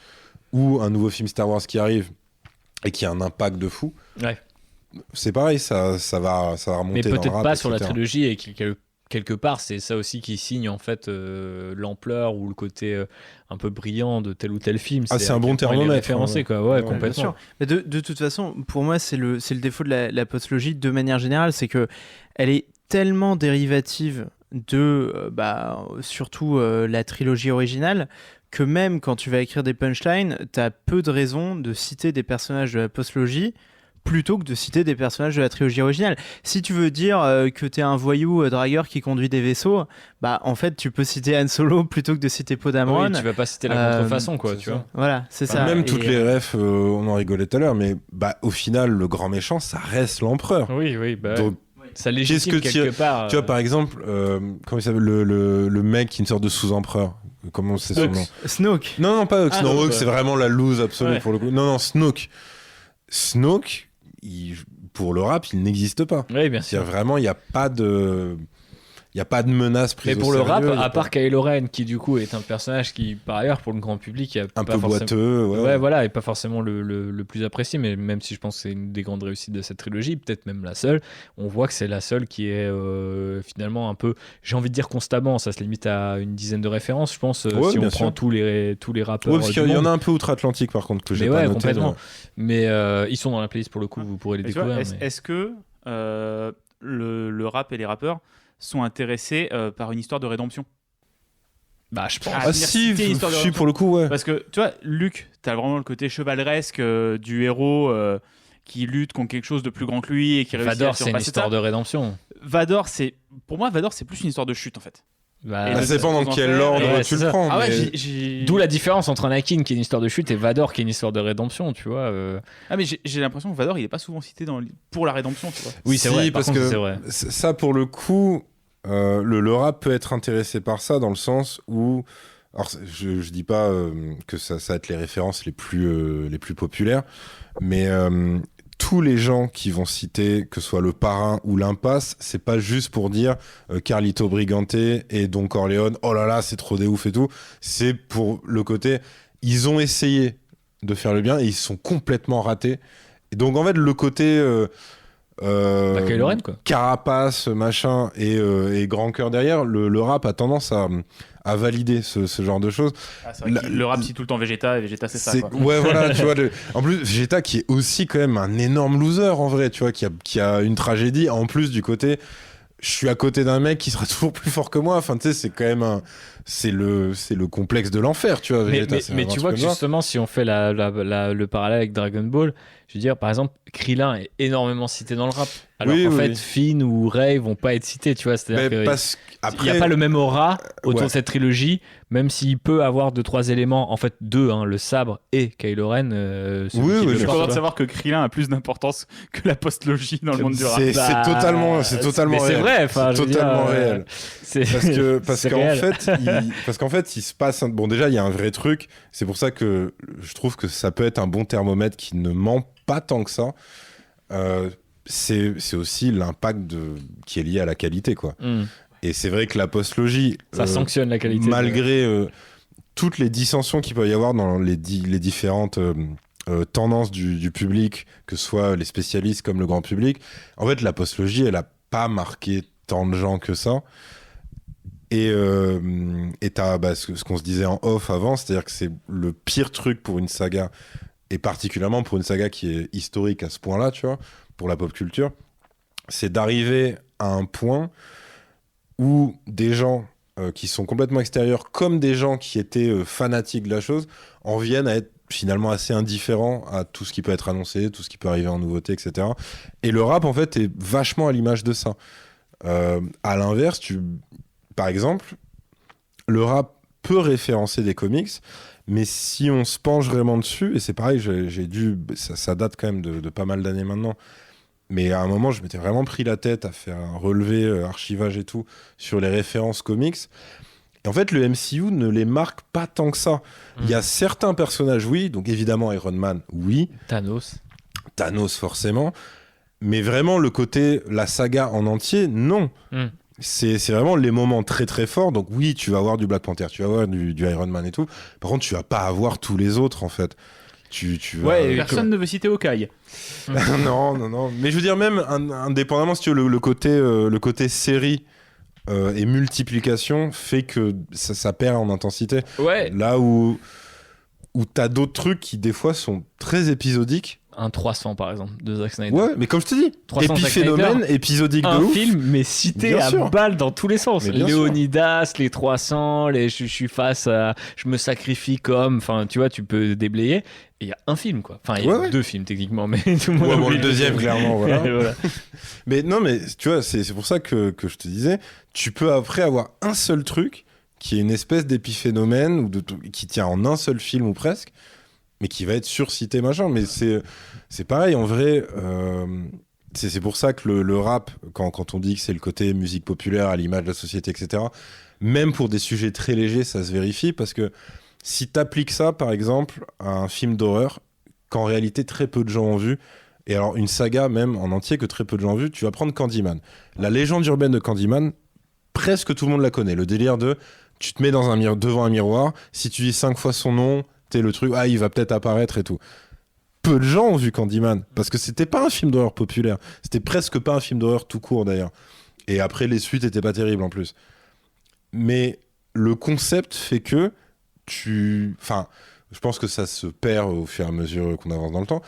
ou un nouveau film Star Wars qui arrive et qui a un impact de fou, ouais. C'est pareil, ça va remonter. Mais dans le peut-être rap, pas sur la etc. trilogie, et quelque part, c'est ça aussi qui signe en fait l'ampleur ou le côté un peu brillant de tel ou tel film. C'est un bon thermomètre. Référencé, quoi. Ouais, complètement. Mais de toute façon, pour moi, c'est le défaut de la postlogie de manière générale, c'est que elle est tellement dérivative de surtout la trilogie originale, que même quand tu vas écrire des punchlines, t'as peu de raisons de citer des personnages de la postlogie plutôt que de citer des personnages de la trilogie originale. Si tu veux dire que t'es un voyou dragueur qui conduit des vaisseaux, en fait, tu peux citer Han Solo plutôt que de citer Poe Dameron. Oui, tu vas pas citer la contrefaçon, quoi, tu vois. Voilà, c'est ça. Même toutes les refs, on en rigolait tout à l'heure, mais au final, le grand méchant, ça reste l'empereur. Oui, Donc, ça légitime quelque part. Tu vois, par exemple, comment il s'appelle, le mec qui est une sorte de sous-empereur. Comment c'est son nom ? Snoke. Non, pas Hux. Snoke, c'est vraiment la loose absolue pour le coup. Non, Snoke. pour le rap, il n'existe pas. Oui, bien sûr. Vraiment, il n'y a pas de... Il n'y a pas de menace prise Mais pour au le sérieux, rap, y a à pas- part Kylo Ren, qui du coup est un personnage qui, par ailleurs, pour le grand public, un pas peu forcément... boiteux. Ouais, voilà, et pas forcément le plus apprécié, mais même si je pense que c'est une des grandes réussites de cette trilogie, peut-être même la seule, on voit que c'est la seule qui est finalement un peu, j'ai envie de dire constamment, ça se limite à une dizaine de références, je pense, Ouais, si on bien prend sûr. tous les rappeurs. Ouais, parce du qu'il y en monde. a un peu outre-Atlantique par contre que j'ai Mais pas ouais, noté. complètement. Mais ils sont dans la playlist pour le coup, vous pourrez les Et tu vois, découvrir. mais- est-ce que le rap et les rappeurs sont intéressés par une histoire de rédemption? Bah, je pense. Ah, Ah venir si, citer l'histoire de si rédemption. pour le coup, ouais. Parce que tu vois, Luke, t'as vraiment le côté chevaleresque du héros qui lutte contre quelque chose de plus grand que lui et qui réussit à Vador, c'est une surpasser histoire ça. de rédemption. Vador, pour moi, Vador, c'est plus une histoire de chute en fait. Bah, Et Ça de- dépend dans de- quel de- ordre ouais, tu c'est le ça. prends. Ah ouais, mais- j'ai. D'où la différence entre Anakin qui est une histoire de chute et Vador qui est une histoire de rédemption, tu vois. Ah mais j'ai l'impression que Vador, il est pas souvent cité pour la rédemption, tu vois. Oui, c'est Si, vrai. Par parce contre, que c'est vrai. ça pour le coup, le rap peut être intéressé par ça dans le sens où, alors je dis pas que ça va être les références les plus populaires, mais tous les gens qui vont citer, que ce soit le Parrain ou l'Impasse, c'est pas juste pour dire Carlito Brigante et Don Corleone, oh là là, c'est trop des ouf et tout. C'est pour le côté, ils ont essayé de faire le bien et ils sont complètement ratés. Et donc en fait, le côté Bah, Kylo Ren, quoi. carapace, machin, et grand cœur derrière, le rap a tendance à valider ce genre de choses. Ah, c'est vrai La- que le rap cite tout le temps Vegeta et Vegeta c'est ça. Quoi. Ouais, voilà, tu vois. En plus, Vegeta qui est aussi quand même un énorme loser en vrai, tu vois, qui a une tragédie. En plus du côté, je suis à côté d'un mec qui sera toujours plus fort que moi. Enfin, tu sais, c'est quand même c'est le complexe de l'enfer, tu vois. Vegeta, c'est Mais un tu truc vois que comme ça. justement, si on fait le parallèle avec Dragon Ball, je veux dire, par exemple, Krillin est énormément cité dans le rap. Alors Oui, qu'en oui, fait, oui. Finn ou Rey vont pas être cités, tu vois. C'est-à-dire Mais que parce il qu'après, n'y a pas le même aura autour Ouais. de cette trilogie, même s'il peut avoir 2-3 éléments, en fait 2, hein, le sabre et Kylo Ren. Oui, qui oui, le Je suis bien porte, content de quoi. savoir que Krillin a plus d'importance que la postlogie dans le monde du rap. c'est Bah, totalement mais réel. c'est vrai, enfin, C'est je veux dire, totalement réel. c'est- Parce c'est qu'en réel. fait, il se passe. Bon, déjà, il y a un vrai truc. C'est pour ça que je trouve que ça peut être un bon thermomètre qui ne ment pas tant que ça. C'est aussi l'impact qui est lié à la qualité, quoi. Hmm. Et c'est vrai que la postlogie, Ça sanctionne la qualité. malgré toutes les dissensions qu'il peut y avoir dans les différentes tendances du public, que ce soit les spécialistes comme le grand public, en fait, la postlogie, elle a pas marqué tant de gens que ça. Et t'as ce qu'on se disait en off avant, c'est-à-dire que c'est le pire truc pour une saga, et particulièrement pour une saga qui est historique à ce point-là, tu vois, pour la pop culture, c'est d'arriver à un point où des gens qui sont complètement extérieurs, comme des gens qui étaient fanatiques de la chose, en viennent à être finalement assez indifférents à tout ce qui peut être annoncé, tout ce qui peut arriver en nouveauté, etc. Et le rap, en fait, est vachement à l'image de ça. À l'inverse, par exemple, le rap peut référencer des comics, mais si on se penche vraiment dessus, et c'est pareil, ça date quand même de pas mal d'années maintenant, mais à un moment, je m'étais vraiment pris la tête à faire un relevé, archivage et tout, sur les références comics. Et en fait, le MCU ne les marque pas tant que ça. Il y a certains personnages, oui, donc évidemment Iron Man, oui. Thanos. Thanos, forcément. Mais vraiment, le côté, la saga en entier, non. Mm. C'est vraiment les moments très très forts. Donc oui, tu vas avoir du Black Panther, tu vas avoir du Iron Man et tout. Par contre, tu vas pas avoir tous les autres, en fait. Tu vas... Ouais, personne ne veut citer Hawkeye. non. Mais je veux dire, même indépendamment, si tu veux, le côté série et multiplication fait que ça perd en intensité. Ouais. Là où t'as d'autres trucs qui, des fois, sont très épisodiques. Un 300 par exemple de Zack Snyder. Ouais, mais comme je te dis, 300 Zack épiphénomène, Snyder, épisodique de un ouf. film mais cité Bien à sûr. balles dans tous les sens. Mais bien sûr. Léonidas, les 300, je suis face à, je me sacrifie comme, enfin tu vois, tu peux déblayer. Et il y a un film quoi. Enfin il y a Ouais. 2 films techniquement, mais tout le monde. Ouais, bon, oublie le deuxième, clairement, voilà. Voilà. Mais non, mais tu vois, c'est pour ça que je te disais, tu peux après avoir un seul truc qui est une espèce d'épiphénomène ou qui tient en un seul film ou presque, mais qui va être surcité machin. Mais c'est pareil en vrai. C'est pour ça que le rap, quand on dit que c'est le côté musique populaire à l'image de la société, etc., même pour des sujets très légers, ça se vérifie parce que si t'appliques ça, par exemple, à un film d'horreur, qu'en réalité très peu de gens ont vu, et alors une saga même en entier que très peu de gens ont vu, tu vas prendre Candyman. La légende urbaine de Candyman, presque tout le monde la connaît. Le délire de tu te mets devant un miroir, si tu dis 5 fois son nom, t'es le truc, il va peut-être apparaître et tout. Peu de gens ont vu Candyman, parce que c'était pas un film d'horreur populaire. C'était presque pas un film d'horreur tout court d'ailleurs. Et après, les suites étaient pas terribles en plus. Mais le concept fait que Enfin, je pense que ça se perd au fur et à mesure qu'on avance dans le temps.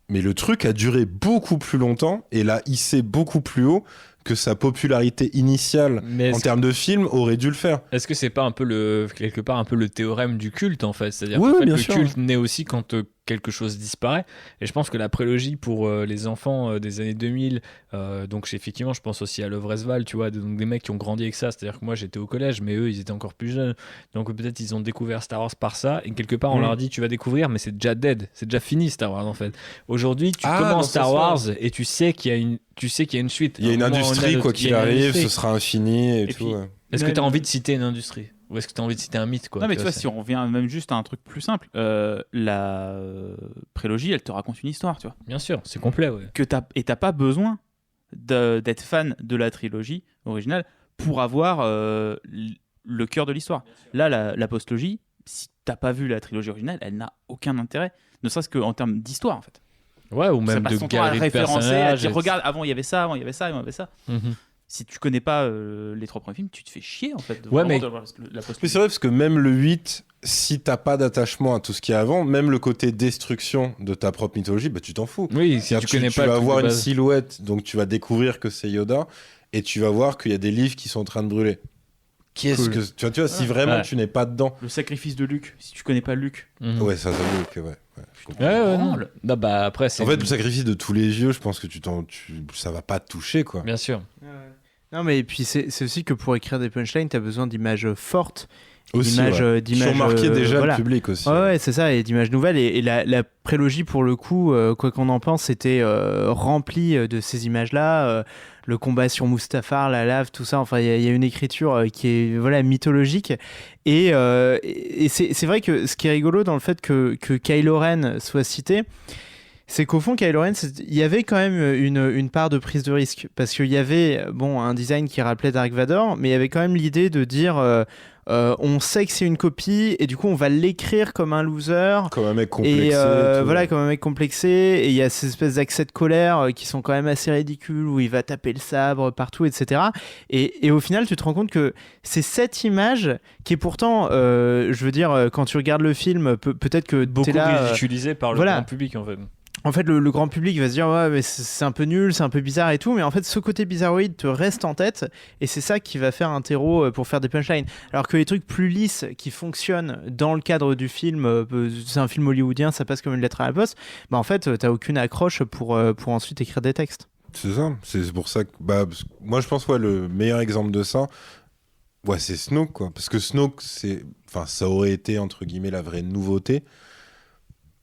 Mais le truc a duré beaucoup plus longtemps et l'a hissé beaucoup plus haut que sa popularité initiale en termes de film aurait dû le faire. Est-ce que c'est pas un peu quelque part un peu le théorème du culte en fait, c'est-à-dire Oui, qu'en fait, bien le sûr. culte naît aussi quand quelque chose disparaît, et je pense que la prélogie pour les enfants des années 2000, donc effectivement je pense aussi à Love Resval, tu vois, donc des mecs qui ont grandi avec ça, c'est-à-dire que moi j'étais au collège mais eux ils étaient encore plus jeunes, donc peut-être ils ont découvert Star Wars par ça, et quelque part on leur dit tu vas découvrir, mais c'est déjà dead, c'est déjà fini Star Wars en fait. Aujourd'hui tu commences Star Wars et tu sais qu'il y a une suite. Il y a une industrie, quoi qu'il arrive, ce sera infini et tout. puis, ouais. Est-ce que tu as envie de citer une industrie, ou est-ce que tu as envie de citer un mythe, quoi? Non, mais tu vois, si on revient même juste à un truc plus simple, la prélogie, elle te raconte une histoire, tu vois. Bien sûr, c'est complet, ouais. Et t'as pas besoin d'être fan de la trilogie originale pour avoir le cœur de l'histoire. Là, la postlogie, si t'as pas vu la trilogie originale, elle n'a aucun intérêt, ne serait-ce qu'en termes d'histoire, en fait. Ouais, ou même de galerie de référencer, à personnages. dire, regarde, avant il y avait ça, avant il y avait ça, avant il y avait ça. Mhm. Si tu connais pas les 3 premiers films, tu te fais chier, en fait. Ouais, mais- de voir la Mais c'est vrai parce que même le 8, si t'as pas d'attachement à tout ce qu'il y a avant, même le côté destruction de ta propre mythologie, bah tu t'en fous. Oui, si C'est-à-dire tu connais tu pas le vas truc voir de une base. silhouette, donc tu vas découvrir que c'est Yoda, et tu vas voir qu'il y a des livres qui sont en train de brûler. Qu'est-ce Cool. que tu vois, si vraiment Ouais. tu n'es pas dedans. Le sacrifice de Luke, si tu connais pas Luke. Mhm. Ouais, ça j'avoue que ouais. Je comprends. Ouais, non. Non, bah après, c'est. En fait, le sacrifice de tous les vieux, je pense que ça va pas te toucher, quoi. Bien sûr. Non, mais et puis c'est aussi que pour écrire des punchlines, t'as besoin d'images fortes, Aussi, d'images, qui ont marqué déjà voilà. le public aussi. Ouais, c'est ça, et d'images nouvelles. Et la prélogie, pour le coup, quoi qu'on en pense, était remplie de ces images-là. Le combat sur Mustafar, la lave, tout ça. Enfin, il y a une écriture qui est mythologique. Et c'est vrai que ce qui est rigolo dans le fait que Kylo Ren soit cité, c'est qu'au fond, Kylo Ren, il y avait quand même une part de prise de risque. Parce qu'il y avait un design qui rappelait Dark Vador, mais il y avait quand même l'idée de dire on sait que c'est une copie, et du coup, on va l'écrire comme un loser. Comme un mec complexé. Et tout. voilà, comme un mec complexé. Et il y a ces espèces d'accès de colère qui sont quand même assez ridicules, où il va taper le sabre partout, etc. Et au final, tu te rends compte que c'est cette image qui est pourtant, je veux dire, quand tu regardes le film, peut-être que Beaucoup t'es là. ridiculisé par le voilà. grand public, en fait. En fait, le grand public va se dire ouais, mais c'est un peu nul, c'est un peu bizarre et tout, mais en fait, ce côté bizarroïde te reste en tête, et c'est ça qui va faire un terreau pour faire des punchlines. Alors que les trucs plus lisses qui fonctionnent dans le cadre du film, c'est un film hollywoodien, ça passe comme une lettre à la poste, bah en fait, t'as aucune accroche pour ensuite écrire des textes. C'est ça. C'est pour ça que parce que moi je pense le meilleur exemple de ça, c'est Snoke, quoi. Parce que Snoke, ça aurait été entre guillemets la vraie nouveauté.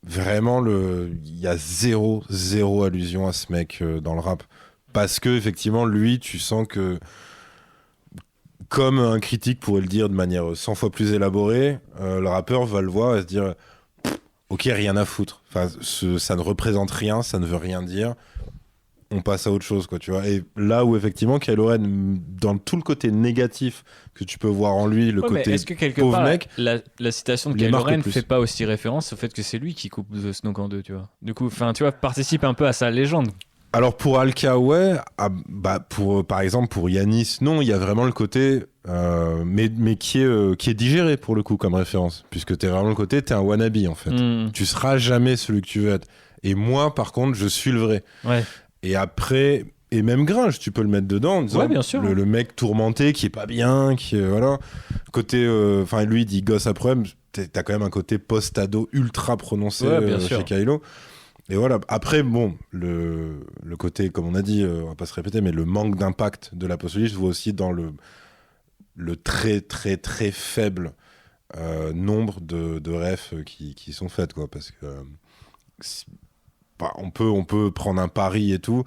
Vraiment, il y a zéro allusion à ce mec dans le rap. Parce que, effectivement, lui, tu sens que, comme un critique pourrait le dire de manière 100 fois plus élaborée, le rappeur va le voir et se dire ok, rien à foutre. Enfin, ça ne représente rien, ça ne veut rien dire. On passe à autre chose, quoi, tu vois. Et là où, effectivement, Kylo Ren, dans tout le côté négatif que tu peux voir en lui, le côté est-ce que quelque pauvre part, mec, la citation de les Kylo marque Ren plus. fait pas aussi référence au fait que c'est lui qui coupe The Snoke en deux, tu vois. Du coup, tu vois, participe un peu à sa légende. Alors pour Alka, ouais. Par exemple, pour Yanis, non, il y a vraiment le côté, mais qui est digéré pour le coup comme référence, puisque t'es vraiment le côté, t'es un wannabe en fait. Tu seras jamais celui que tu veux être. Et moi, par contre, je suis le vrai. Ouais. Et après, et même Gringe, tu peux le mettre dedans en disant Ouais, bien sûr. le mec tourmenté qui est pas bien, voilà. Côté, lui il dit gosse à problème, t'as quand même un côté post-ado ultra prononcé bien sûr. chez Kylo. Et voilà. Après, bon, le côté, comme on a dit, on va pas se répéter, mais le manque d'impact de la postologie se voit aussi dans le très très très faible nombre de refs qui sont faites, quoi, parce que on peut prendre un pari et tout.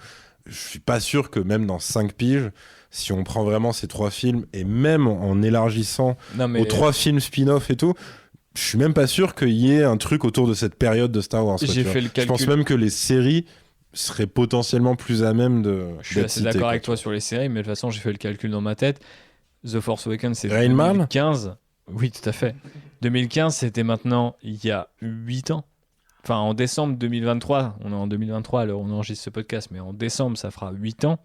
Je suis pas sûr que même dans 5 piges, si on prend vraiment ces 3 films, et même en élargissant aux 3 films spin-off et tout, je suis même pas sûr qu'il y ait un truc autour de cette période de Star Wars. Quoi, J'ai tu vois. fait le calcul. Je pense même que les séries seraient potentiellement plus à même de. Je suis assez d'accord avec toi sur les séries, mais de toute façon, j'ai fait le calcul dans ma tête. The Force Awakens, c'est Rain Man 2015. Oui, tout à fait. 2015, c'était maintenant il y a 8 ans. Enfin, en décembre 2023, on est en 2023 alors on enregistre ce podcast, mais en décembre, ça fera 8 ans.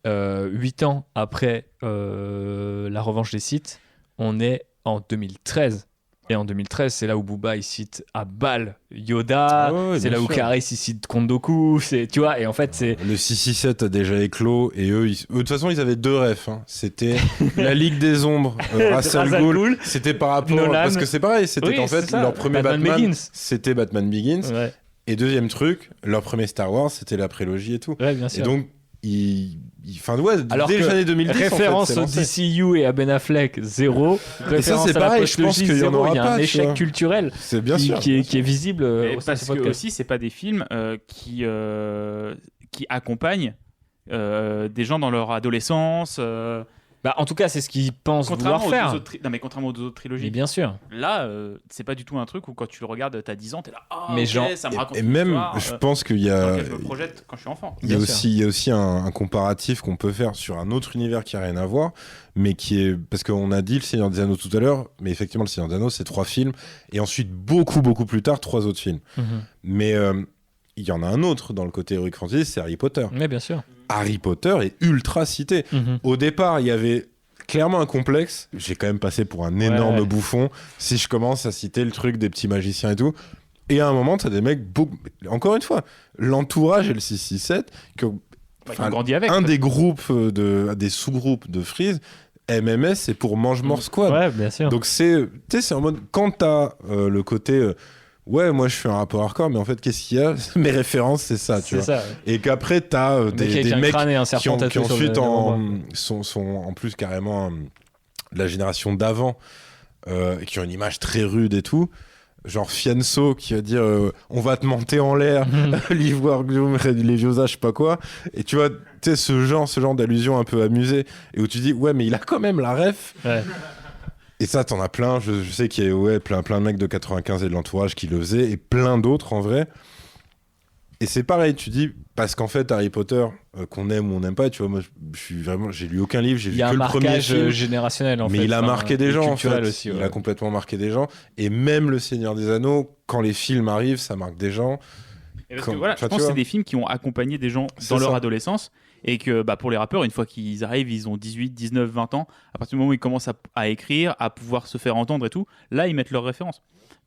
8 ans après La Revanche des Sith, on est en 2013. Et en 2013, c'est là où Booba il cite à balle Yoda, c'est là où Karis il cite Kondoku, tu vois, et en fait c'est... Le 667 a déjà éclos, et eux, de toute façon, ils avaient 2 refs. Hein. C'était la Ligue des Ombres, Russell Gould, c'était par rapport... Nolan. Parce que c'est pareil, c'était qu'en fait, leur premier Batman, c'était Batman Begins. Ouais. Et deuxième truc, leur premier Star Wars, c'était la prélogie et tout. Ouais, bien sûr. Et donc, enfin, ouais, alors dès les années 2010, référence en fait, au DCU et à Ben Affleck, 0. Et ça, c'est pareil, je pense qu'il y en aura pas. Il y a un échec culturel c'est bien sûr. qui est visible. Parce que aussi, c'est pas des films qui accompagnent des gens dans leur adolescence. Bah, en tout cas, c'est ce qu'ils pensent vouloir faire. Non, mais contrairement aux 2 autres trilogies. Mais bien sûr. Là, c'est pas du tout un truc où quand tu le regardes, t'as 10 ans, t'es là. Ah, mais okay, ça me raconte et une même, histoire, je pense qu'il y a. Je me projette quand je suis enfant. Il y a aussi un comparatif qu'on peut faire sur un autre univers qui a rien à voir, mais qui est. Parce qu'on a dit Le Seigneur des Anneaux tout à l'heure, mais effectivement, Le Seigneur des Anneaux, c'est 3 films, et ensuite, beaucoup plus tard, 3 autres films. Mais. Il y en a un autre dans le côté Heroic Fantasy, c'est Harry Potter. Mais bien sûr. Harry Potter est ultra cité. Au départ, il y avait clairement un complexe. J'ai quand même passé pour un énorme bouffon si je commence à citer le truc des petits magiciens et tout. Et à un moment, t'as des mecs, encore une fois, l'entourage et le 667, qui ont grandi avec. Un des groupes, des sous-groupes de Freeze, MMS, c'est pour Mange-Mort Squad. Ouais, bien sûr. Donc c'est en mode, quand t'as le côté... ouais, moi je suis un rappeur hardcore, mais en fait, qu'est-ce qu'il y a? Mes références, c'est ça, tu vois. Ça, ouais. Et qu'après, t'as des mecs qui ensuite sont en plus carrément de la génération d'avant, qui ont une image très rude et tout. Genre Fianso qui va dire on va te monter en l'air, l'ivoire, les vieux je sais pas quoi. Et tu vois, tu sais, ce genre d'allusion un peu amusée, et où tu dis, ouais, mais il a quand même la ref. Ouais. Et ça, t'en as plein. Je sais qu'il y a plein de mecs de 95 et de l'entourage qui le faisaient, et plein d'autres en vrai. Et c'est pareil, tu dis, parce qu'en fait, Harry Potter, qu'on aime ou on n'aime pas, tu vois, moi, j'ai lu aucun livre, j'ai vu que le premier film. Il y a un marquage générationnel, en fait. Mais il a marqué des gens, en fait. Aussi, ouais. Il a complètement marqué des gens. Et même Le Seigneur des Anneaux, quand les films arrivent, ça marque des gens. Et parce que voilà, je pense que c'est des films qui ont accompagné des gens dans leur adolescence. Et que pour les rappeurs, une fois qu'ils arrivent, ils ont 18, 19, 20 ans. À partir du moment où ils commencent à écrire, à pouvoir se faire entendre et tout, là, ils mettent leurs références.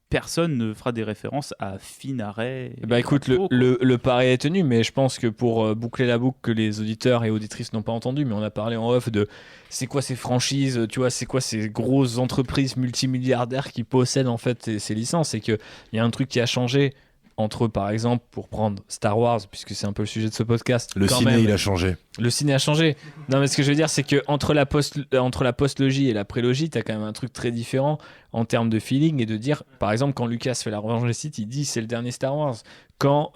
Personne ne fera des références à Finaret. Bah écoute, le pari est tenu, mais je pense que pour boucler la boucle que les auditeurs et auditrices n'ont pas entendu, mais on a parlé en off de c'est quoi ces franchises, tu vois, c'est quoi ces grosses entreprises multimilliardaires qui possèdent en fait ces licences, et qu'il y a un truc qui a changé entre, par exemple, pour prendre Star Wars, puisque c'est un peu le sujet de ce podcast. Le ciné, il a changé. Le ciné a changé. Non, mais ce que je veux dire, c'est que entre la postlogie et la prélogie, t'as quand même un truc très différent en termes de feeling, et de dire, par exemple, quand Lucas fait La Revanche des Sith, il dit c'est le dernier Star Wars. Quand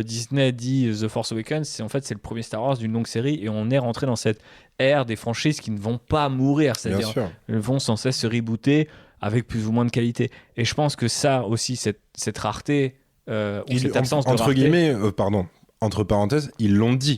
Disney dit The Force Awakens, c'est le premier Star Wars d'une longue série, et on est rentré dans cette ère des franchises qui ne vont pas mourir, c'est-à-dire elles vont sans cesse se rebooter avec plus ou moins de qualité. Et je pense que ça aussi, cette rareté, ou cette absence de entre rareté, guillemets, entre parenthèses, ils l'ont dit.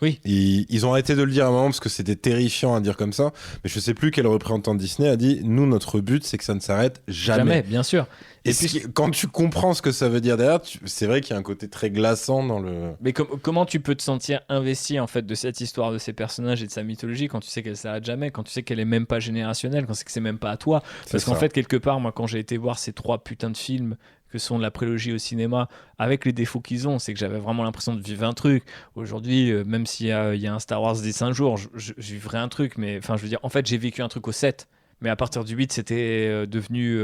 Oui. Ils ont arrêté de le dire à un moment parce que c'était terrifiant à dire comme ça. Mais je sais plus quel représentant de Disney a dit, nous, notre but, c'est que ça ne s'arrête jamais. Jamais, bien sûr. Et puis, quand tu comprends ce que ça veut dire derrière, c'est vrai qu'il y a un côté très glaçant dans le... Mais comment tu peux te sentir investi en fait de cette histoire, de ces personnages et de sa mythologie, quand tu sais qu'elle s'arrête jamais, quand tu sais qu'elle est même pas générationnelle, quand c'est même pas à toi. Parce qu'en fait, quelque part, moi, quand j'ai été voir ces 3 putains de films que sont de la prélogie au cinéma, avec les défauts qu'ils ont, c'est que j'avais vraiment l'impression de vivre un truc. Aujourd'hui, même s'il y a un Star Wars des 5 jours, je vivrais un truc, mais enfin, je veux dire, en fait, j'ai vécu un truc au 7, mais à partir du 8, c'était devenu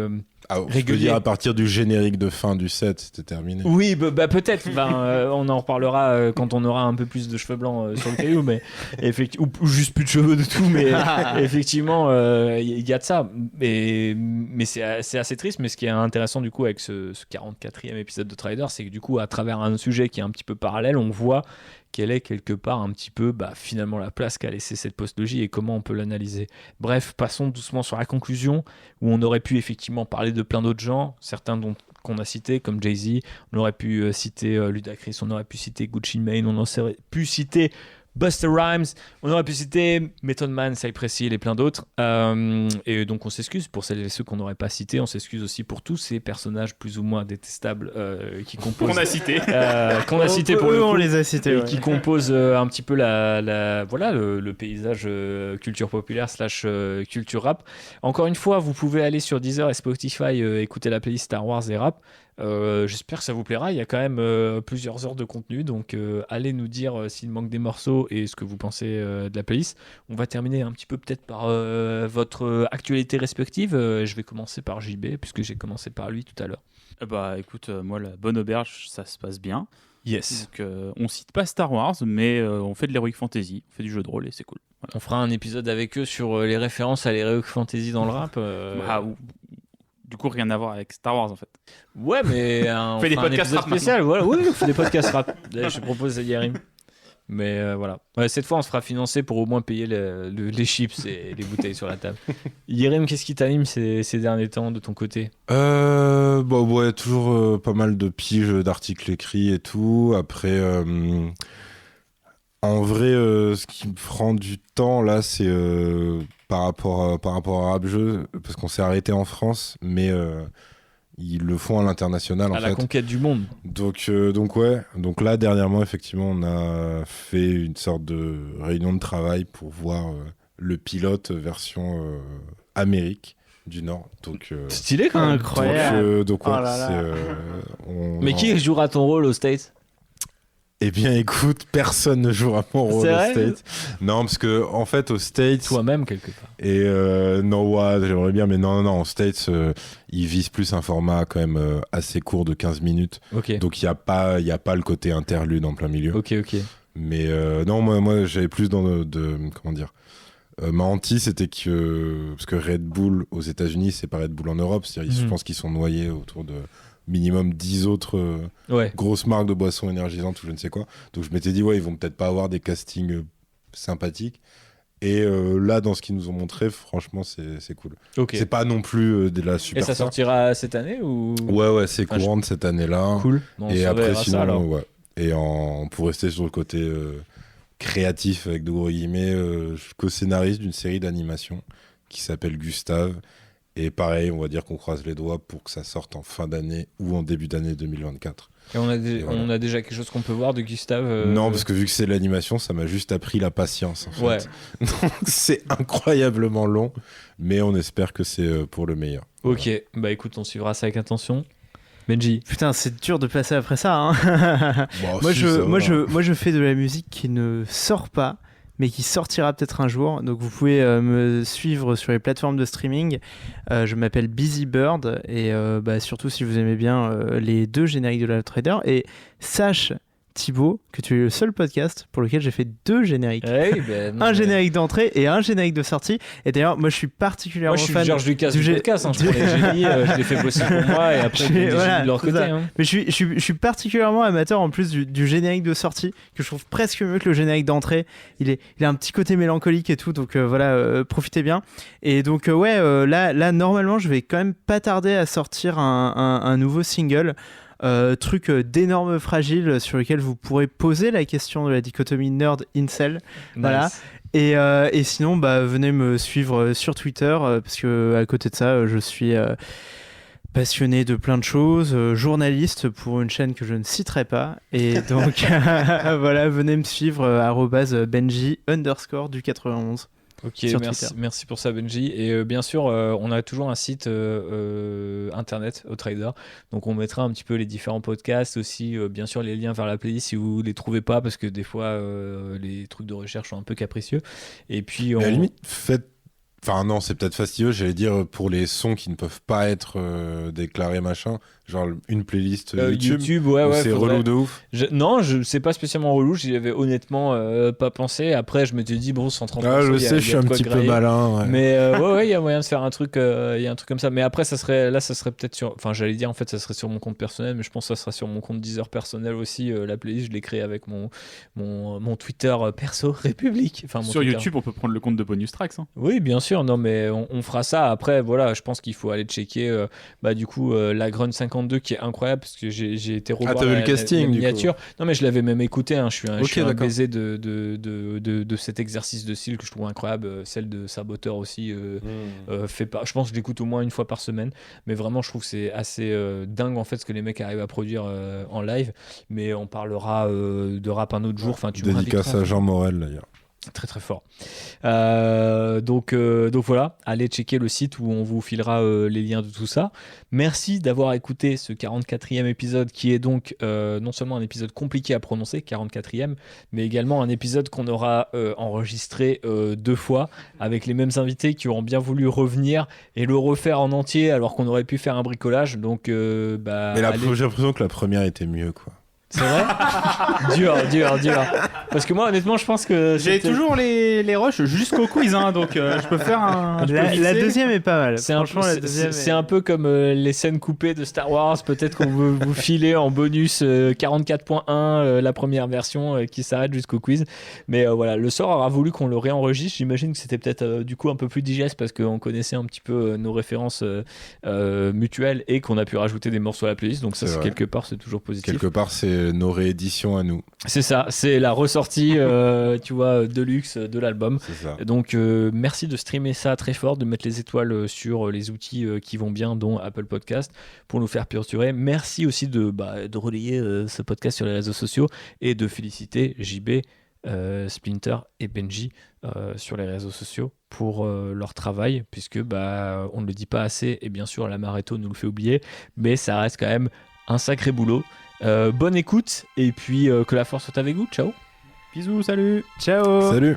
régulier. Je peux dire, à partir du générique de fin du 7, c'était terminé. Oui, bah peut-être. On en reparlera quand on aura un peu plus de cheveux blancs sur le caillou, mais ou juste plus de cheveux de tout, mais effectivement, il y a de ça. Mais c'est assez triste. Mais ce qui est intéressant du coup avec ce 44e épisode de Trader, c'est que du coup, à travers un sujet qui est un petit peu parallèle, on voit quelle est quelque part un petit peu finalement la place qu'a laissé cette postlogie et comment on peut l'analyser. Bref, passons doucement sur la conclusion, où on aurait pu effectivement parler de plein d'autres gens, certains qu'on a cités comme Jay-Z, on aurait pu citer Ludacris, on aurait pu citer Gucci Mane, on aurait pu citer Busta Rhymes, on aurait pu citer Method Man, Cypress Hill et plein d'autres. Et donc on s'excuse pour celles et ceux qu'on n'aurait pas cités. On s'excuse aussi pour tous ces personnages plus ou moins détestables qui composent. Qu'on a cité. Qu'on a cité pour le coup. On les a cités. Et Ouais. qui composent un petit peu le paysage culture populaire / culture rap. Encore une fois, vous pouvez aller sur Deezer et Spotify écouter la playlist Star Wars et rap. J'espère que ça vous plaira. Il y a quand même plusieurs heures de contenu, donc allez nous dire s'il manque des morceaux et ce que vous pensez de la playlist. On va terminer un petit peu peut-être par votre actualité respective. Je vais commencer par JB puisque j'ai commencé par lui tout à l'heure. Bah écoute, moi la bonne auberge, ça se passe bien. Yes. Donc on cite pas Star Wars, mais on fait de l'heroic fantasy, on fait du jeu de rôle et c'est cool. Voilà. On fera un épisode avec eux sur les références à l'heroic fantasy dans le rap. Du coup, rien à voir avec Star Wars en fait. Ouais, mais on fait des fera un podcasts épisode rap spécial. Voilà, oui, on fait des podcasts rap. Je propose à Yerim. Mais voilà. Ouais, cette fois, on se fera financer pour au moins payer les chips et les bouteilles sur la table. Yerim, qu'est-ce qui t'anime ces derniers temps de ton côté ? Ouais, toujours pas mal de piges d'articles écrits et tout. Après, en vrai, ce qui me prend du temps là, c'est par rapport à Rap Jeu, parce qu'on s'est arrêté en France, mais ils le font à l'international en À fait. la conquête du monde. Donc là dernièrement effectivement on a fait une sorte de réunion de travail pour voir le pilote version Amérique du Nord. Donc stylé quand même. Incroyable. donc ouais, Oh là là. Mais qui jouera ton rôle aux States ? Eh bien écoute, personne ne jouera mon rôle C'est aux vrai States. Non, parce que en fait aux States Toi-même quelque part. et non, ouais, j'aimerais bien, mais non, aux States ils visent plus un format quand même assez court de 15 minutes. Ok. Donc il y a pas le côté interlude en plein milieu. Ok. Mais non, moi j'avais plus dans comment dire. Ma hantise c'était que parce que Red Bull aux États-Unis c'est pas Red Bull en Europe, c'est-à-dire je pense qu'ils sont noyés autour de minimum 10 autres grosses marques de boissons énergisantes ou je ne sais quoi. Donc je m'étais dit ils vont peut-être pas avoir des castings sympathiques. Et là dans ce qu'ils nous ont montré, franchement c'est cool. Ok. C'est pas non plus de la super. Et ça sortira cette année ou ? Ouais, c'est courant de cette année-là. Cool. Bon, Et on après surveillera sinon ça, alors. ouais. Et pour rester sur le côté créatif avec de gros guillemets, je suis co-scénariste d'une série d'animation qui s'appelle Gustave. Et pareil, on va dire qu'on croise les doigts pour que ça sorte en fin d'année ou en début d'année 2024. Et on a déjà quelque chose qu'on peut voir de Gustave Non, parce que vu que c'est l'animation, ça m'a juste appris la patience en fait. Ouais. Donc c'est incroyablement long, mais on espère que c'est pour le meilleur. Ok, bah écoute, on suivra ça avec attention. Benji. Putain, c'est dur de passer après ça. Hein. Bon, moi, si, ça va. moi, je fais de la musique qui ne sort pas, mais qui sortira peut-être un jour. Donc, vous pouvez me suivre sur les plateformes de streaming. Je m'appelle Busy Bird. Et surtout, si vous aimez bien les 2 génériques de l'Outrider. Et sache, Thibaut, que tu es le seul podcast pour lequel j'ai fait 2 génériques. Un générique d'entrée et un générique de sortie. Et d'ailleurs, moi, je suis particulièrement moi, je suis fan Georges Lucas du podcast. Je prends les génies, je les fais bosser pour moi et après, je mets des génies de leur côté. Hein. Mais je suis particulièrement amateur en plus du générique de sortie, que je trouve presque mieux que le générique d'entrée. Il a un petit côté mélancolique et tout, donc profitez bien. Et donc, là, normalement, je vais quand même pas tarder à sortir un nouveau single. Truc d'énorme fragile sur lequel vous pourrez poser la question de la dichotomie nerd-incel. Nice. Voilà. Et sinon, venez me suivre sur Twitter parce que à côté de ça, je suis passionné de plein de choses, journaliste pour une chaîne que je ne citerai pas. Et donc, voilà, venez me suivre @Benji_ du 91. Ok, merci pour ça Benji. Et bien sûr, on a toujours un site internet Outrider, donc on mettra un petit peu les différents podcasts aussi, bien sûr les liens vers la playlist si vous les trouvez pas, parce que des fois les trucs de recherche sont un peu capricieux. Et puis à la limite, enfin non, c'est peut-être fastidieux, j'allais dire pour les sons qui ne peuvent pas être déclarés machin, genre une playlist YouTube ouais, c'est relou de ouf. Non, c'est pas spécialement relou, j'y avais honnêtement pas pensé. Après, je m'étais dit bon, 130 je sais, je suis un petit peu malin. Ouais. Mais il y a moyen de faire un truc, il y a un truc comme ça. Mais après, ça serait peut-être sur, enfin, j'allais dire en fait, ça serait sur mon compte personnel, mais je pense que ça sera sur mon compte Deezer personnel aussi. La playlist, je l'ai créée avec mon Twitter perso République. Enfin, sur Twitter. YouTube, on peut prendre le compte de Bonus Tracks. Hein. Oui, bien sûr. sûr, non mais on fera ça. Après, voilà, je pense qu'il faut aller checker du coup la Grun 52 qui est incroyable parce que j'ai été revoir t'as vu le casting, la du miniature. Non mais je l'avais même écouté, hein. Je suis un d'accord. baiser de cet exercice de style que je trouve incroyable. Celle de Saboteur aussi je pense que je l'écoute au moins une fois par semaine. Mais vraiment, je trouve que c'est assez dingue en fait ce que les mecs arrivent à produire en live. Mais on parlera de rap un autre jour. Enfin, tu Dédicace à Jean Morel d'ailleurs. Très très fort. Donc voilà, allez checker le site où on vous filera les liens de tout ça. Merci d'avoir écouté ce 44e épisode qui est donc non seulement un épisode compliqué à prononcer, 44e, mais également un épisode qu'on aura enregistré 2 fois avec les mêmes invités qui auront bien voulu revenir et le refaire en entier alors qu'on aurait pu faire un bricolage. Donc Mais j'ai l'impression que la première était mieux quoi. C'est vrai. dur. Parce que moi, honnêtement, je pense que j'ai toujours les rushs jusqu'au quiz, hein, donc je peux faire un. La deuxième est pas mal. C'est un peu comme les scènes coupées de Star Wars. Peut-être qu'on veut vous filer en bonus 44.1 la première version qui s'arrête jusqu'au quiz. Mais voilà, le sort aura voulu qu'on le réenregistre. J'imagine que c'était peut-être du coup un peu plus digeste parce qu'on connaissait un petit peu nos références mutuelles et qu'on a pu rajouter des morceaux à la playlist. Donc ça, c'est quelque part, c'est toujours positif. Quelque part, c'est nos rééditions à nous. C'est ça, c'est la ressortie, tu vois, deluxe de l'album. C'est ça. Donc, merci de streamer ça très fort, de mettre les étoiles sur les outils qui vont bien, dont Apple Podcast, pour nous faire perdurer. Merci aussi de relayer ce podcast sur les réseaux sociaux et de féliciter JB, Splinter et Benji sur les réseaux sociaux pour leur travail, puisque on ne le dit pas assez, et bien sûr, la Maréto nous le fait oublier, mais ça reste quand même un sacré boulot. Bonne écoute et puis que la force soit avec vous. Ciao. Bisous, salut. Ciao. Salut.